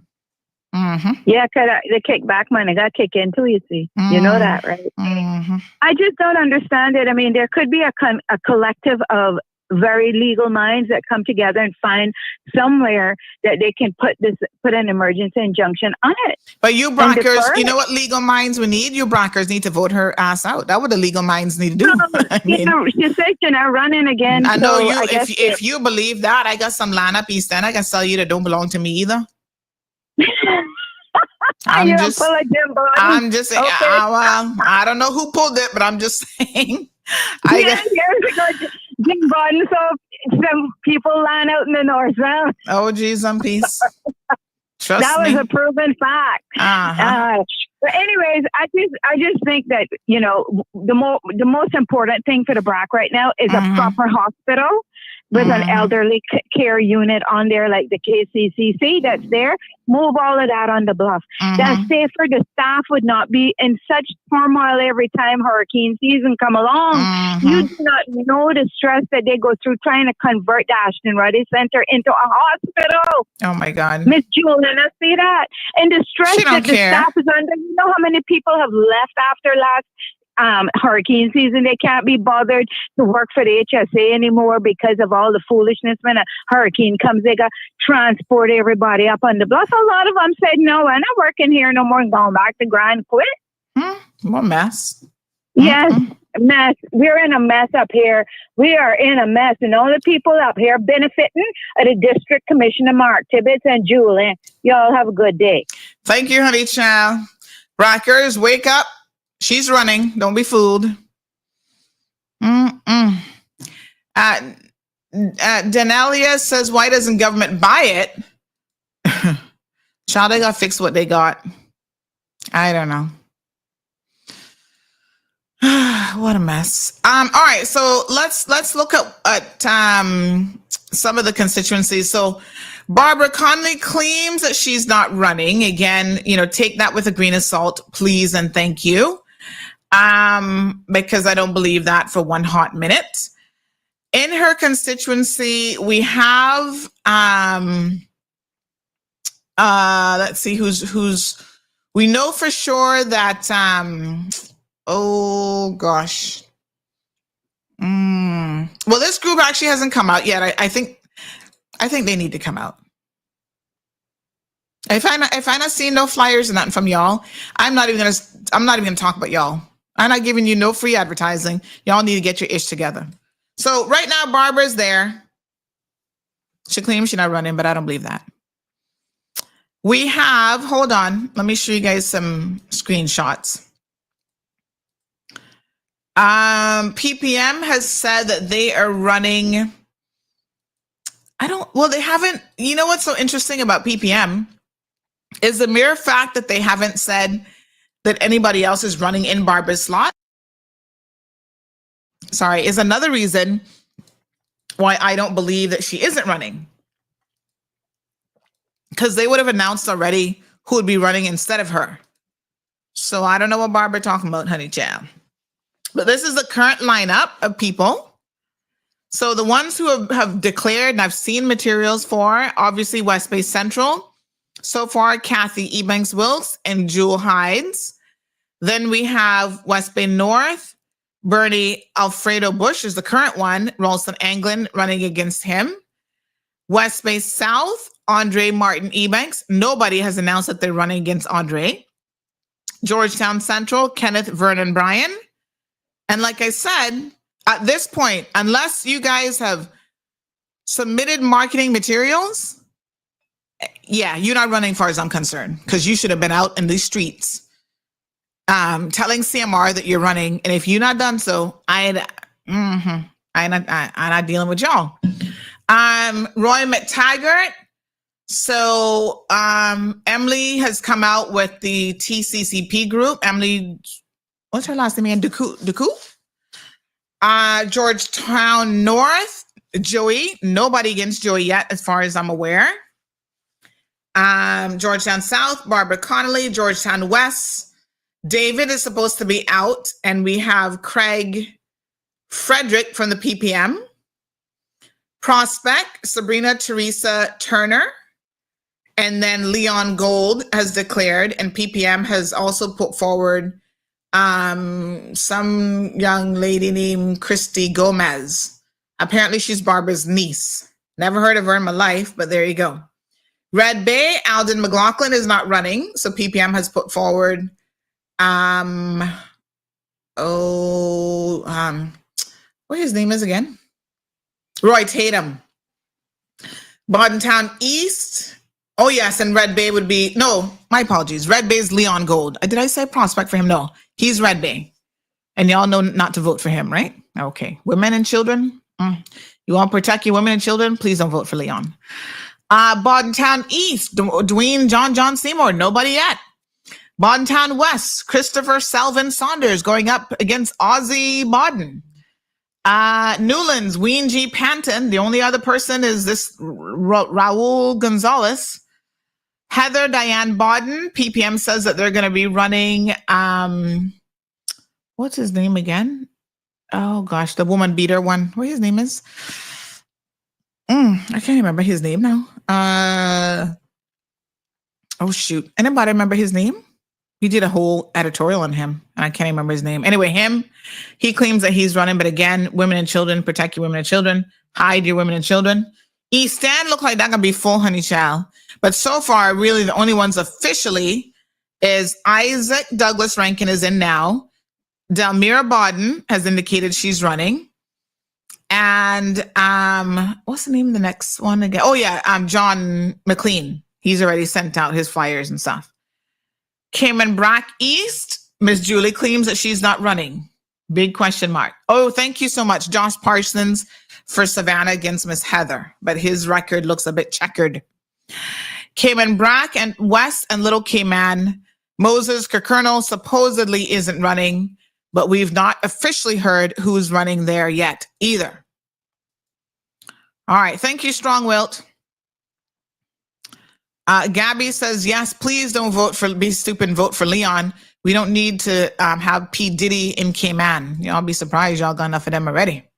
Yeah, because the kickback money got kicked in too, you see. You know that, right? I just don't understand it. I mean, there could be a collective of very legal minds that come together and find somewhere that they can put an emergency injunction on it. But you Brockers, you know what legal minds we need? You Brockers need to vote her ass out. That's what the legal minds need to do. She said you're not running again. I know you. If you believe that, I got some land up East End I can sell you that don't belong to me either. I'm just saying. Well, I don't know who pulled it, but I'm just saying. Jim Borden, so some people land out in the north now. Oh, geez, some peace. Trust that me. Was a proven fact. But anyways, I just think that the most important thing for the BRAC right now is a proper hospital with an elderly care unit on there, like the KCCC that's there. Move all of that on the bluff. That's safer. The staff would not be in such turmoil every time hurricane season come along. You do not know the stress that they go through trying to convert the Ashton Ruddy Center into a hospital. Oh my God. Miss Julian, I see that. And the stress that the staff is under. You know how many people have left after last hurricane season? They can't be bothered to work for the HSA anymore because of all the foolishness. When a hurricane comes, they got transport everybody up on the bluff. A lot of them said, no, I'm not working here no more and going back to Grand quit. What mess. Yes, mess. We're in a mess up here. We are in a mess. And all the people up here benefiting are the District Commissioner Mark Tibbetts and Julie. Y'all have a good day. Thank you, honey child. Rockers, wake up. She's running. Don't be fooled. Danelia says, why doesn't government buy it? Child, they got to fix what they got. I don't know. What a mess. All right, so let's look at some of the constituencies. So Barbara Connolly claims that she's not running. Again, take that with a grain of salt, please and thank you. Because I don't believe that for one hot minute. In her constituency, we have let's see who's we know for sure that oh gosh. Well, this group actually hasn't come out yet. I think they need to come out. If I not seeing no flyers and nothing from y'all, I'm not even gonna talk about y'all. I'm not giving you no free advertising. Y'all need to get your ish together. So right now, Barbara's there. She claims she's not running, but I don't believe that. We have, hold on, let me show you guys some screenshots. PPM has said that they are running. They haven't, you know what's so interesting about PPM is the mere fact that they haven't said that anybody else is running in Barbara's slot. Sorry, is another reason why I don't believe that she isn't running. Because they would have announced already who would be running instead of her. So I don't know what Barbara talking about, honey child. But this is the current lineup of people. So the ones who have declared, and I've seen materials for, obviously West Bay Central. So far, Kathy Ebanks-Wilkes and Jewel Hides. Then we have West Bay North. Bernie Alfredo Bush is the current one. Ralston Anglin running against him. West Bay South, Andre Martin Ebanks. Nobody has announced that they're running against Andre. Georgetown Central, Kenneth Vernon Bryan. And like I said, at this point, unless you guys have submitted marketing materials, yeah, you're not running, far as I'm concerned, because you should have been out in these streets telling CMR that you're running. And if you're not done so, I'm not dealing with y'all. Roy McTaggart. So Emily has come out with the TCCP group. Emily, what's her last name? Duku? Georgetown North, Joey. Nobody against Joey yet, as far as I'm aware. Georgetown South, Barbara Connolly. Georgetown West, David is supposed to be out. And we have Craig Frederick from the PPM. Prospect, Sabrina Teresa Turner. And then Leon Gold has declared, and PPM has also put forward some young lady named Christy Gomez. Apparently she's Barbara's niece. Never heard of her in my life, but there you go. Red Bay, Alden McLaughlin is not running, so PPM has put forward what his name is again? Roy Tatum. Bordentown East. Oh yes, and Red Bay would be, no, my apologies. Red Bay is Leon Gold. Did I say prospect for him? No, he's Red Bay. And y'all know not to vote for him, right? Okay. Women and children. You want to protect your women and children? Please don't vote for Leon. Bordentown East, Dwayne John Seymour, nobody yet. Bordentown West, Christopher Selvin Saunders going up against Ozzy Bodden. Newlands, Ween G. Panton. The only other person is this Raul Gonzalez. Heather Diane Bodden. PPM says that they're going to be running, what's his name again? Oh gosh, the woman beater one. What his name is? I can't remember his name now. Oh shoot. Anybody remember his name? He did a whole editorial on him, and I can't remember his name. Anyway, he claims that he's running, but again, women and children, protect your women and children, hide your women and children. East Stand look like that gonna be full, honey child. But so far, really the only ones officially is Isaac Douglas Rankin is in now. Delmira Bodden has indicated she's running. And what's the name of the next one again? Oh yeah, John McLean. He's already sent out his flyers and stuff. Cayman Brack East, Miss Julie claims that she's not running. Big question mark. Oh, thank you so much, Josh Parsons, for Savannah against Miss Heather, but his record looks a bit checkered. Cayman Brack and West and Little Cayman, Moses Kirkernel supposedly isn't running, but we've not officially heard who's running there yet either. All right, thank you, Strong Wilt. Gabby says, yes, please don't be stupid and vote for Leon. We don't need to have P. Diddy in Cayman. Y'all be surprised y'all got enough of them already.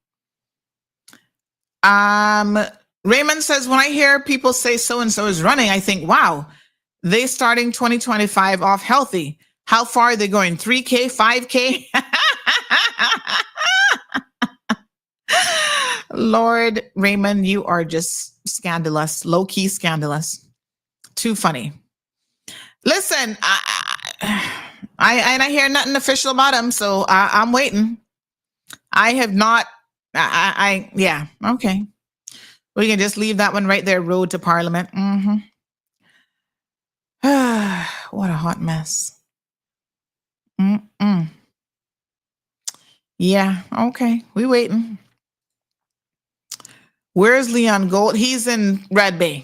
Raymond says, when I hear people say so-and-so is running, I think, wow, they starting 2025 off healthy. How far are they going? 3K, 5K? Lord Raymond, you are just scandalous, low-key scandalous. Too funny. Listen, I hear nothing official about him, so I'm waiting. I have not, yeah, okay. We can just leave that one right there, road to Parliament. What a hot mess. Yeah, okay, we waiting. Where's Leon Gold? He's in Red Bay.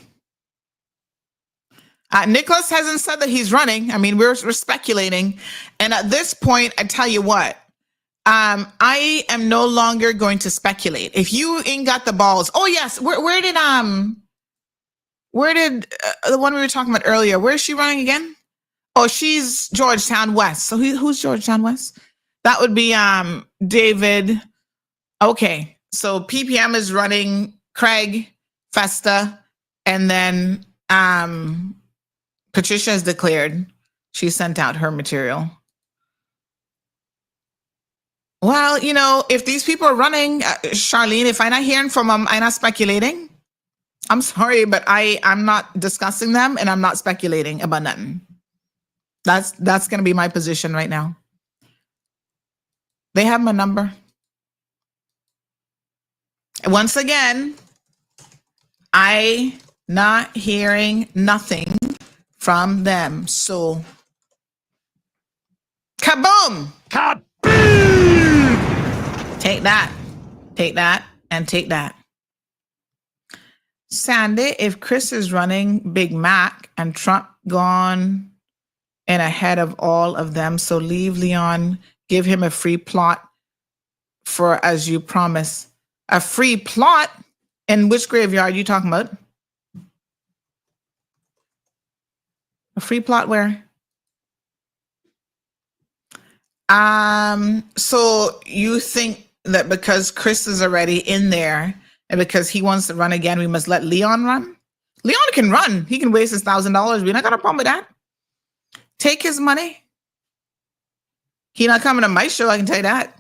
Nicholas hasn't said that he's running. I mean, we're speculating. And at this point, I tell you what, I am no longer going to speculate. If you ain't got the balls. Oh, yes. Where did the one we were talking about earlier, where is she running again? Oh, she's Georgetown West. So who's Georgetown West? That would be David. Okay. So PPM is running Craig, Festa, and then Patricia has declared she sent out her material. Well, you know, if these people are running, Charlene, if I'm not hearing from them, I'm not speculating. I'm sorry, but I'm not discussing them and I'm not speculating about nothing. That's going to be my position right now. They have my number. Once again, I not hearing nothing from them. So, kaboom! Kaboom! Take that, and take that. Sandy, if Chris is running Big Mac and Trump gone and ahead of all of them, so leave Leon, give him a free plot for as you promise. A free plot? In which graveyard are you talking about? A free plot where? So you think that because Chris is already in there and because he wants to run again, we must let Leon run? Leon can run. He can waste his $1,000. We're not got a problem with that. Take his money. He not coming to my show, I can tell you that.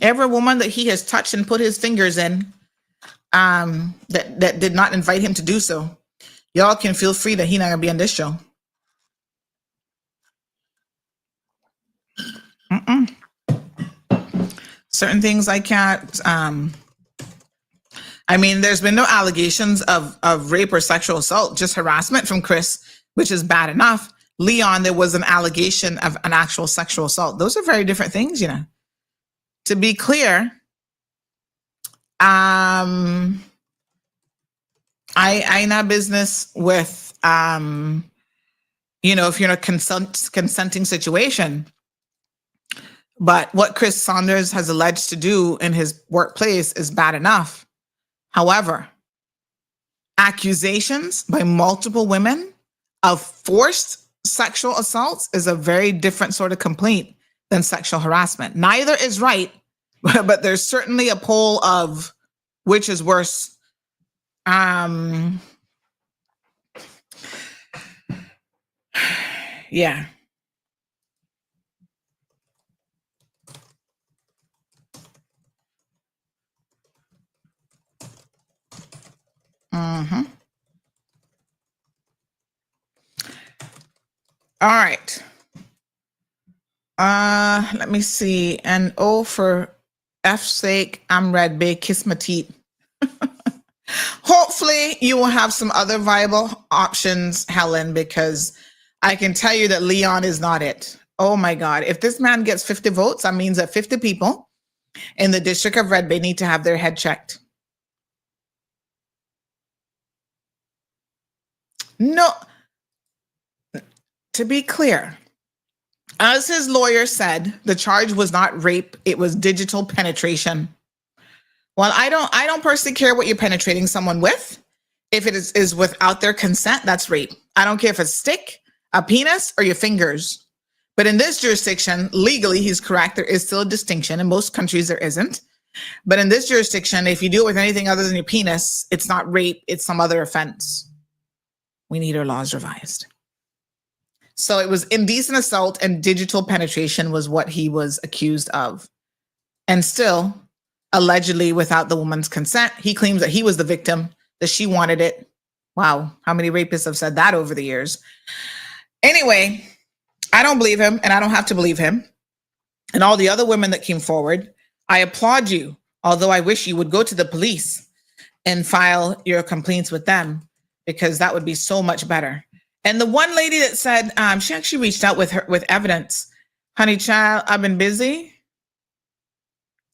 Every woman that he has touched and put his fingers in, that did not invite him to do so, y'all can feel free that he not gonna be on this show. Certain things I can't. I mean, there's been no allegations of rape or sexual assault, just harassment from Chris, which is bad enough. Leon, there was an allegation of an actual sexual assault. Those are very different things, you know. To be clear, I not business with, you know, if you're in a consenting situation. But what Chris Saunders has alleged to do in his workplace is bad enough. However, accusations by multiple women of forced sexual assaults is a very different sort of complaint than sexual harassment. Neither is right, but there's certainly a poll of which is worse. Yeah. Mm-hmm. All right. Let me see. And oh, for F's sake, I'm red big, kiss my teeth. Hopefully you will have some other viable options, Helen, because I can tell you that Leon is not it. Oh my God. If this man gets 50 votes, that means that 50 people in the District of Red Bay need to have their head checked. No, to be clear, as his lawyer said, the charge was not rape, it was digital penetration. Well, I don't personally care what you're penetrating someone with. If it is without their consent, that's rape. I don't care if it's a stick, a penis, or your fingers. But in this jurisdiction, legally, he's correct. There is still a distinction. In most countries, there isn't. But in this jurisdiction, if you do it with anything other than your penis, it's not rape, it's some other offense. We need our laws revised. So it was indecent assault and digital penetration was what he was accused of. And still, allegedly without the woman's consent, he claims that he was the victim, that she wanted it. Wow, how many rapists have said that over the years? Anyway, I don't believe him, and I don't have to believe him. And all the other women that came forward, I applaud you, although I wish you would go to the police and file your complaints with them, because that would be so much better. And the one lady that said, she actually reached out with evidence. Honey child, I've been busy,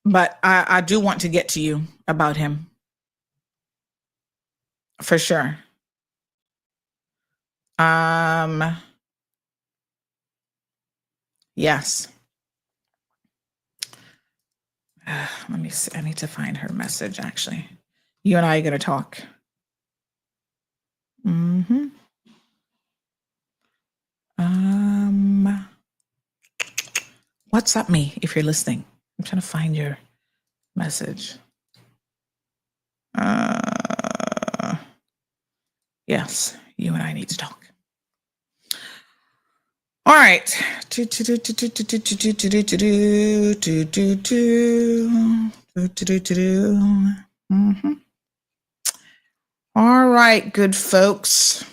but I do want to get to you about him. For sure. Yes. Let me see. I need to find her message, actually. You and I are going to talk. Mm-hmm. WhatsApp me if you're listening. I'm trying to find your message. Yes, you and I need to talk. All right. Mm-hmm. All right, good folks.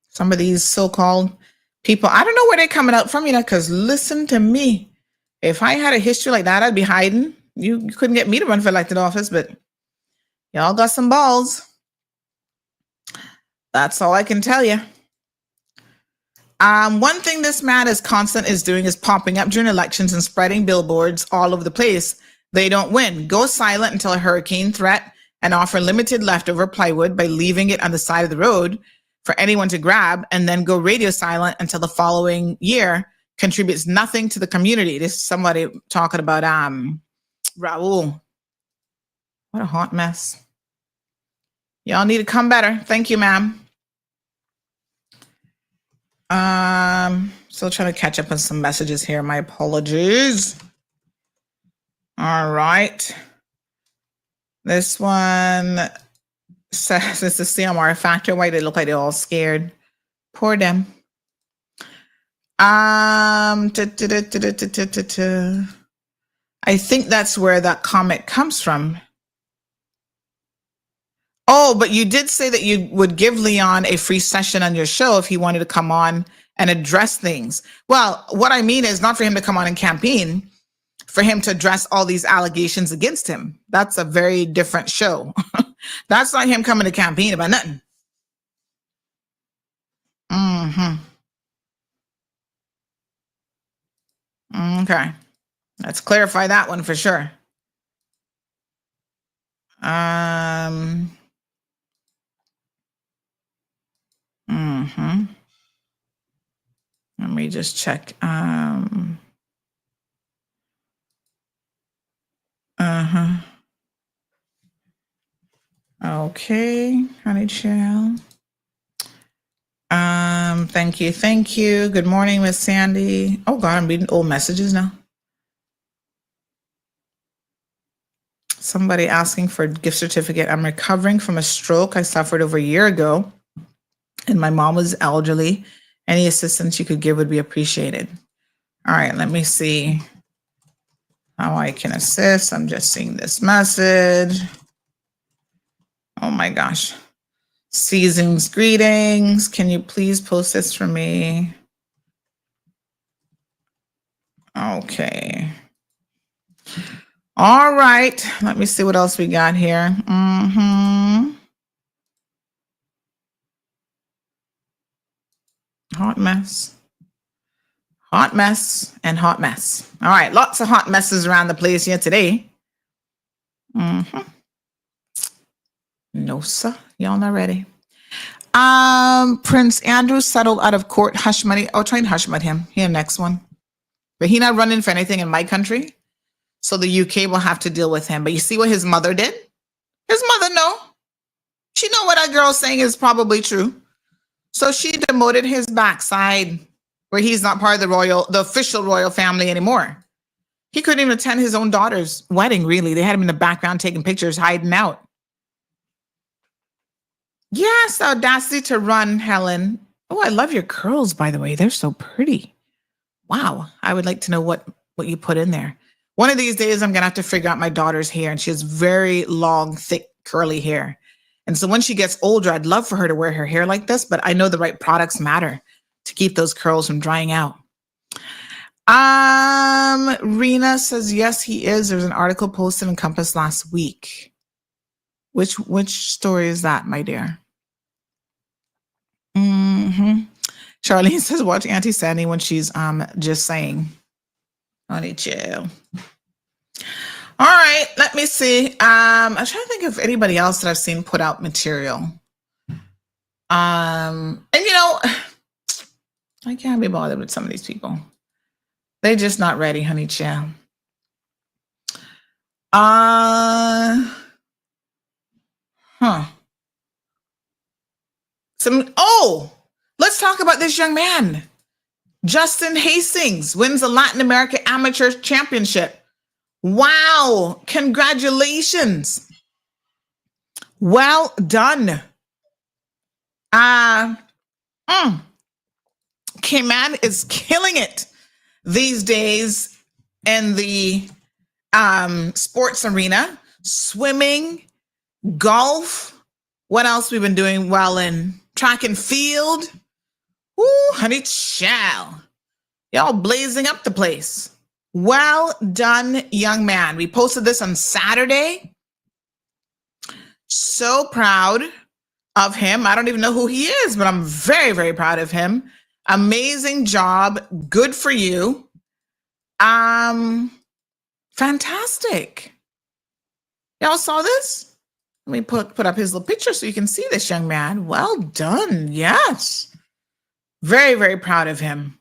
Some of these so-called people, I don't know where they're coming out from, because listen to me. If I had a history like that, I'd be hiding. You couldn't get me to run for elected office, but y'all got some balls. That's all I can tell you. One thing this man is doing is popping up during elections and spreading billboards all over the place. They don't win. Go silent until a hurricane threat and offer limited leftover plywood by leaving it on the side of the road for anyone to grab, and then go radio silent until the following year contributes nothing to the community. This is somebody talking about Raul. What a hot mess. Y'all need to come better. Thank you, ma'am. Still trying to catch up on some messages here. My apologies. All right. This one says it's the CMR factor. Why they look like they're all scared. Poor them. I think that's where that comment comes from. Oh, but you did say that you would give Leon a free session on your show if he wanted to come on and address things. Well, what I mean is not for him to come on and campaign, for him to address all these allegations against him. That's a very different show. That's not him coming to campaign about nothing. Mm-hmm. Okay. Let's clarify that one for sure. Let me just check. Okay, honey child. Thank you. Good morning, Miss Sandy. Oh God, I'm reading old messages now. Somebody asking for a gift certificate. I'm recovering from a stroke I suffered over a year ago, and my mom was elderly. Any assistance you could give would be appreciated. All right, let me see how I can assist. I'm just seeing this message. Oh my gosh. Seasons greetings. Can you please post this for me? Okay. All right. Let me see what else we got here. Hot mess. Hot mess and hot mess. All right. Lots of hot messes around the place here today. No, sir. Y'all not ready. Prince Andrew settled out of court hush money. Oh, try and hush money him. Here, next one. But he not running for anything in my country. So the UK will have to deal with him. But you see what his mother did? His mother know. She know what that girl's saying is probably true. So she demoted his backside where he's not part of the official royal family anymore. He couldn't even attend his own daughter's wedding, really. They had him in the background taking pictures, hiding out. Yes, the audacity to run, Helen. Oh, I love your curls, by the way. They're so pretty. Wow. I would like to know what you put in there. One of these days, I'm going to have to figure out my daughter's hair, and she has very long, thick, curly hair. And so when she gets older, I'd love for her to wear her hair like this, but I know the right products matter to keep those curls from drying out. Rena says, yes, he is. There's an article posted in Compass last week. Which story is that, my dear? Charlene says, watch Auntie Sandy when she's just saying. Honey, chill. All right, let me see. I'm trying to think of anybody else that I've seen put out material. And you know, I can't be bothered with some of these people. They're just not ready, honey, chill. Let's talk about this young man. Justin Hastings wins the Latin America Amateur Championship. Wow, congratulations. Well done. Cayman is killing it these days in the sports arena. Swimming, golf. What else we've been doing well in? Track and field. Ooh, honey child. Y'all blazing up the place. Well done, young man. We posted this on Saturday. So proud of him. I don't even know who he is, but I'm very, very proud of him. Amazing job. Good for you. Fantastic. Y'all saw this? Let me put up his little picture so you can see this young man. Well done. Yes. Very, very proud of him.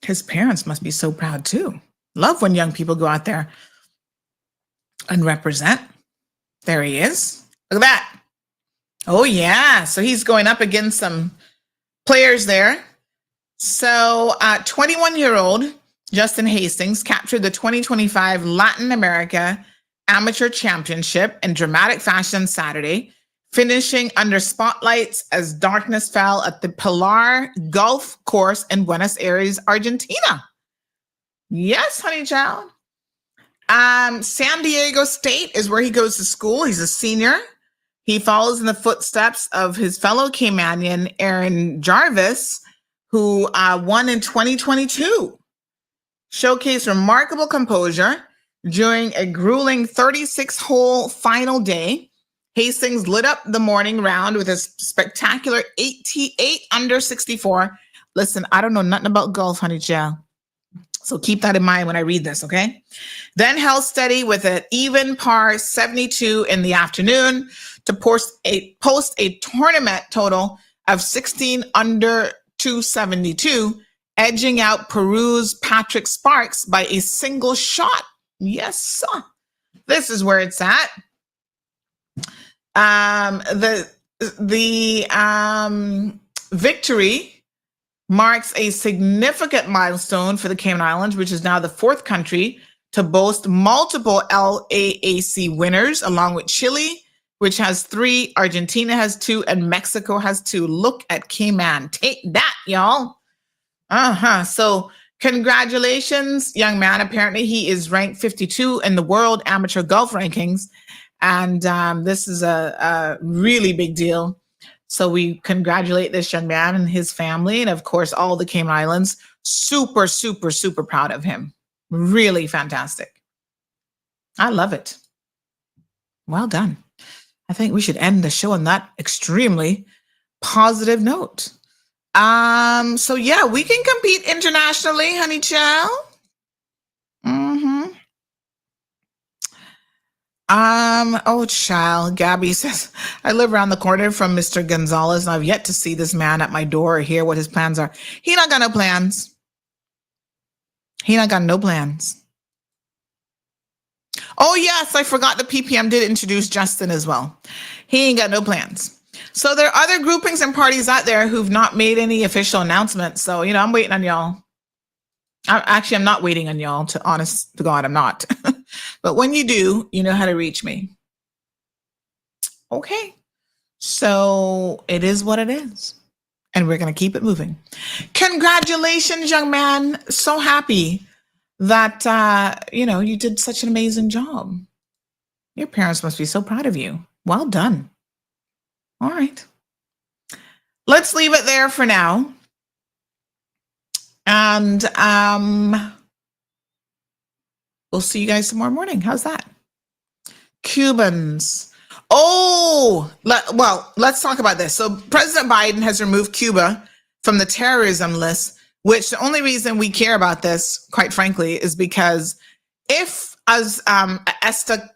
His parents must be so proud too. Love when young people go out there and represent. There he is. Look at that. Oh yeah. So he's going up against some players there. So 21-year-old Justin Hastings captured the 2025 Latin America Amateur Championship in dramatic fashion Saturday, finishing under spotlights as darkness fell at the Pilar Golf Course in Buenos Aires, Argentina. Yes, honey child. San Diego State is where he goes to school. He's a senior. He follows in the footsteps of his fellow Caymanian, Aaron Jarvis, who won in 2022. Showcased remarkable composure during a grueling 36-hole final day. Hastings lit up the morning round with a spectacular 88 under 64. Listen, I don't know nothing about golf, honey child. So keep that in mind when I read this, okay? Then held steady with an even par 72 in the afternoon to post a tournament total of 16 under 272, edging out Peru's Patrick Sparks by a single shot. Yes, sir. This is where it's at. The victory marks a significant milestone for the Cayman Islands, which is now the fourth country to boast multiple LAAC winners, along with Chile, which has 3, Argentina has 2, and Mexico has 2. Look at Cayman. Take that, y'all. So congratulations, young man. Apparently he is ranked 52 in the world amateur golf rankings. And this is a really big deal. So we congratulate this young man and his family, and of course, all the Cayman Islands. Super, super, super proud of him. Really fantastic. I love it. Well done. I think we should end the show on that extremely positive note. So yeah, we can compete internationally, honey child. Oh, child. Gabby says, I live around the corner from Mr. Gonzalez, and I've yet to see this man at my door or hear what his plans are. He not got no plans. He not got no plans. Oh, yes, I forgot the PPM did introduce Justin as well. He ain't got no plans. So there are other groupings and parties out there who've not made any official announcements. So, I'm waiting on y'all. I'm not waiting on y'all, to honest to God, I'm not. But when you do, you know how to reach me. Okay. So it is what it is. And we're going to keep it moving. Congratulations, young man. So happy that, you did such an amazing job. Your parents must be so proud of you. Well done. All right. Let's leave it there for now. And we'll see you guys tomorrow morning. How's that? Cubans. Let's talk about this. So President Biden has removed Cuba from the terrorism list, which the only reason we care about this, quite frankly, is because if as ESTA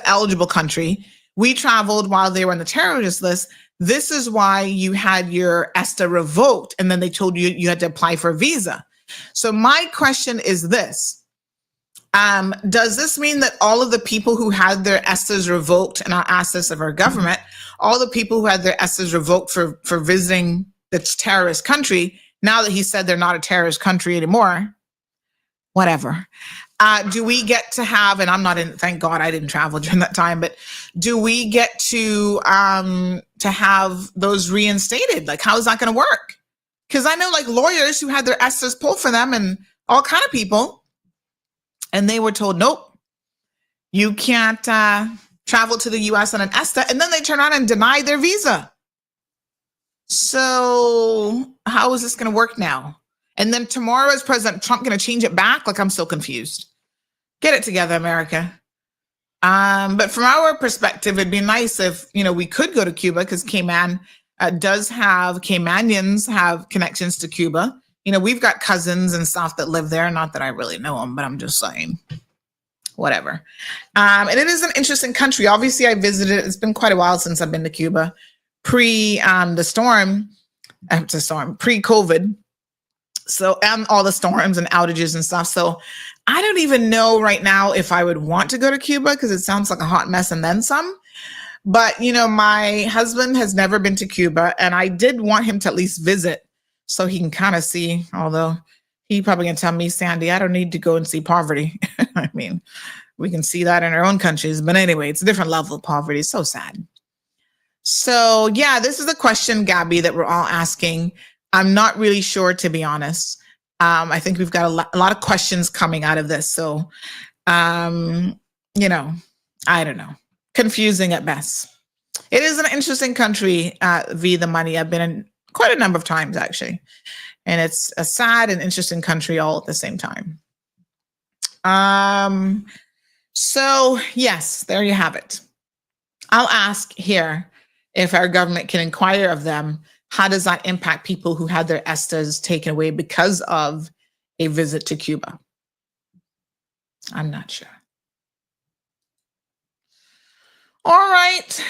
eligible country, we traveled while they were on the terrorist list, this is why you had your ESTA revoked, and then they told you you had to apply for a visa. So my question is this. Does this mean that all of the people who had their ESTAs revoked, and I'll ask this of our government, all the people who had their ESTAs revoked for visiting the terrorist country, now that he said they're not a terrorist country anymore, whatever, do we get to have, and I'm not in, thank God I didn't travel during that time, but do we get to have those reinstated? Like, how is that going to work? Because I know like lawyers who had their ESTAs pulled for them and all kind of people, and they were told, nope, you can't travel to the U.S. on an ESTA, and then they turn around and deny their visa. So how is this going to work now? And then tomorrow is President Trump going to change it back? Like, I'm so confused. Get it together, America. But from our perspective, it'd be nice if, we could go to Cuba, because Caymanians have connections to Cuba. We've got cousins and stuff that live there. Not that I really know them, but I'm just saying, whatever. And it is an interesting country. Obviously, I visited. It's been quite a while since I've been to Cuba, pre-COVID. So, and all the storms and outages and stuff. So I don't even know right now if I would want to go to Cuba, because it sounds like a hot mess and then some. But, my husband has never been to Cuba, and I did want him to at least visit so he can kind of see, although he probably going to tell me, Sandy, I don't need to go and see poverty. I mean, we can see that in our own countries. But anyway, it's a different level of poverty. It's so sad. So, yeah, this is the question, Gabby, that we're all asking. I'm not really sure, to be honest. I think we've got a lot of questions coming out of this. So, I don't know. Confusing at best. It is an interesting country via the money. I've been in quite a number of times, actually. And it's a sad and interesting country all at the same time. So, yes, there you have it. I'll ask here if our government can inquire of them. How does that impact people who had their ESTAs taken away because of a visit to Cuba? I'm not sure. All right.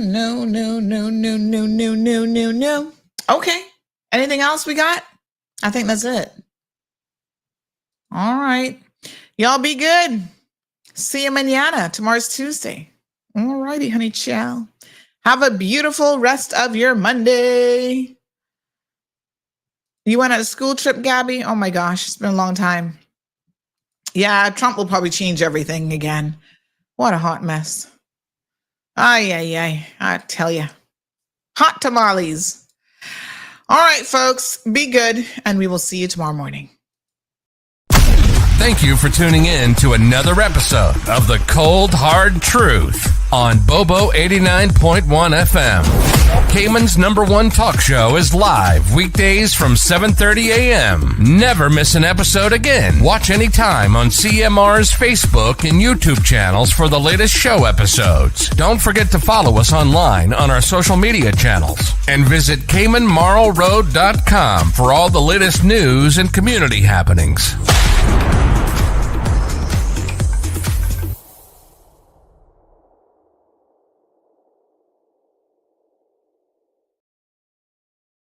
No. Okay. Anything else we got? I think that's it. All right. Y'all be good. See you mañana. Tomorrow's Tuesday. All righty, honey, ciao. Have a beautiful rest of your Monday. You went on a school trip, Gabby? Oh my gosh, it's been a long time. Yeah, Trump will probably change everything again. What a hot mess. Ay, I tell you. Hot tamales. All right, folks, be good, and we will see you tomorrow morning. Thank you for tuning in to another episode of The Cold Hard Truth on Bobo 89.1 FM. Cayman's #1 talk show is live weekdays from 7:30 a.m. Never miss an episode again. Watch anytime on CMR's Facebook and YouTube channels for the latest show episodes. Don't forget to follow us online on our social media channels. And visit CaymanMarlRoad.com for all the latest news and community happenings.